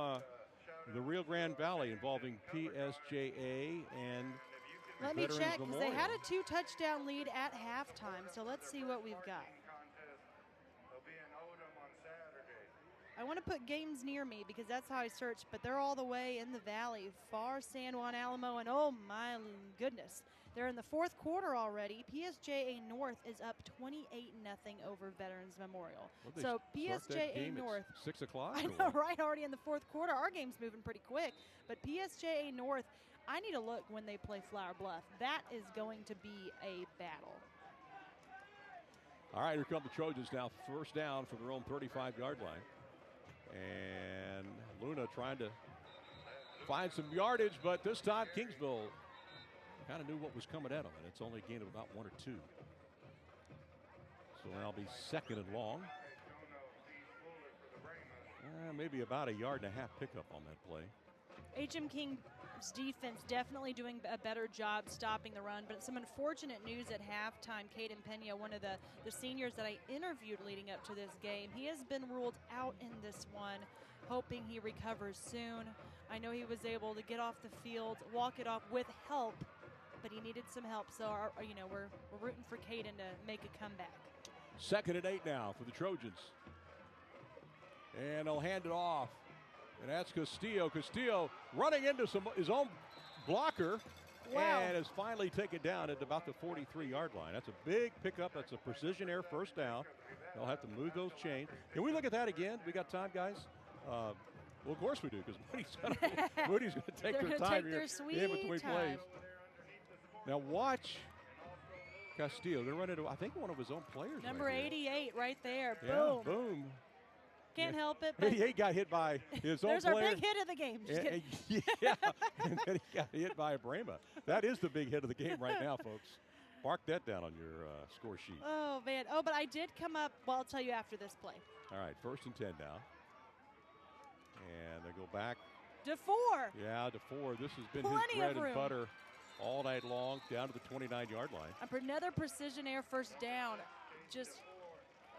the Rio Grande Valley involving PSJA and Let me check, because they had a 2-touchdown lead at halftime. So let's see what we've got. I want to put games near me because that's how I search, but they're all the way in the valley, far San Juan Alamo, and oh my goodness. They're in the fourth quarter already. PSJA North is up 28-0 over Veterans Memorial. Well, so PSJA North. 6 o'clock? I know, right? Already in the fourth quarter. Our game's moving pretty quick. But PSJA North, I need to look when they play Flower Bluff. That is going to be a battle. All right, here come the Trojans now. First down from their own 35-yard line. And Luna trying to find some yardage, but this time Kingsville kind of knew what was coming at them, and it's only a gain of about 1 or 2. So now it'll be second and long. Maybe about a yard and a half pickup on that play. H.M. King's defense definitely doing a better job stopping the run, but some unfortunate news at halftime. Caden Pena, one of the seniors that I interviewed leading up to this game, he has been ruled out in this one, hoping he recovers soon. I know he was able to get off the field, walk it off with help, but he needed some help. So, we're rooting for Caden to make a comeback. Second and 8 now for the Trojans. And they'll hand it off. And that's Castillo. Castillo running into his own blocker. Wow. And is finally taken down at about the 43-yard line. That's a big pickup. That's a precision air first down. They'll have to move those chains. Can we look at that again? We got time, guys? Well, of course we do, because Moody's going to take their time here in between plays. Now watch Castillo. They're running, I think, one of his own players. Number right 88 right there. Yeah, Boom. Boom. Can't help it. But 88 got hit by his own there's player. our big hit of the game. Yeah, and then he got hit by a Brahma. That is the big hit of the game right now, folks. Mark that down on your score sheet. Oh, man. Oh, but I did come up. Well, I'll tell you after this play. All right, 1st and 10 now. And they go back. DeFore. Yeah, DeFore. This has been Plenty his bread of and room. butter all night long, down to the 29-yard line. Another precision air first down.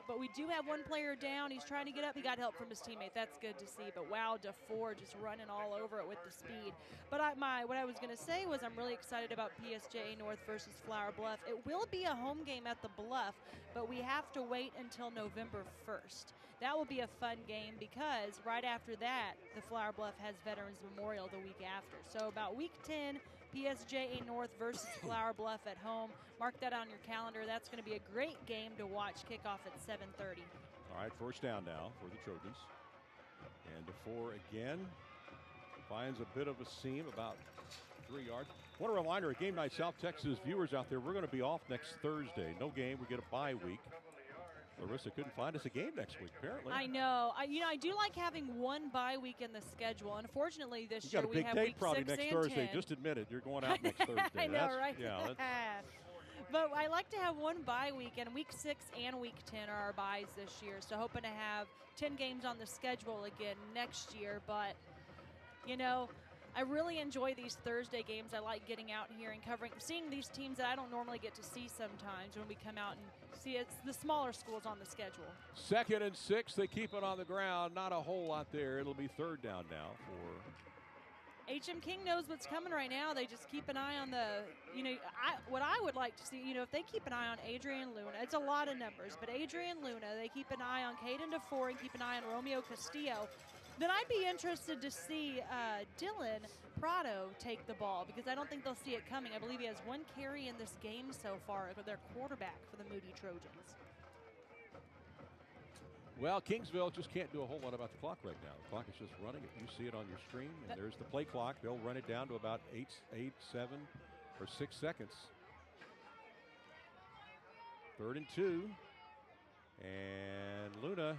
But we do have one player down. He's trying to get up. He got help from his teammate. That's good to see. But wow, DeFore just running all over it with the speed. But what I was going to say was I'm really excited about PSJA North versus Flower Bluff. It will be a home game at the Bluff, but we have to wait until November 1st. That will be a fun game because right after that, the Flower Bluff has Veterans Memorial the week after. So about week 10, PSJA North versus Flower Bluff at home. Mark that on your calendar. That's going to be a great game to watch kickoff at 7:30. All right, first down now for the Trojans. And DeFore again finds a bit of a seam about 3 yards. I want to reminder, Game Night South Texas viewers out there, we're going to be off next Thursday. No game. We get a bye week. Larissa couldn't find us a game next week, apparently. I know. I do like having one bye week in the schedule. Unfortunately, this year we have week 6 probably next and Thursday. 10. Just admit it. You're going out next Thursday. I know, right? Yeah. But I like to have one bye week, and week 6 and week 10 are our byes this year. So hoping to have 10 games on the schedule again next year. But, I really enjoy these Thursday games. I like getting out here and seeing these teams that I don't normally get to see sometimes when we come out and see it's the smaller schools on the schedule. 2nd and 6. They keep it on the ground. Not a whole lot there. It'll be 3rd down now for H.M. King knows what's coming right now. They just keep an eye on what I would like to see, if they keep an eye on Adrian Luna, it's a lot of numbers, but Adrian Luna, they keep an eye on Caden DeFore and keep an eye on Romeo Castillo, then I'd be interested to see Dylan Prado take the ball because I don't think they'll see it coming. I believe he has 1 carry in this game so far for their quarterback for the Moody Trojans. Well, Kingsville just can't do a whole lot about the clock right now. The clock is just running. You see it on your screen, and there's the play clock. They'll run it down to about 7 or 6 seconds. 3rd and 2. And Luna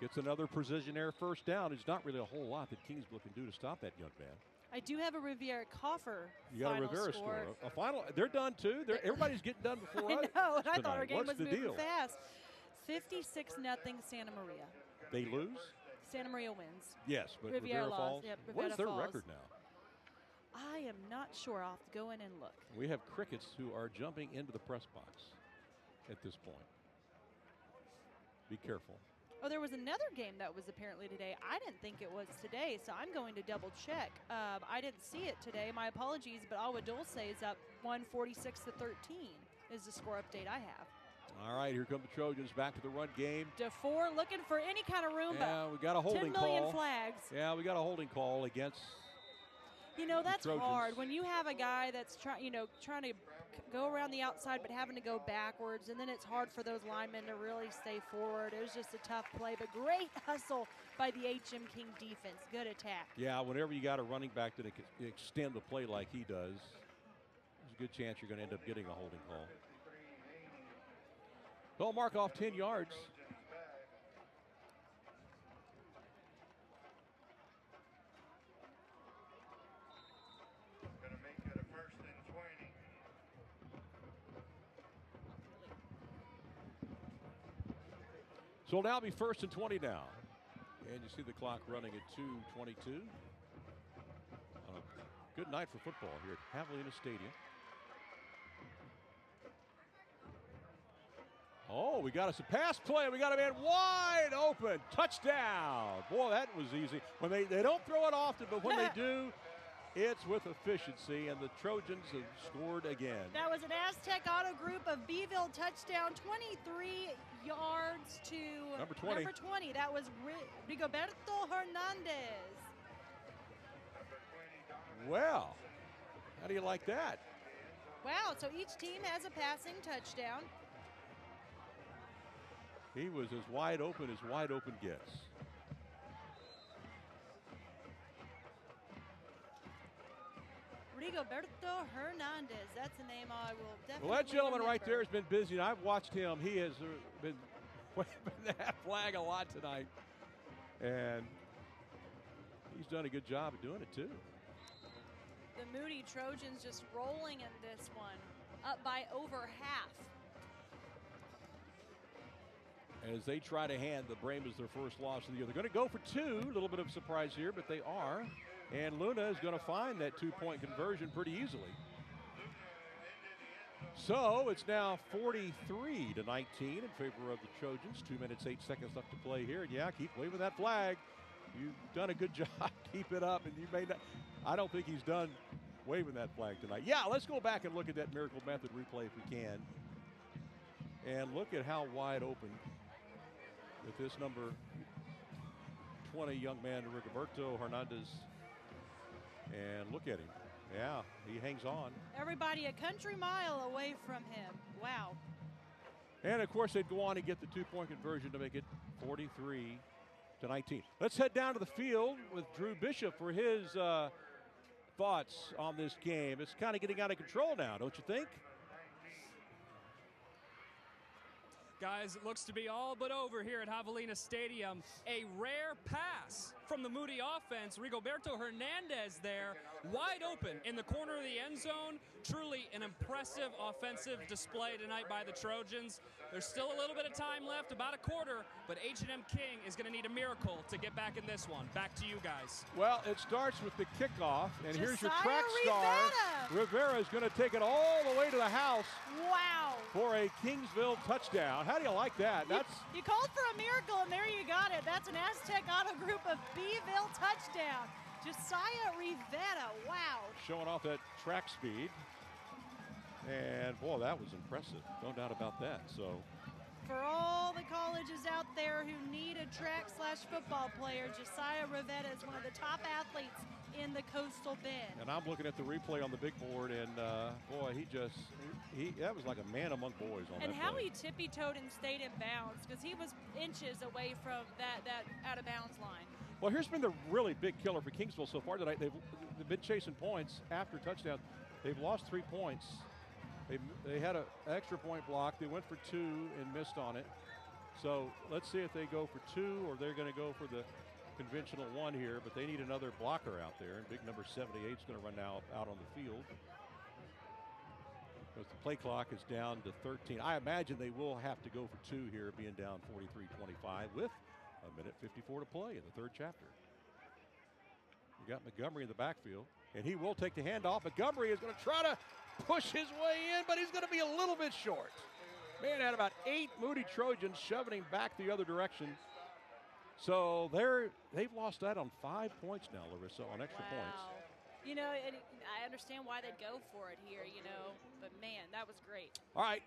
gets another precision air first down. There's not really a whole lot that Kingsville can do to stop that young man. I do have a Riviera Coffer. You got a Rivera score. A final. They're done too. Everybody's getting done before us. I know. And I thought our game What's was the moving deal? fast. 56-0 Santa Maria. They lose? Santa Maria wins. Yes, but Riviera Rivera Falls. Yep, What is their Falls. record now? I am not sure. I'll have to go in and look. We have crickets who are jumping into the press box at this point. Be careful. Oh, there was another game that was apparently today. I didn't think it was today, so I'm going to double check. I didn't see it today. My apologies, but Agua Dulce is up 146-13 is the score update I have. All right, here come the Trojans back to the run game. DeFore looking for any kind of room, Yeah, but we got a holding 10 million call. flags. Yeah, we got a holding call against. You know, that's Trojans. hard when you have a guy that's trying to go around the outside but having to go backwards, and then it's hard for those linemen to really stay forward. It was just a tough play, but great hustle by the H.M. King defense. Good attack. Yeah, whenever you got a running back that can extend the play like he does, there's a good chance you're going to end up getting a holding call. They'll mark off 10 yards. So it'll now be 1st and 20 now. And you see the clock running at 2:22. Good night for football here at Javelina Stadium. Oh, we got us a pass play. We got a man wide open. Touchdown. Boy, that was easy. When they don't throw it often, but when they do, it's with efficiency, and the Trojans have scored again. That was an Aztec Auto Group of Beeville touchdown, 23 yards to number 20. That was Rigoberto Hernandez. Well, how do you like that? Wow, so each team has a passing touchdown. He was as wide open gets. Rigoberto Hernandez. That's a name I will definitely Well, that gentleman remember. right there has been busy, and I've watched him. He has been waving that flag a lot tonight, and he's done a good job of doing it, too. The Moody Trojans just rolling in this one, up by over half. As they try to hand the Brahmas their first loss of the year. They're going to go for two. A little bit of surprise here, but they are. And Luna is going to find that two-point conversion pretty easily. So it's now 43-19 in favor of the Trojans. 2 minutes, 8 seconds left to play here. And yeah, keep waving that flag. You've done a good job. Keep it up. And you may not. I don't think he's done waving that flag tonight. Yeah, let's go back and look at that Miracle Method replay if we can. And look at how wide open with this number 20 young man, Rigoberto Hernandez. And look at him. Yeah, he hangs on. Everybody a country mile away from him. Wow. And, of course, they'd go on and get the two-point conversion to make it 43-19. Let's head down to the field with Drew Bishop for his thoughts on this game. It's kind of getting out of control now, don't you think? Guys, it looks to be all but over here at Javelina Stadium. A rare pass from the Moody offense. Rigoberto Hernandez there, wide open in the corner of the end zone. Truly an impressive offensive display tonight by the Trojans. There's still a little bit of time left, about a quarter, but H&M King is going to need a miracle to get back in this one. Back to you guys. Well, it starts with the kickoff, and here's your Josiah track star. Rivera is going to take it all the way to the house. Wow. For a Kingsville touchdown. How do you like that? You called for a miracle, and there you got it. That's an Aztec Auto Group of Beeville touchdown. Josiah Rivera, wow. Showing off that track speed. And, boy, that was impressive. No doubt about that. So, for all the colleges out there who need a track/football player, Josiah Rivera is one of the top athletes in the Coastal Bend. And I'm looking at the replay on the big board, and, boy, that was like a man among boys on that And how play. he tippy-toed and stayed in bounds, because he was inches away from that out-of-bounds line. Well, here's been the really big killer for Kingsville so far tonight. They've been chasing points after touchdown. They've lost 3 points. They had an extra point block. They went for 2 and missed on it. So let's see if they go for 2 or they're going to go for the conventional 1 here. But they need another blocker out there. And big number 78 is going to run now out on the field. Because the play clock is down to 13. I imagine they will have to go for 2 here, being down 43-25 with a minute 54 to play in the third chapter. You got Montgomery in the backfield. And he will take the handoff. Montgomery is going to try to push his way in, but he's going to be a little bit short. Man had about 8 Moody Trojans shoving him back the other direction. So they've lost that on 5 points now, Larissa, on extra points. You know, I understand why they'd go for it here, but man, that was great. All right.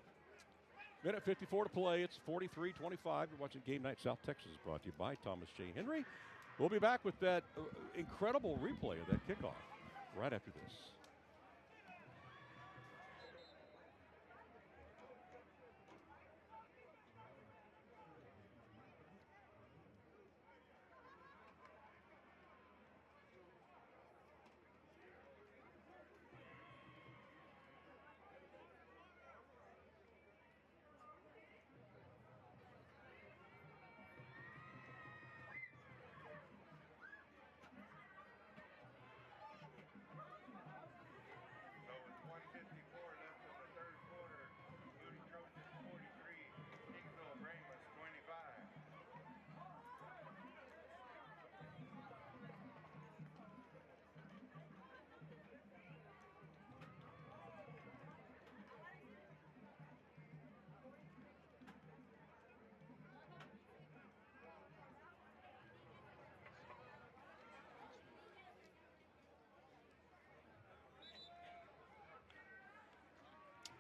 Minute 54 to play. It's 43-25. You're watching Game Night South Texas, brought to you by Thomas J. Henry. We'll be back with that incredible replay of that kickoff. right after this. So with 154 left in the third quarter, Moody Trojans 43, Kingsville Brahmas 25.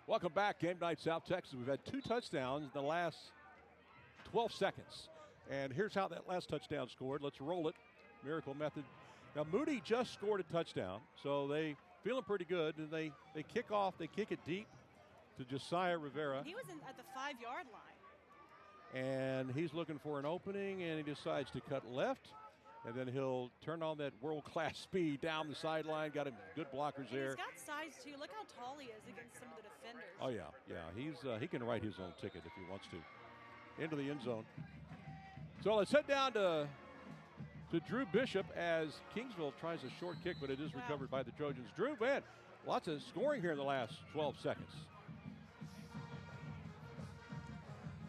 Welcome back, Game Night South Texas. We've had 2 touchdowns in the last 12 seconds. And here's how that last touchdown scored. Let's roll it. Miracle method. Now, Moody just scored a touchdown, so they feeling pretty good. And they kick off, they kick it deep to Josiah Rivera. He was at the 5-yard line. And he's looking for an opening, and he decides to cut left. And then he'll turn on that world-class speed down the sideline. Got him good blockers there. He's got size, too. Look how tall he is against some of the defenders. Oh, yeah. He can write his own ticket if he wants to. Into the end zone. So let's head down to Drew Bishop as Kingsville tries a short kick, but it is recovered by the Trojans. Drew, man, lots of scoring here in the last 12 seconds.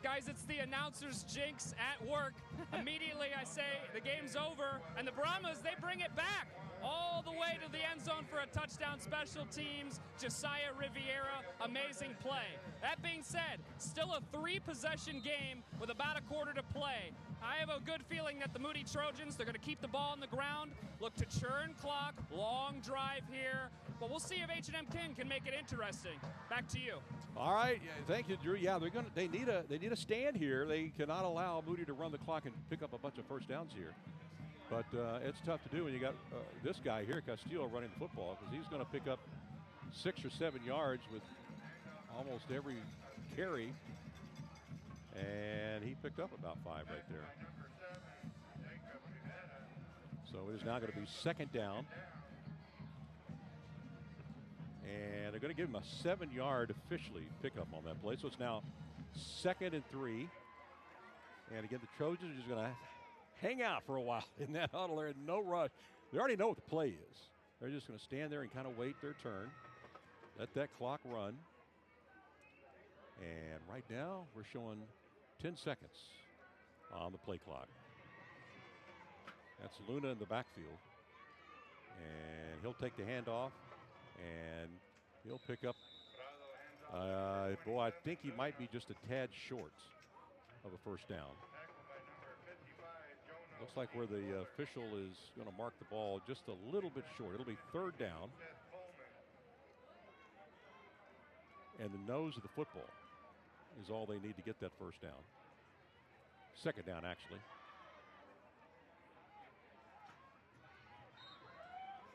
Guys, it's the announcer's jinx at work. Immediately I say the game's over, and the Brahmas, they bring it back all the way to the end zone for a touchdown. Special teams, Josiah Riviera, amazing play. That being said, still a 3-possession game with about a quarter to play. I have a good feeling that the Moody Trojans, they're going to keep the ball on the ground, look to churn clock, long drive here, but we'll see if H&M King can make it interesting. Back to you. All right, thank you, Drew. Yeah, they need a stand here. They cannot allow Moody to run the clock and pick up a bunch of first downs here. But it's tough to do when you got this guy here, Castillo, running the football, because he's going to pick up 6 or 7 yards with almost every carry. And he picked up about 5 right there. So it is now going to be second down. And they're going to give him a 7-yard officially pickup on that play. So it's now 2nd and 3. And again, the Trojans are just going to hang out for a while in that huddle. They're in no rush. They already know what the play is. They're just going to stand there and kind of wait their turn. Let that clock run. And right now, we're showing 10 seconds on the play clock. That's Luna in the backfield. And he'll take the handoff. And he'll pick up, I think he might be just a tad short of a first down. Looks like where the official is going to mark the ball just a little bit short. It'll be 3rd down. And the nose of the football is all they need to get that first down. 2nd down, actually.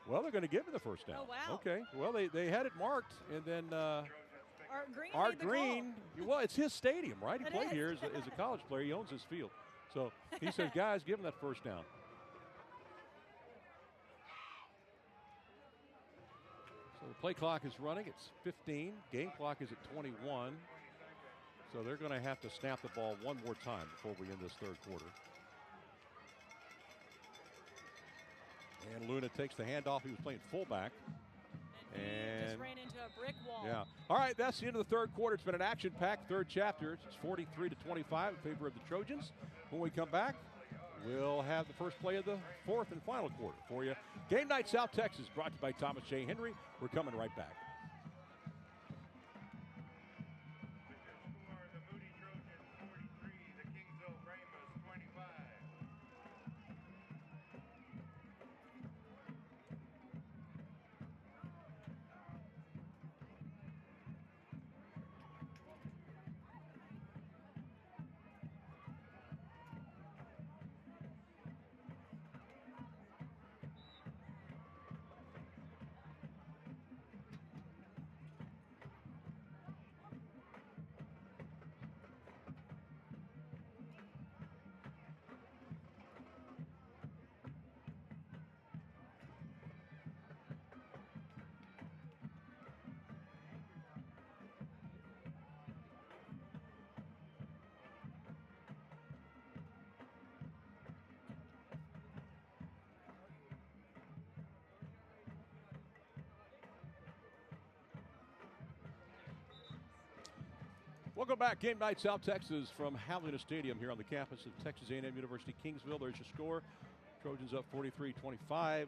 Well, they're going to give him the first down. Oh, wow. Okay. Well, they had it marked, and then Art Green, well, it's his stadium, right? He It played is. here as a college player. He owns his field. So he says, guys, give him that first down. So the play clock is running. It's 15. Game clock is at 21. So they're going to have to snap the ball one more time before we end this 3rd quarter. And Luna takes the handoff. He was playing fullback. And just ran into a brick wall. Yeah. All right, that's the end of the 3rd quarter. It's been an action-packed 3rd chapter. It's 43-25 in favor of the Trojans. When we come back, we'll have the first play of the 4th and final quarter for you. Game Night South Texas, brought to you by Thomas J. Henry. We're coming right back. Welcome back. Game night, South Texas from Javelina Stadium here on the campus of Texas A&M University Kingsville. There's your score. Trojans up 43-25 as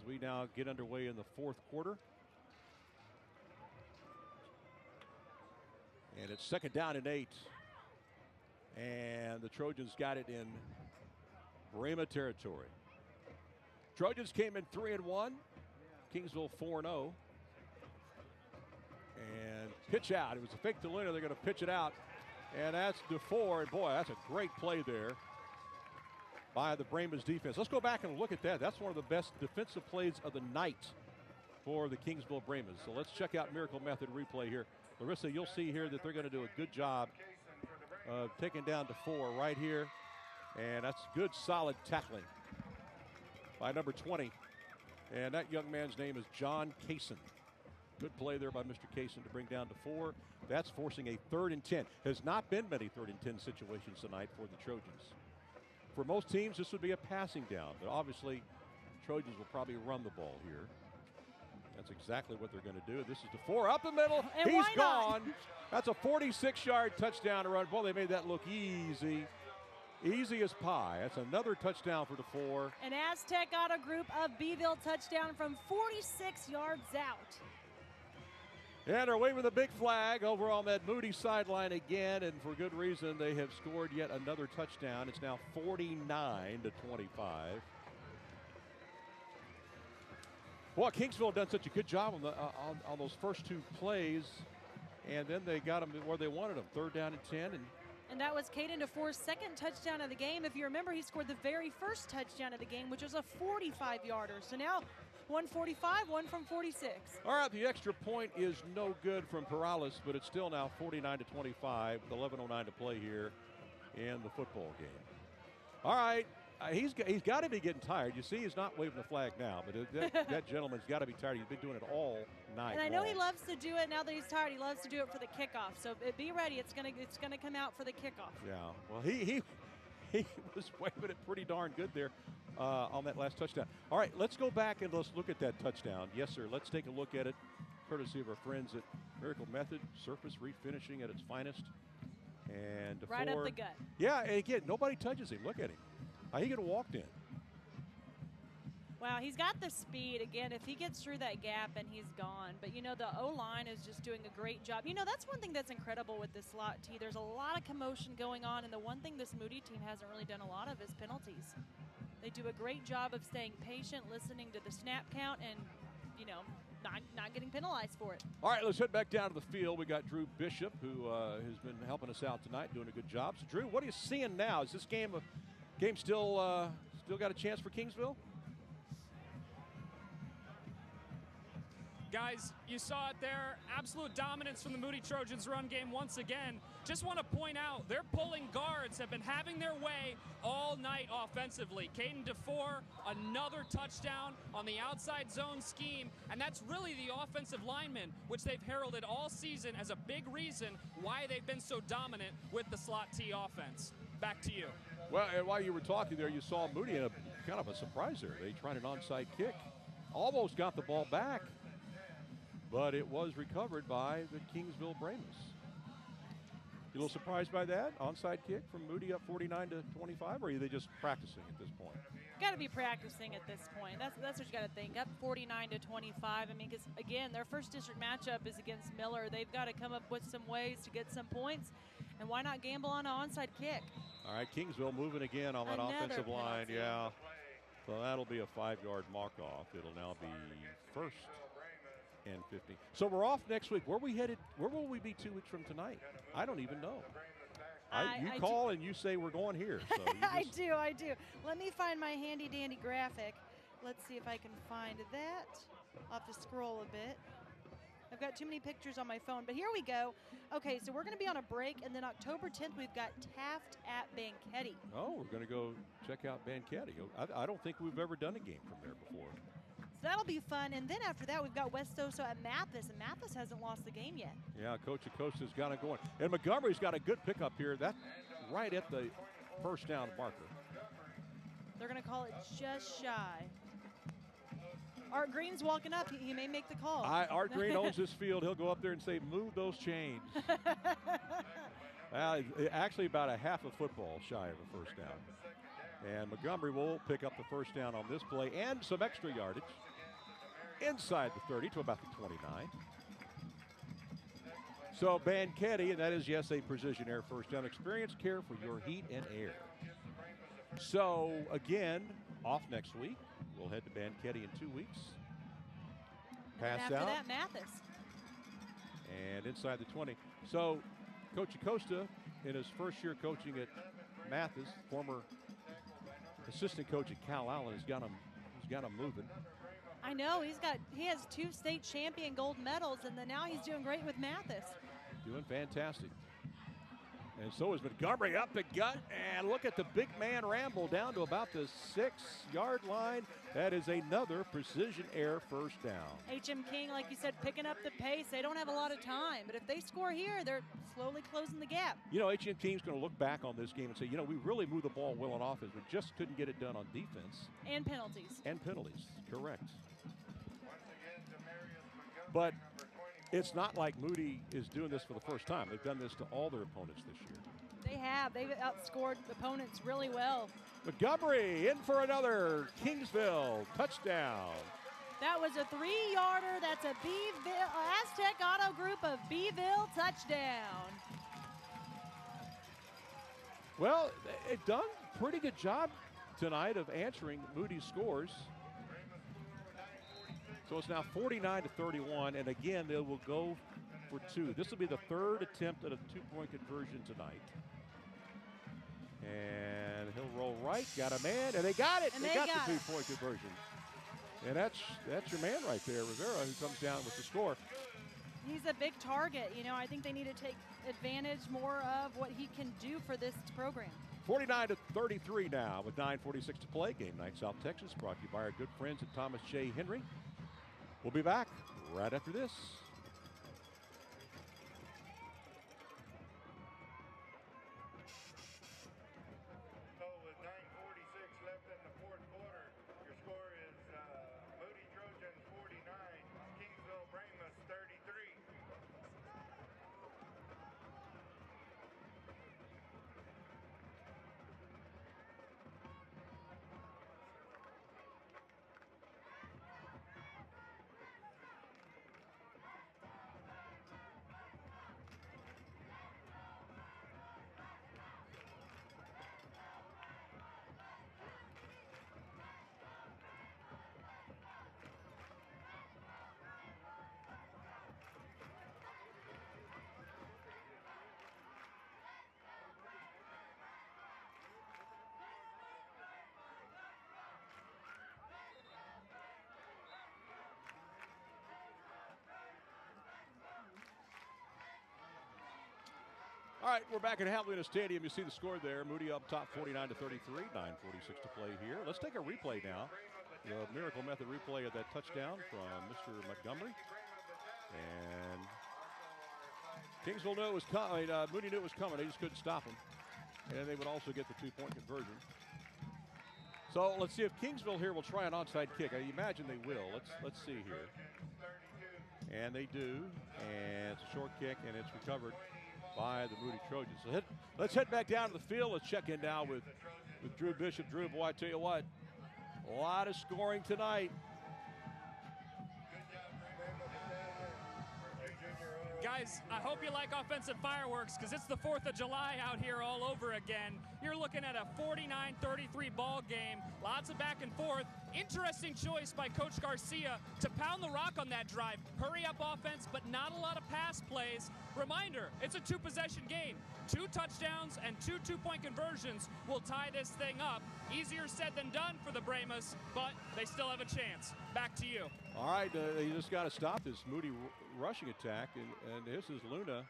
we now get underway in the fourth quarter. And it's 2nd down and 8. And the Trojans got it in Brahma territory. Trojans came in 3-1. Kingsville 4-0. And pitch out. It was a fake to Luna. They're going to pitch it out. And that's DeFore. And boy, that's a great play there by the Brahmas defense. Let's go back and look at that. That's one of the best defensive plays of the night for the Kingsville Brahmas. So let's check out Miracle Method replay here. Larissa, you'll see here that they're going to do a good job of taking down DeFore right here. And that's good, solid tackling by number 20. And that young man's name is John Kaysen. Good play there by Mr. Kaysen to bring down DeFore. That's forcing a 3rd and 10. Has not been many 3rd and 10 situations tonight for the Trojans. For most teams, this would be a passing down, but obviously, Trojans will probably run the ball here. That's exactly what they're going to do. This is DeFore up the middle. And he's why not? gone. That's a 46-yard touchdown run. Boy, they made that look easy. Easy as pie. That's another touchdown for DeFore. An Aztec Auto Group of Beeville touchdown from 46 yards out. And they're waving the big flag over on that Moody sideline again, and for good reason. They have scored yet another touchdown. It's now 49-25. Well, Kingsville done such a good job on those first 2 plays, and then they got them where they wanted them, 3rd down and 10. And that was Caden DeFore's 2nd touchdown of the game. If you remember, he scored the very first touchdown of the game, which was a 45-yarder. So now 145, one from 46. All right, the extra point is no good from Perales, but it's still now 49-25 with 11:09 to play here in the football game. All right, he's got to be getting tired. You see, he's not waving the flag now, but that gentleman's got to be tired. He's been doing it all night. And I know long. he loves to do it now that he's tired. He loves to do it for the kickoff. So be ready. It's gonna come out for the kickoff. Yeah. Well, he was waving it pretty darn good there on that last touchdown. All right, let's go back and let's look at that touchdown. Yes, sir. Let's take a look at it, courtesy of our friends at Miracle Method, surface refinishing at its finest. And DeFore, right up the gut. Yeah, and again, nobody touches him. Look at him. He could have walked in. Wow, he's got the speed. Again, if he gets through that gap and he's gone. But, you know, the O-line is just doing a great job. You know, that's one thing that's incredible with this slot T. There's a lot of commotion going on, and the one thing this Moody team hasn't really done a lot of is penalties. They do a great job of staying patient, listening to the snap count, and, you know, not getting penalized for it. All right, let's head back down to the field. We got Drew Bishop, who has been helping us out tonight, doing a good job. So, Drew, what are you seeing now? Is this game still got a chance for Kingsville? Guys, you saw it there. Absolute dominance from the Moody Trojans run game once again. Just want to point out, their pulling guards have been having their way all night offensively. Caden DeFore, another touchdown on the outside zone scheme, and that's really the offensive linemen, which they've heralded all season as a big reason why they've been so dominant with the slot T offense. Back to you. Well, and while you were talking there, you saw Moody in kind of a surprise there. They tried an onside kick. Almost got the ball back, but it was recovered by the Kingsville Brahmas. You a little surprised by that? Onside kick from Moody up 49-25, or are they just practicing at this point? Got to be practicing at this point. That's what you got to think. Up 49-25. I mean, because, again, their first district matchup is against Miller. They've got to come up with some ways to get some points, and why not gamble on an onside kick? All right, Kingsville moving again on that Another offensive line. penalty. Yeah. So that'll be a 5-yard mark-off. It'll now be 1st and 15. So we're off next week. Where are we headed? Where will we be 2 weeks from tonight? I don't even know. You call and you say we're going here. So I do. Let me find my handy-dandy graphic. Let's see if I can find that. I'll have to scroll a bit. I've got too many pictures on my phone, but here we go. Okay, so we're going to be on a break, and then October 10th, we've got Taft at Banquetti. Oh, we're going to go check out Banquetti. I don't think we've ever done a game from there before. So that'll be fun, and then after that, we've got West Oso at Mathis, and Mathis hasn't lost the game yet. Yeah, Coach Acosta's got it going. And Montgomery's got a good pickup here. That's right at the first down marker. They're going to call it just shy. Art Green's walking up. He may make the call. Art Green owns this field. He'll go up there and say, move those chains. Actually about a half a football shy of a first down. And Montgomery will pick up the first down on this play and some extra yardage inside the 30 to about the 29. So Banchetti, and that is, yes, a precision air first down. Experience care for your heat and air. So, again, off next week. We'll head to Banchetti in 2 weeks. Pass and after out. that, Mathis. And inside the 20. So, Coach Acosta, in his first year coaching at Mathis, former assistant coach at Cal Allen, has got him moving. I know, he has 2 state champion gold medals, and then now he's doing great with Mathis. Doing fantastic. And so is Montgomery up the gut, and look at the big man ramble down to about the 6-yard line. That is another precision air first down. H.M. King, like you said, picking up the pace. They don't have a lot of time, but if they score here, they're slowly closing the gap. You know, H.M. King's going to look back on this game and say, you know, we really moved the ball well on offense. We just couldn't get it done on defense. And penalties. And penalties, correct. But it's not like Moody is doing this for the first time. They've done this to all their opponents this year. They have. They've outscored opponents really well. Montgomery in for another Kingsville touchdown. That was a 3-yarder. That's a Aztec Auto Group of Beeville touchdown. Well, they've done a pretty good job tonight of answering Moody's scores. So it's now 49-31, and again, they will go for 2. This will be the 3rd attempt at a 2-point conversion tonight. And he'll roll right, got a man, and they got it. And they got the it. 2-point conversion. And that's your man right there, Rivera, who comes down with the score. He's a big target. You know, I think they need to take advantage more of what he can do for this program. 49-33 now with 9:46 to play. Game night South Texas brought to you by our good friends at Thomas J. Henry. We'll be back right after this. So with 9:46 left in the fourth quarter, your score is Moody Trojans 49, Kingsville Brahmas 33. All right, we're back at Javelina Stadium. You see the score there. Moody up top 49-33, 9:46 to play here. Let's take a replay now. The Miracle Method replay of that touchdown from Mr. Montgomery. And Kingsville knew it was coming. Moody knew it was coming. They just couldn't stop him. And they would also get the 2-point conversion. So let's see if Kingsville here will try an onside kick. I imagine they will. Let's see here. And they do. And it's a short kick, and it's recovered by the Moody Trojans. So let's head back down to the field. Let's check in now with Drew Bishop. Drew, boy, I tell you what, a lot of scoring tonight. Guys, I hope you like offensive fireworks because it's the 4th of July out here all over again. You're looking at a 49-33 ball game. Lots of back and forth. Interesting choice by Coach Garcia to pound the rock on that drive. Hurry up offense, but not a lot of pass plays. Reminder, it's a 2-possession game. 2 touchdowns and 2 2-point conversions will tie this thing up. Easier said than done for the Brahmas, but they still have a chance. Back to you. All right, you just got to stop this Moody rushing attack, and this is Luna.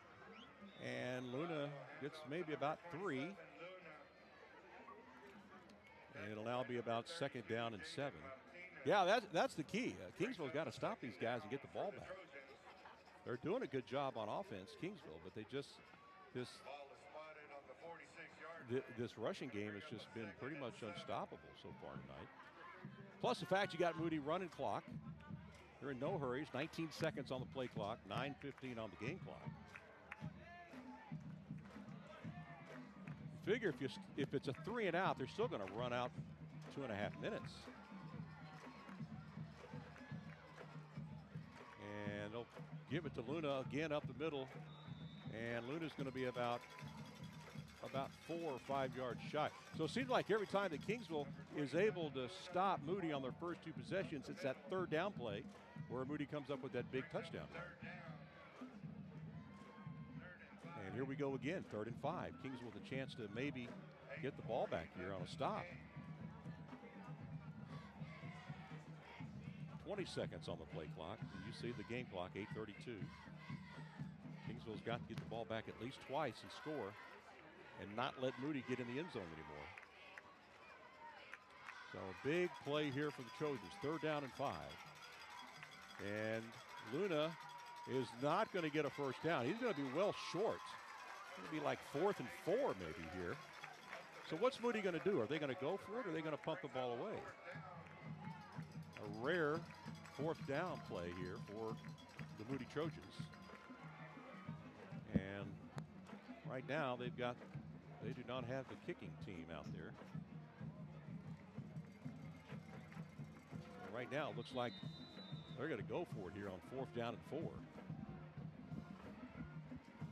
And Luna gets maybe about 3. And it'll now be about 2nd down and 7. Yeah, that's the key. Kingsville's got to stop these guys and get the ball back. They're doing a good job on offense, Kingsville, but they just this rushing game has just been pretty much unstoppable so far tonight. Plus the fact you got Moody running clock. They're in no hurries. 19 seconds on the play clock, 9:15 on the game clock. Figure if it's a 3 and out, they're still going to run out 2.5 minutes. And they'll give it to Luna again up the middle. And Luna's going to be about 4 or 5 yards shy. So it seems like every time that Kingsville is able to stop Moody on their first 2 possessions, it's that third down play where Moody comes up with that big touchdown run. And here we go again, 3rd and 5. Kingsville with a chance to maybe get the ball back here on a stop. 20 seconds on the play clock. And you see the game clock, 8:32. Kingsville's got to get the ball back at least twice and score and not let Moody get in the end zone anymore. So a big play here for the Trojans, 3rd down and 5. And Luna is not going to get a first down. He's going to be well short. It's going to be like 4th and 4 maybe here. So what's Moody going to do? Are they going to go for it or are they going to punt the ball away? A rare 4th down play here for the Moody Trojans. And right now they do not have the kicking team out there. And right now it looks like they're going to go for it here on 4th down and 4.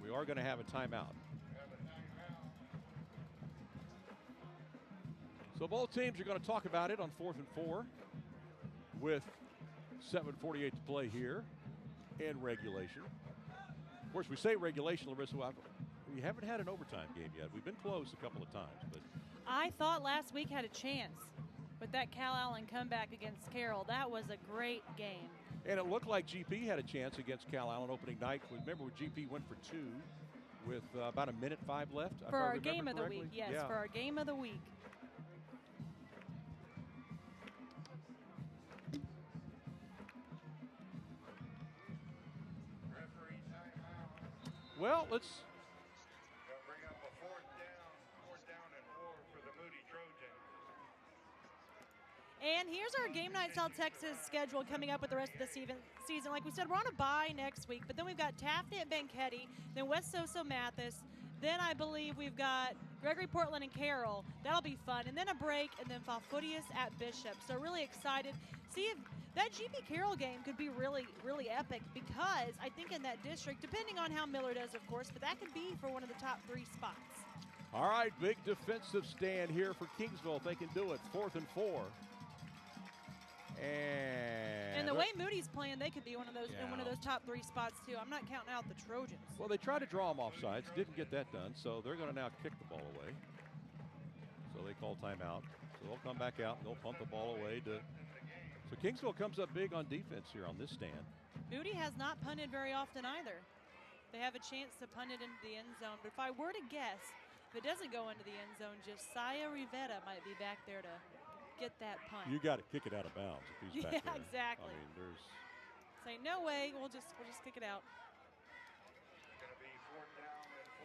We are going to have a timeout. So both teams are going to talk about it on 4th and 4 with 7:48 to play here in regulation. Of course, we say regulation, Larissa. We haven't had an overtime game yet. We've been close a couple of times, but I thought last week had a chance with that Cal Allen comeback against Carroll. That was a great game. And it looked like GP had a chance against Cal Allen opening night. Remember when GP went for 2 with about 1:05 left? For our game of the week, yes, yeah. For our game of the week. Well, let's bring up a 4th down and 4 for the Moody Trojans. And here's our Game Night South Texas schedule coming up with the rest of the season. Like we said, we're on a bye next week, but then we've got Taft at Banketti, then West Soso Mathis, then I believe we've got Gregory Portland and Carroll. That'll be fun. And then a break, and then Falfurrias at Bishop. So really excited. See if that GP Carroll game could be really, really epic because I think in that district, depending on how Miller does, of course, but that could be for one of the top 3 spots. All right, big defensive stand here for Kingsville. If they can do it, 4th and 4. And the way Moody's playing, they could be one of those in one of those top 3 spots too. I'm not counting out the Trojans. Well, they tried to draw them off sides, didn't get that done, so they're going to now kick the ball away. So they call timeout. So they'll come back out and they'll punt the ball away to. So Kingsville comes up big on defense here on this stand. Moody has not punted very often either. They have a chance to punt it into the end zone, but if I were to guess, if it doesn't go into the end zone, Josiah Rivera might be back there to get that punt. You got to kick it out of bounds if he's back there. Yeah, exactly. I mean, there's. Say no way. We'll just kick it out.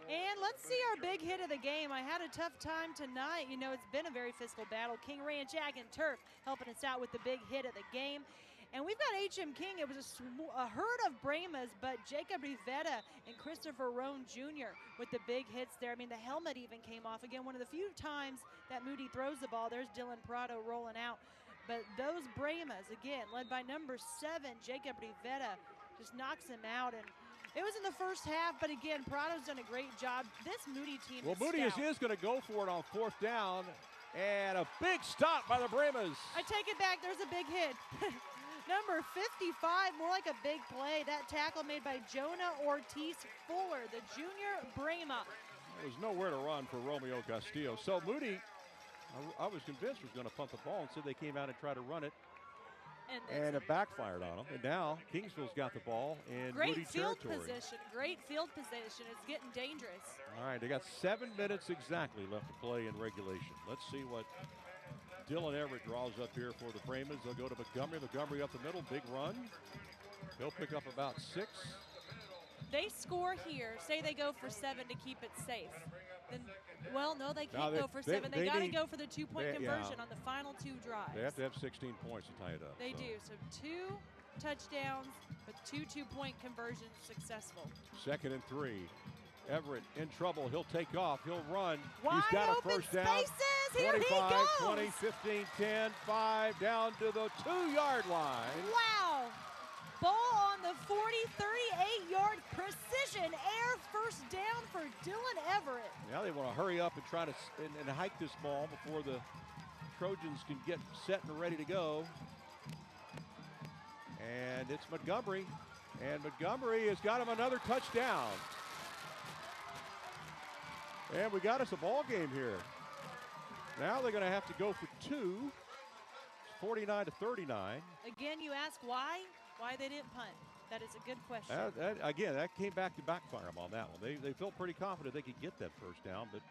And let's see our big hit of the game. I had a tough time tonight. You know, it's been a very physical battle. King Ranch Ag and Turf helping us out with the big hit of the game. And we've got H.M. King. It was a herd of Brahmas, but Jacob Rivera and Christopher Roan Jr. with the big hits there. I mean, the helmet even came off. Again, one of the few times that Moody throws the ball. There's Dylan Prado rolling out. But those Brahmas, again, led by number 7, Jacob Rivera, just knocks him out. And it was in the first half, but again, Prado's done a great job. This Moody team Well, Moody is going to go for it on 4th down. And a big stop by the Brahmas. I take it back. There's a big hit. Number 55, more like a big play. That tackle made by Jonah Ortiz Fuller, the junior Brahma. There was nowhere to run for Romeo Castillo. So Moody, I was convinced was going to punt the ball. Instead, they came out and tried to run it. And it backfired on them. And now Kingsville's got the ball in Moody territory. Great field position. It's getting dangerous. All right, they got 7 minutes exactly left to play in regulation. Let's see what Dylan Everett draws up here for the Brahmas. They'll go to Montgomery. Montgomery up the middle, big run. He'll pick up about 6. They score here. Say they go for 7 to keep it safe. Then Well, no, they can't go for 7. They got to go for the 2-point conversion on the final 2 drives. They have to have 16 points to tie it up. They do. So 2 touchdowns with 2 2-point conversions successful. 2nd and 3. Everett in trouble. He'll take off. He'll run. Wide He's got a open first down. Spaces. Here 25, he goes. 20, 15, 10, 5, down to the 2-yard line. Wow. Ball on the 40, 38-yard precision air first down for Dylan Everett. Now they want to hurry up and try to and hike this ball before the Trojans can get set and ready to go. And it's Montgomery. And Montgomery has got him another touchdown. And we got us a ball game here. Now they're going to have to go for 2. It's 49-39. Again, you ask why? Why they didn't punt? That is a good question. Again, that came back to backfire them on that one. They felt pretty confident they could get that first down, but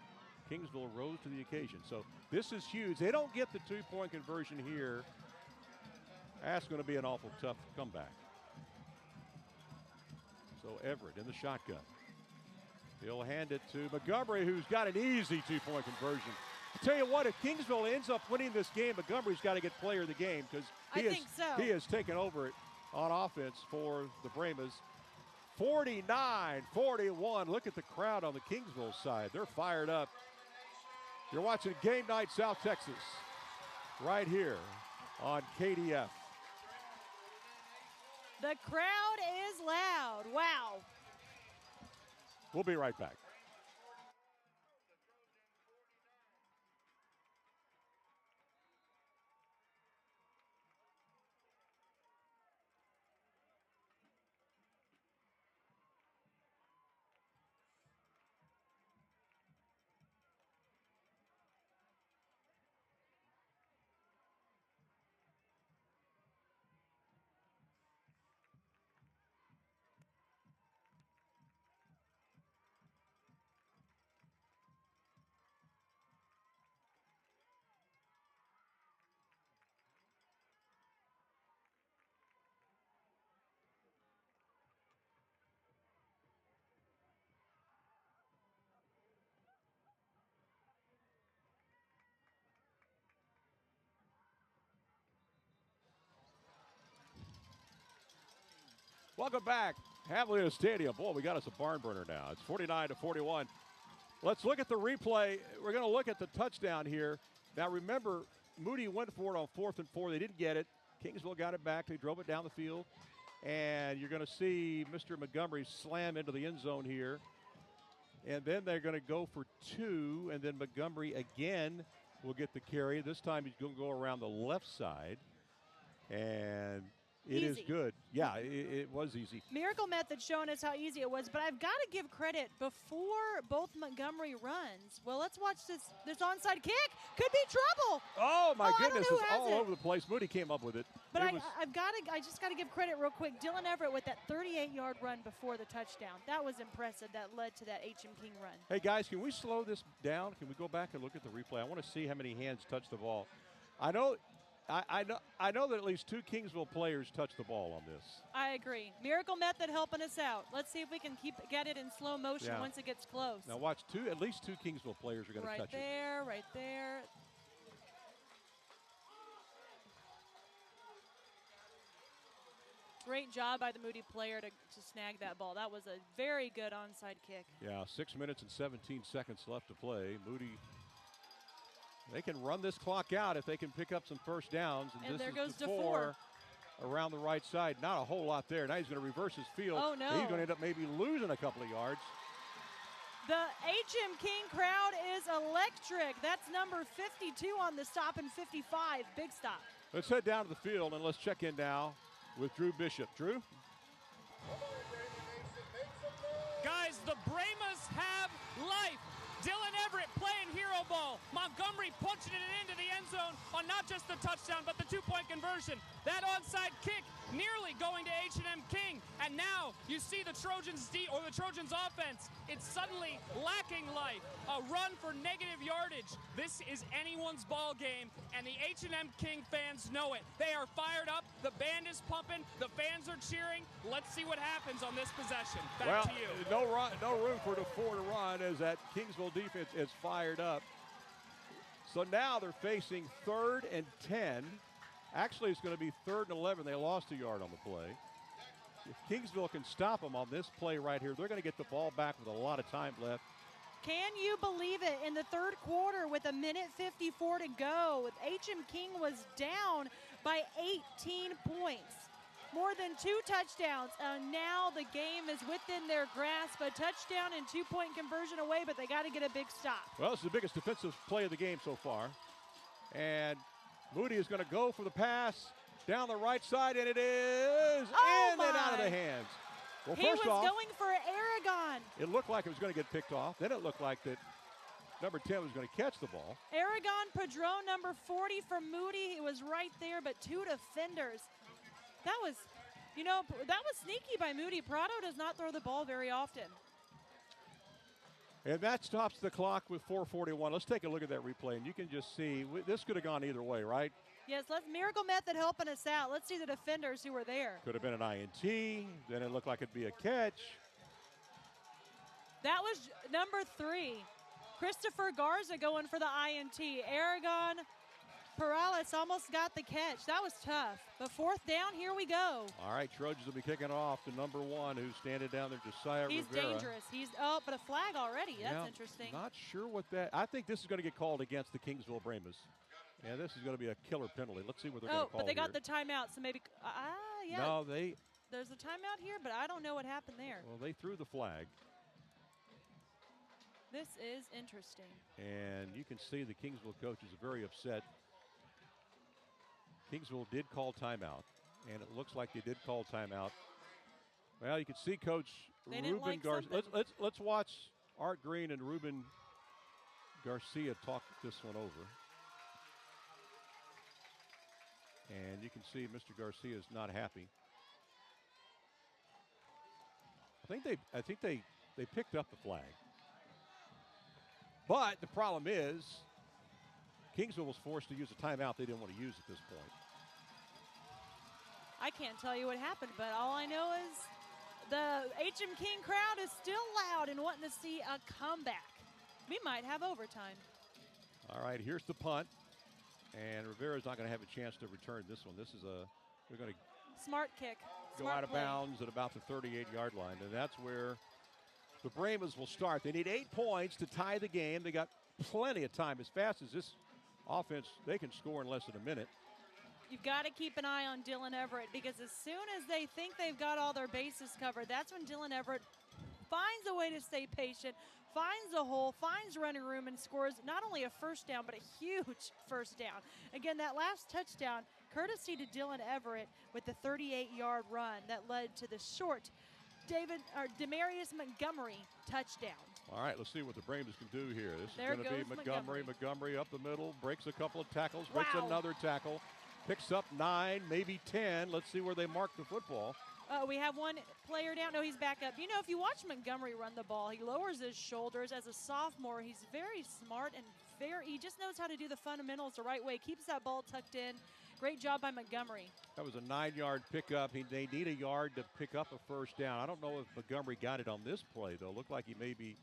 Kingsville rose to the occasion. So this is huge. They don't get the 2-point conversion here. That's going to be an awful tough comeback. So Everett in the shotgun. He'll hand it to Montgomery, who's got an easy 2-point conversion. I tell you what, if Kingsville ends up winning this game, Montgomery's got to get player of the game because he has taken over it on offense for the Brahmas. 49-41. Look at the crowd on the Kingsville side. They're fired up. You're watching Game Night South Texas right here on KDF. The crowd is loud. Wow. We'll be right back. Welcome back. Javelina Stadium. Boy, we got us a barn burner now. It's 49-41. Let's look at the replay. We're going to look at the touchdown here. Now, remember, Moody went for it on 4th and 4. They didn't get it. Kingsville got it back. They drove it down the field. And you're going to see Mr. Montgomery slam into the end zone here. And then they're going to go for 2. And then Montgomery again will get the carry. This time he's going to go around the left side. And it is good. Yeah, it was easy. Miracle Method showing us how easy it was, but I've got to give credit before both Montgomery runs. Well, let's watch this onside kick. Could be trouble. Oh, my goodness. It's all over the place. Moody came up with it. But I just got to give credit real quick. Dylan Everett with that 38-yard run before the touchdown. That was impressive. That led to that H.M. King run. Hey, guys, can we slow this down? Can we go back and look at the replay? I want to see how many hands touched the ball. I know that at least 2 Kingsville players touched the ball on this. I agree. Miracle Method helping us out. Let's see if we can get it in slow motion once it gets close. Now watch at least 2 Kingsville players are going to touch it. Right there. Great job by the Moody player to snag that ball. That was a very good onside kick. Yeah, 6 minutes and 17 seconds left to play. Moody, they can run this clock out if they can pick up some first downs. And this there goes is DeFore around the right side. Not a whole lot there. Now he's going to reverse his field. Oh, no. He's going to end up maybe losing a couple of yards. The H.M. King crowd is electric. That's number 52 on the stop and 55. Big stop. Let's head down to the field and let's check in now with Drew Bishop. Drew? Guys, the Brahmas have life. Dylan Everett playing hero ball. Montgomery punching it into the end zone on not just the touchdown, but the 2-point conversion. conversion. That onside kick nearly going to H&M King. And now you see the Trojans offense. It's suddenly lacking life. A run for negative yardage. This is anyone's ball game, and the H&M King fans know it. They are fired up. The band is pumping. The fans are cheering. Let's see what happens on this possession. Back to you. No room for the 4 to run as that Kingsville defense is fired up. So now they're facing 3rd and 10. Actually, it's going to be 3rd and 11. They lost a yard on the play. If Kingsville can stop them on this play right here, they're going to get the ball back with a lot of time left. Can you believe it? In the 3rd quarter with 1:54 to go, H&M King was down by 18 points. More than 2 touchdowns, and now the game is within their grasp. A touchdown and 2-point conversion away, but they got to get a big stop. Well, it's the biggest defensive play of the game so far. And Moody is going to go for the pass down the right side, and it is in and out of the hands. Well, he was going for Aragon. It looked like it was going to get picked off. Then it looked like that number 10 was going to catch the ball. Aragon Padron, number 40 from Moody. He was right there, but 2 defenders. That was sneaky by Moody. Prado does not throw the ball very often. And that stops the clock with 4:41. Let's take a look at that replay, and you can just see this could have gone either way, right? Yes, Miracle Method helping us out. Let's see the defenders who were there. Could have been an INT. Then it looked like it'd be a catch. That was number 3. Christopher Garza going for the INT. Aragon Perales almost got the catch. That was tough. But 4th down, here we go. All right, Trojans will be kicking off to number 1, who's standing down there, Josiah Rivera. He's dangerous. But a flag already. That's interesting. Not sure what that. I think this is going to get called against the Kingsville Brahmas. And this is going to be a killer penalty. Let's see what they're going to call. But they got here. the timeout, so maybe. Yeah. No, there's a timeout here, but I don't know what happened there. Well, they threw the flag. This is interesting. And you can see the Kingsville coaches are very upset. Kingsville did call timeout, and it looks like they did call timeout. Well, you can see Coach Ruben Garcia. Let's watch Art Green and Ruben Garcia talk this one over. And you can see Mr. Garcia is not happy. I think they picked up the flag. But the problem is Kingsville was forced to use a timeout they didn't want to use at this point. I can't tell you what happened, but all I know is the H&M King crowd is still loud and wanting to see a comeback. We might have overtime. All right, here's the punt. And Rivera's not going to have a chance to return this one. They're going to smart kick. Go out of bounds at about the 38-yard line. And that's where the Brahmas will start. They need 8 points to tie the game. They got plenty of time. As fast as this offense, they can score in less than a minute. You've got to keep an eye on Dylan Everett, because as soon as they think they've got all their bases covered, that's when Dylan Everett finds a way to stay patient, finds a hole, finds running room, and scores not only a first down, but a huge first down. Again, that last touchdown, courtesy to Dylan Everett with the 38-yard run that led to the short Demarius Montgomery touchdown. All right, let's see what the Brahmas can do here. This is going to be Montgomery. Montgomery up the middle, breaks a couple of tackles, breaks another tackle, picks up 9, maybe 10. Let's see where they mark the football. We have one player down. No, he's back up. You know, if you watch Montgomery run the ball, he lowers his shoulders. As a sophomore, he's very smart and he just knows how to do the fundamentals the right way. Keeps that ball tucked in. Great job by Montgomery. That was a 9-yard pickup. They need a yard to pick up a first down. I don't know if Montgomery got it on this play, though. Looked like he may be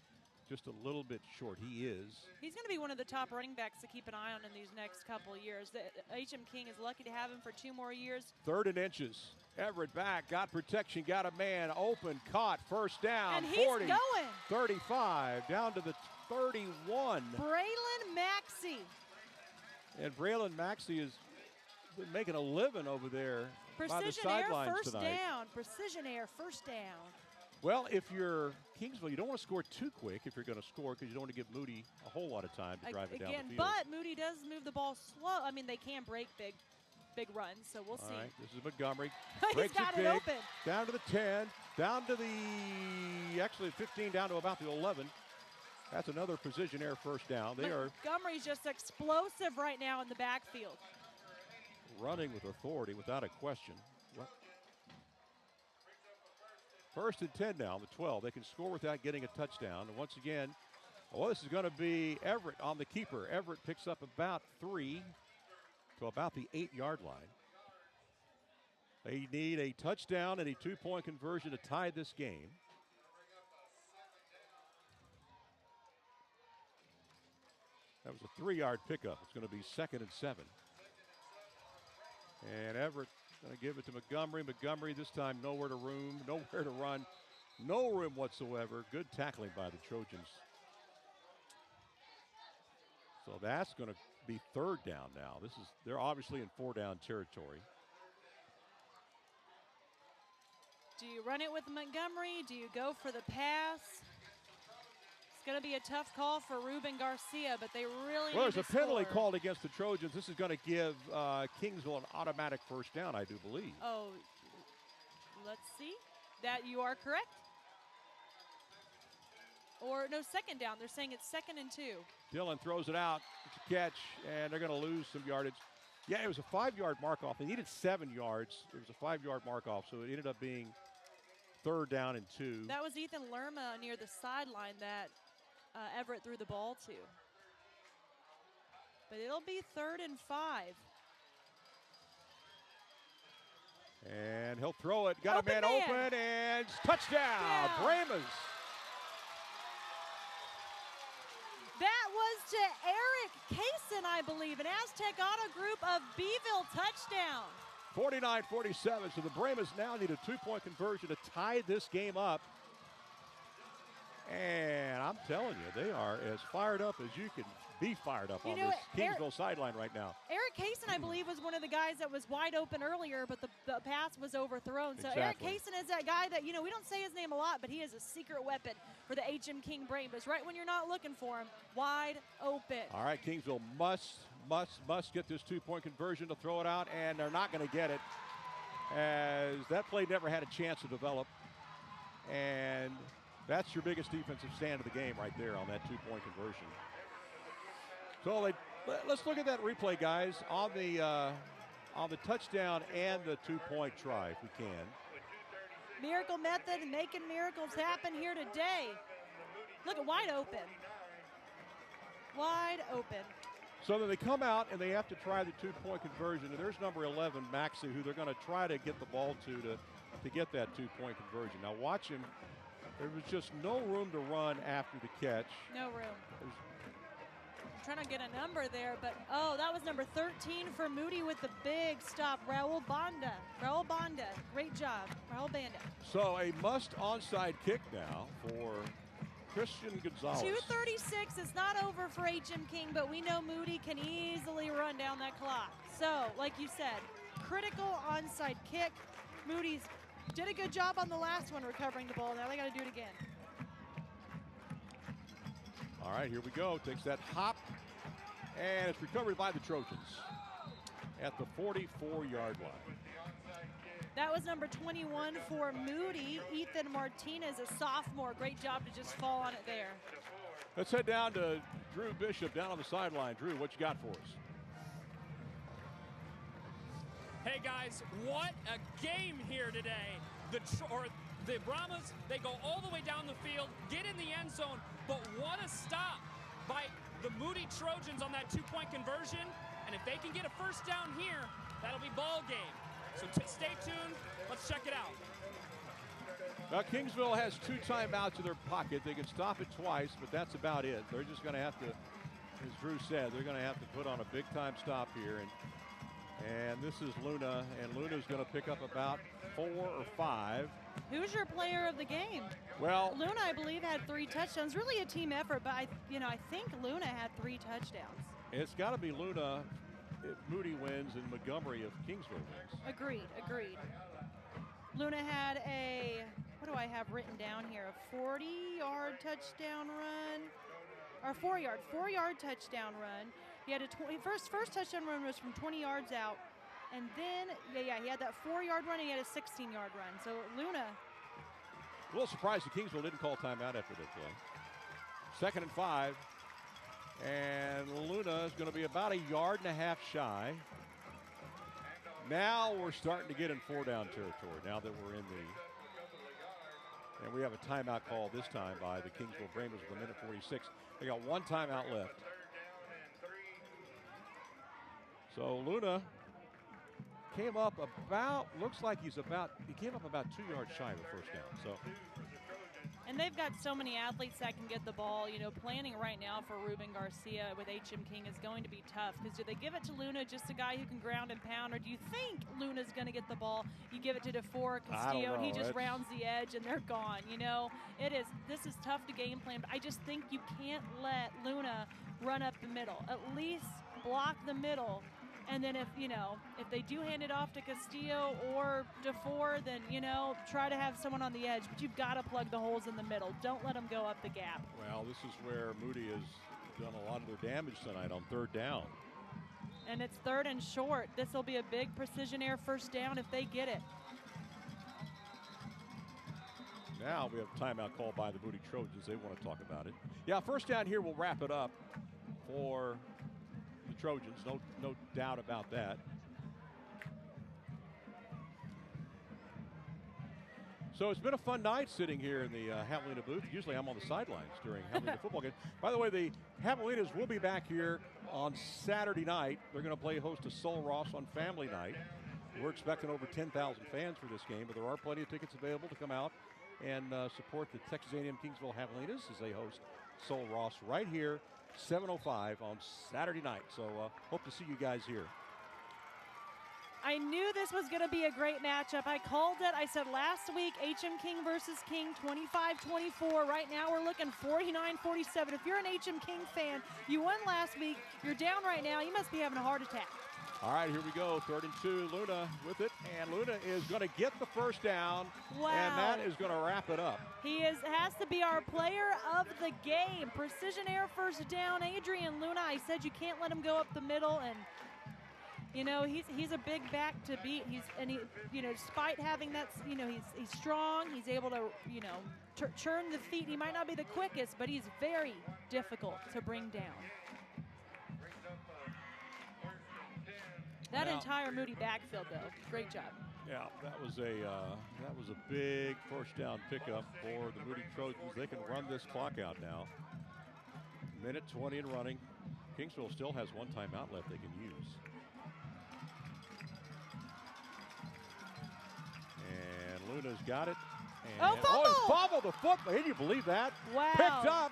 just a little bit short. He is. He's going to be one of the top running backs to keep an eye on in these next couple of years. H&M King is lucky to have him for 2 more years. 3rd and inches. Everett back, got protection, got a man open, caught, first down. And he's 40, going. 35, down to the 31. Braylon Maxey. And Braylon Maxey has been making a living over there by the sidelines tonight. Precision air, first down. Precision air, first down. Well, if you're Kingsville, you don't want to score too quick if you're going to score, because you don't want to give Moody a whole lot of time to drive it down the field. But Moody does move the ball slow. I mean, they can break big runs, so we'll see. All right, this is Montgomery. He's got it open. Down to the 10, down to the, actually 15, down to about the 11. That's another precision air first down. Montgomery's just explosive right now in the backfield. running with authority without a question. What? First and 10 now, the 12. They can score without getting a touchdown. And once again, well, this is going to be Everett on the keeper. Everett picks up about 3 to about the 8-yard line. They need a touchdown and a 2-point conversion to tie this game. That was a 3-yard pickup. It's going to be 2nd and 7. And Everett going to give it to Montgomery. Montgomery this time nowhere to run. No room whatsoever. Good tackling by the Trojans. So that's going to be 3rd down now. They're obviously in 4-down territory. Do you run it with Montgomery? Do you go for the pass? It's going to be a tough call for Ruben Garcia, but they really Well, need there's to a penalty score. called against the Trojans. This is going to give Kingsville an automatic 1st down, I do believe. Oh, let's see. That you are correct. Or no, 2nd down. They're saying it's 2nd and 2. Dillon throws it out. It's a catch, and they're going to lose some yardage. Yeah, it was a 5-yard mark-off. They needed 7 yards. It was a 5-yard mark-off, so it ended up being 3rd down and 2. That was Ethan Lerma near the sideline that Everett threw the ball to. But it'll be 3rd and 5. And he'll throw it. Got a man open, and touchdown, Yeah. Brahmas. That was to Eric Kaysen, I believe, an Aztec Auto Group of Beeville touchdown. 49-47, so the Brahmas now need a 2-point conversion to tie this game up. And I'm telling you, they are as fired up as you can be fired up on this Kingsville sideline right now. Eric Kaysen, I believe, was one of the guys that was wide open earlier, but the pass was overthrown. So Eric Kaysen is that guy that, we don't say his name a lot, but he is a secret weapon for the H.M. King Brahmas. Right when you're not looking for him, wide open. All right, Kingsville must get this 2-point conversion to throw it out, and they're not going to get it, as that play never had a chance to develop. And that's your biggest defensive stand of the game right there on that 2-point conversion. So let's look at that replay, guys, on the touchdown and the 2-point try, if we can. Miracle method, making miracles happen here today. Look at wide open. Wide open. So then they come out and they have to try the 2-point conversion. And there's number 11, Maxey, who they're going to try to get the ball to get that 2-point conversion. Now watch him. There was just no room to run after the catch. No room. I'm trying to get a number there, but that was number 13 for Moody with the big stop. Raul Banda. Great job. Raul Banda. So a must onside kick now for Christian Gonzalez. 2:36. It's not over for H.M. King, but we know Moody can easily run down that clock. So, like you said, critical onside kick. Moody's did a good job on the last one recovering the ball. Now they got to do it again. All right, here we go. Takes that hop, and it's recovered by the Trojans at the 44-yard line. That was number 21 for Moody. Ethan Martinez, a sophomore. Great job to just fall on it there. Let's head down to Drew Bishop down on the sideline. Drew, what you got for us? Hey guys, what a game here today. The Brahmas, they go all the way down the field, get in the end zone, but what a stop by the Moody Trojans on that 2-point conversion. And if they can get a 1st down here, that'll be ball game. So stay tuned. Let's check it out. Now, Kingsville has 2 timeouts in their pocket. They can stop it twice, but that's about it. They're just going to have to, as Drew said, they're going to have to put on a big-time stop here. And this is Luna, and Luna's going to pick up about 4 or 5. Who's your player of the game? Well, Luna, I believe, had 3 touchdowns. Really a team effort, but I think Luna had 3 touchdowns. It's got to be Luna if Moody wins and Montgomery if Kingsville wins. Agreed. Luna had what do I have written down here? A 40-yard touchdown run, or 4-yard touchdown run. He had first touchdown run was from 20 yards out, and then he had that 4-yard run and he had a 16-yard run. So Luna. A little surprised that Kingsville didn't call timeout after that play. 2nd and 5, and Luna is going to be about 1.5 yards shy. Now we're starting to get in 4-down territory now that we're in the, and we have a timeout call this time by the Kingsville Brahmas with 1:46. They got one timeout left. So Luna came up about, looks like he came up about 2 yards shy of the first down. So. And they've got so many athletes that can get the ball. You know, planning right now for Ruben Garcia with H.M. King is going to be tough, because do they give it to Luna, just a guy who can ground and pound, or do you think Luna's going to get the ball? You give it to DeFore Castillo, and he just rounds the edge, and they're gone. You know, this is tough to game plan, but I just think you can't let Luna run up the middle. At least block the middle. And then if they do hand it off to Castillo or DeFore, then, try to have someone on the edge. But you've got to plug the holes in the middle. Don't let them go up the gap. Well, this is where Moody has done a lot of their damage tonight on 3rd down. And it's 3rd and short. This will be a big precision air first down if they get it. Now we have a timeout called by the Moody Trojans. They want to talk about it. Yeah, first down here, we'll wrap it up for the Trojans, no doubt about that. So it's been a fun night sitting here in the Javelina booth. Usually I'm on the sidelines during Javelina football games. By the way, the Javelinas will be back here on Saturday night. They're going to play host to Sul Ross on Family Night. We're expecting over 10,000 fans for this game, but there are plenty of tickets available to come out and support the Texas A&M Kingsville Javelinas as they host Sul Ross right here, 7:05 on Saturday night. So hope to see you guys here. I knew this was going to be a great matchup. I called it. I said last week, H.M. King versus King, 25-24. Right now we're looking 49-47. If you're an H.M. King fan, you won last week. You're down right now. You must be having a heart attack. All right, here we go. 3rd and 2. Luna with it. And Luna is going to get the first down. Wow. And that is going to wrap it up. He has to be our player of the game. Precision air first down. Adrian Luna, I said you can't let him go up the middle. And, he's a big back to beat. Despite having that, he's strong. He's able to, churn the feet. He might not be the quickest, but he's very difficult to bring down. That entire Moody backfield, though, great job. Yeah, that was a big first down pickup for the Moody Trojans. They can run this clock out now. 1:20 and running. Kingsville still has one timeout left they can use. And Luna's got it. And fumble the football. Can you believe that? Wow. Picked up.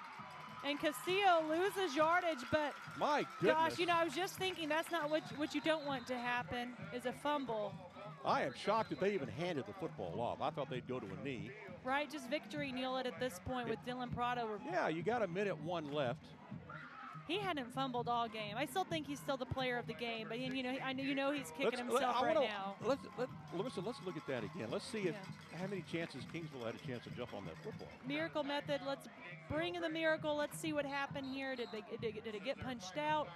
And Castillo loses yardage, but my goodness. Gosh, I was just thinking that's not what you don't want to happen is a fumble. I am shocked that they even handed the football off. I thought they'd go to a knee. Right, just victory kneel it at this point with Dylan Prado. Yeah, you got 1:01 left. He hadn't fumbled all game. I still think he's still the player of the game, but he's kicking himself right now. Let's look at that again. Let's see how many chances Kingsville had a chance to jump on that football. Miracle method. Let's bring in the miracle. Let's see what happened here. Did it get punched out?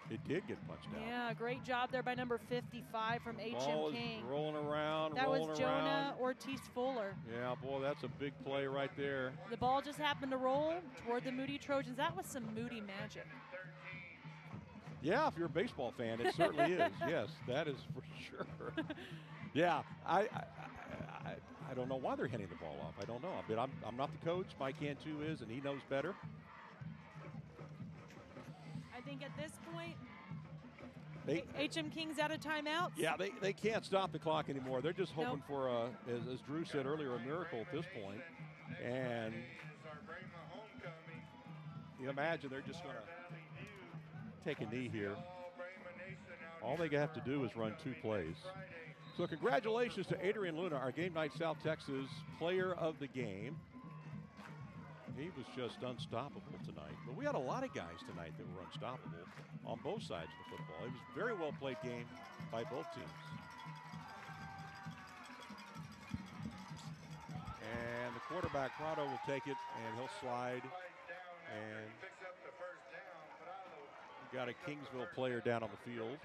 It did get punched out. Yeah, great job there by number 55 from H.M. King. Rolling around. That was Jonah Ortiz Fuller. Yeah, boy, that's a big play right there. The ball just happened to roll toward the Moody Trojans. That was some Moody magic. Yeah, if you're a baseball fan, it certainly is. Yes, that is for sure. Yeah, I don't know why they're handing the ball off. I don't know. I mean, I'm not the coach. Mike Cantu is, and he knows better. I think at this point, H.M. King's out of timeouts. Yeah, they can't stop the clock anymore. They're just hoping for, as Drew said earlier, a miracle at this point. And you imagine they're just going to take a knee here. All they have to do is run 2 plays. So congratulations to Adrian Luna, our Game Night South Texas player of the game. He was just unstoppable tonight. But we had a lot of guys tonight that were unstoppable on both sides of the football. It was a very well played game by both teams. And the quarterback, Prado, will take it, and he'll slide. And we got a Kingsville player down on the field.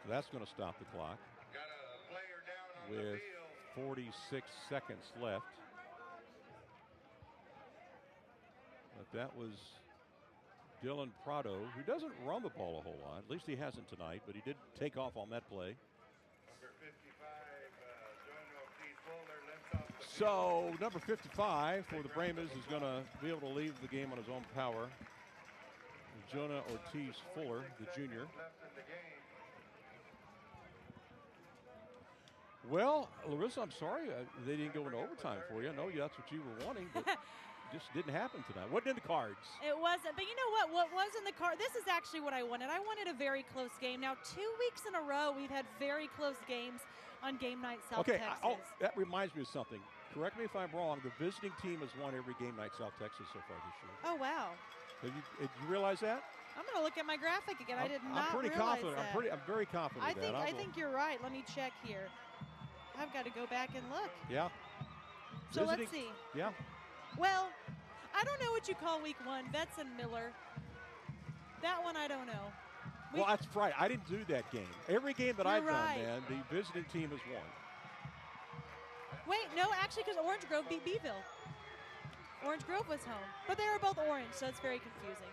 So that's going to stop the clock with 46 seconds left. But that was Dylan Prado, who doesn't run the ball a whole lot. At least he hasn't tonight, but he did take off on that play. Number 55, Jonah Ortiz Fuller limps off the So number 55 for the Brahmas is going to be able to leave the game on his own power. Jonah Ortiz Fuller, the junior. left in the game. Well, Larissa, I'm sorry they didn't go into overtime for you. I know that's what you were wanting, but just didn't happen tonight. Wasn't in the cards. It wasn't. But you know what? What was in the card? This is actually what I wanted. I wanted a very close game. Now, 2 weeks in a row, we've had very close games on game night South Texas. That reminds me of something. Correct me if I'm wrong. The visiting team has won every game night South Texas so far this year. Oh, wow. Did you realize that? I'm going to look at my graphic again. I did not I'm pretty realize confident. that. I'm very confident of that. I think you're right. Let me check here. I've got to go back and look. Yeah. So let's see. Yeah. Well, I don't know what you call week 1. Vets and Miller. That one I don't know. Well, that's right. I didn't do that game. Every game that I've done, man, the visiting team has won. Wait, no, actually, because Orange Grove beat Beeville. Orange Grove was home. But they were both orange, so it's very confusing.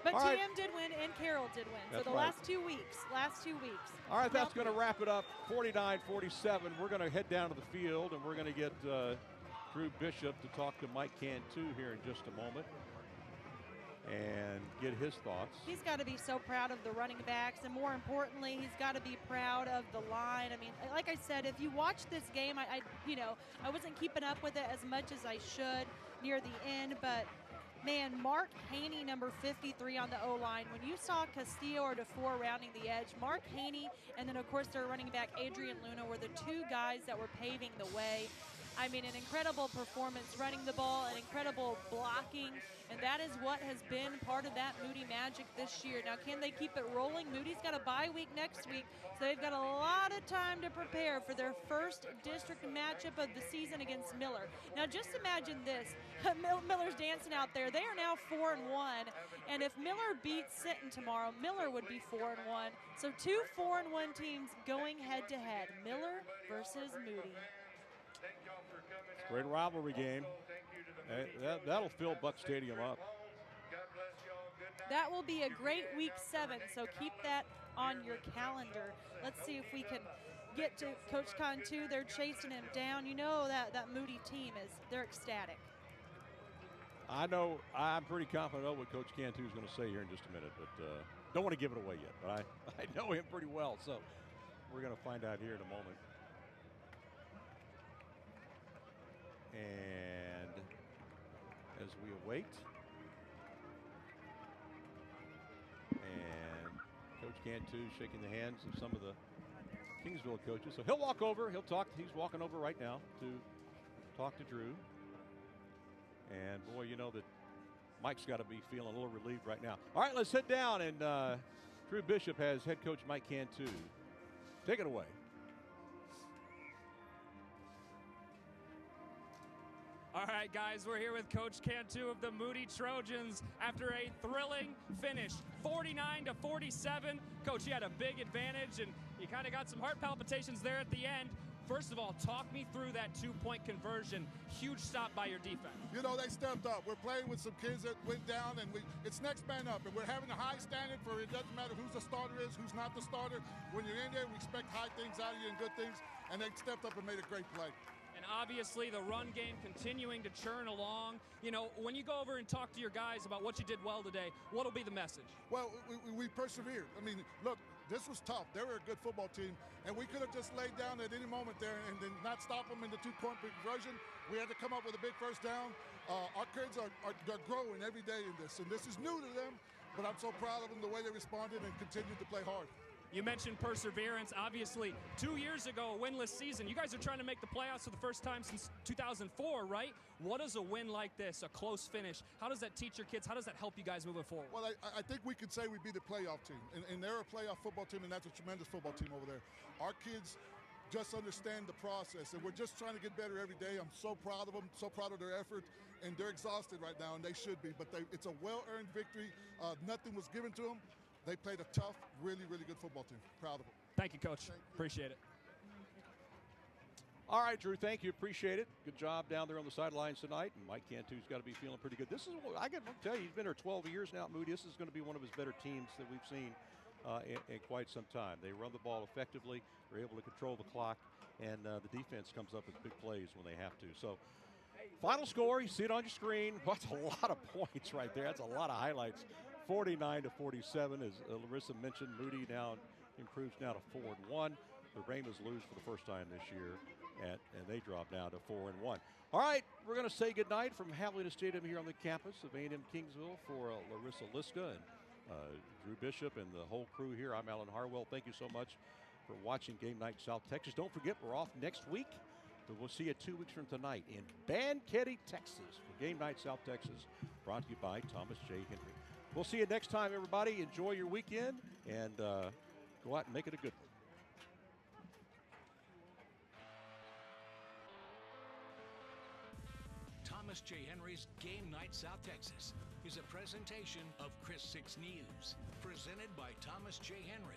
But TM did win and Carroll did win. That's so the right. last 2 weeks. All right, that's going to wrap it up. 49-47. We're going to head down to the field, and we're going to get Drew Bishop to talk to Mike Cantu here in just a moment and get his thoughts. He's got to be so proud of the running backs, and more importantly, he's got to be proud of the line. I mean, like I said, if you watch this game, I wasn't keeping up with it as much as I should near the end, but man, Mark Haney, number 53 on the O-line. When you saw Castillo or DeFore rounding the edge, Mark Haney and then, of course, their running back, Adrian Luna, were the two guys that were paving the way. I mean, an incredible performance running the ball, an incredible blocking, and that is what has been part of that Moody magic this year. Now, can they keep it rolling? Moody's got a bye week next week, so they've got a lot of time to prepare for their first district matchup of the season against Miller. Now, just imagine this. Miller's dancing out there. They are now 4-1, and if Miller beats Sinton tomorrow, Miller would be 4-1. So 2 4-1 teams going head-to-head, Miller versus Moody. Great rivalry game. That'll fill Buck Stadium up. That will be a great week 7, so keep that on your calendar. Let's see if we can get to Coach Cantu. They're chasing him down. You know that Moody team they're ecstatic. I know, I'm pretty confident of what Coach Cantu is going to say here in just a minute, but don't want to give it away yet. But I know him pretty well, so we're going to find out here in a moment. And as we await, and Coach Cantu shaking the hands of some of the Kingsville coaches. So he'll walk over, he's walking over right now to talk to Drew. And boy, you know that Mike's got to be feeling a little relieved right now. All right, let's head down, and Drew Bishop has head coach Mike Cantu. Take it away. All right, guys, we're here with Coach Cantu of the Moody Trojans after a thrilling finish, 49-47. Coach, you had a big advantage, and you kind of got some heart palpitations there at the end. First of all, talk me through that 2-point conversion. Huge stop by your defense. You know, they stepped up. We're playing with some kids that went down, and it's next man up. And we're having a high standard for it doesn't matter who's the starter is, who's not the starter. When you're in there, we expect high things out of you and good things, and they stepped up and made a great play. And obviously the run game continuing to churn along. You know, when you go over and talk to your guys about what you did well today, what'll be the message? Well, we persevered. I mean, look, this was tough. They were a good football team, and we could have just laid down at any moment there and then not stop them in the 2-point conversion. We had to come up with a big first down. Our kids they're growing every day in this, and this is new to them, but I'm so proud of them, the way they responded and continued to play hard. You mentioned perseverance. Obviously, 2 years ago, a winless season. You guys are trying to make the playoffs for the first time since 2004, right? What does a win like this, a close finish, how does that teach your kids? How does that help you guys moving forward? Well, I think we could say we'd be the playoff team, and they're a playoff football team, and that's a tremendous football team over there. Our kids just understand the process, and we're just trying to get better every day. I'm so proud of them, so proud of their effort, and they're exhausted right now, and they should be, but it's a well-earned victory. Nothing was given to them. They played a tough, really, really good football team. Proud of them. Thank you, Coach. Appreciate it. All right, Drew, thank you. Appreciate it. Good job down there on the sidelines tonight. And Mike Cantu's got to be feeling pretty good. This is what I can tell you, he's been here 12 years now at Moody. This is going to be one of his better teams that we've seen in quite some time. They run the ball effectively. They're able to control the clock. And the defense comes up with big plays when they have to. So, final score, you see it on your screen. That's a lot of points right there. That's a lot of highlights. 49-47, as Larissa mentioned. Moody now improves now to 4-1. The Brahmas lose for the first time this year, and they drop down to 4-1. All right, we're going to say goodnight from Javelina Stadium here on the campus of A&M Kingsville for Larissa Liska and Drew Bishop and the whole crew here. I'm Alan Harwell. Thank you so much for watching Game Night South Texas. Don't forget, we're off next week, but we'll see you 2 weeks from tonight in Banquete, Texas for Game Night South Texas, brought to you by Thomas J. Henry. We'll see you next time, everybody. Enjoy your weekend and go out and make it a good one. Thomas J. Henry's Game Night South Texas is a presentation of Chris 6 News, presented by Thomas J. Henry.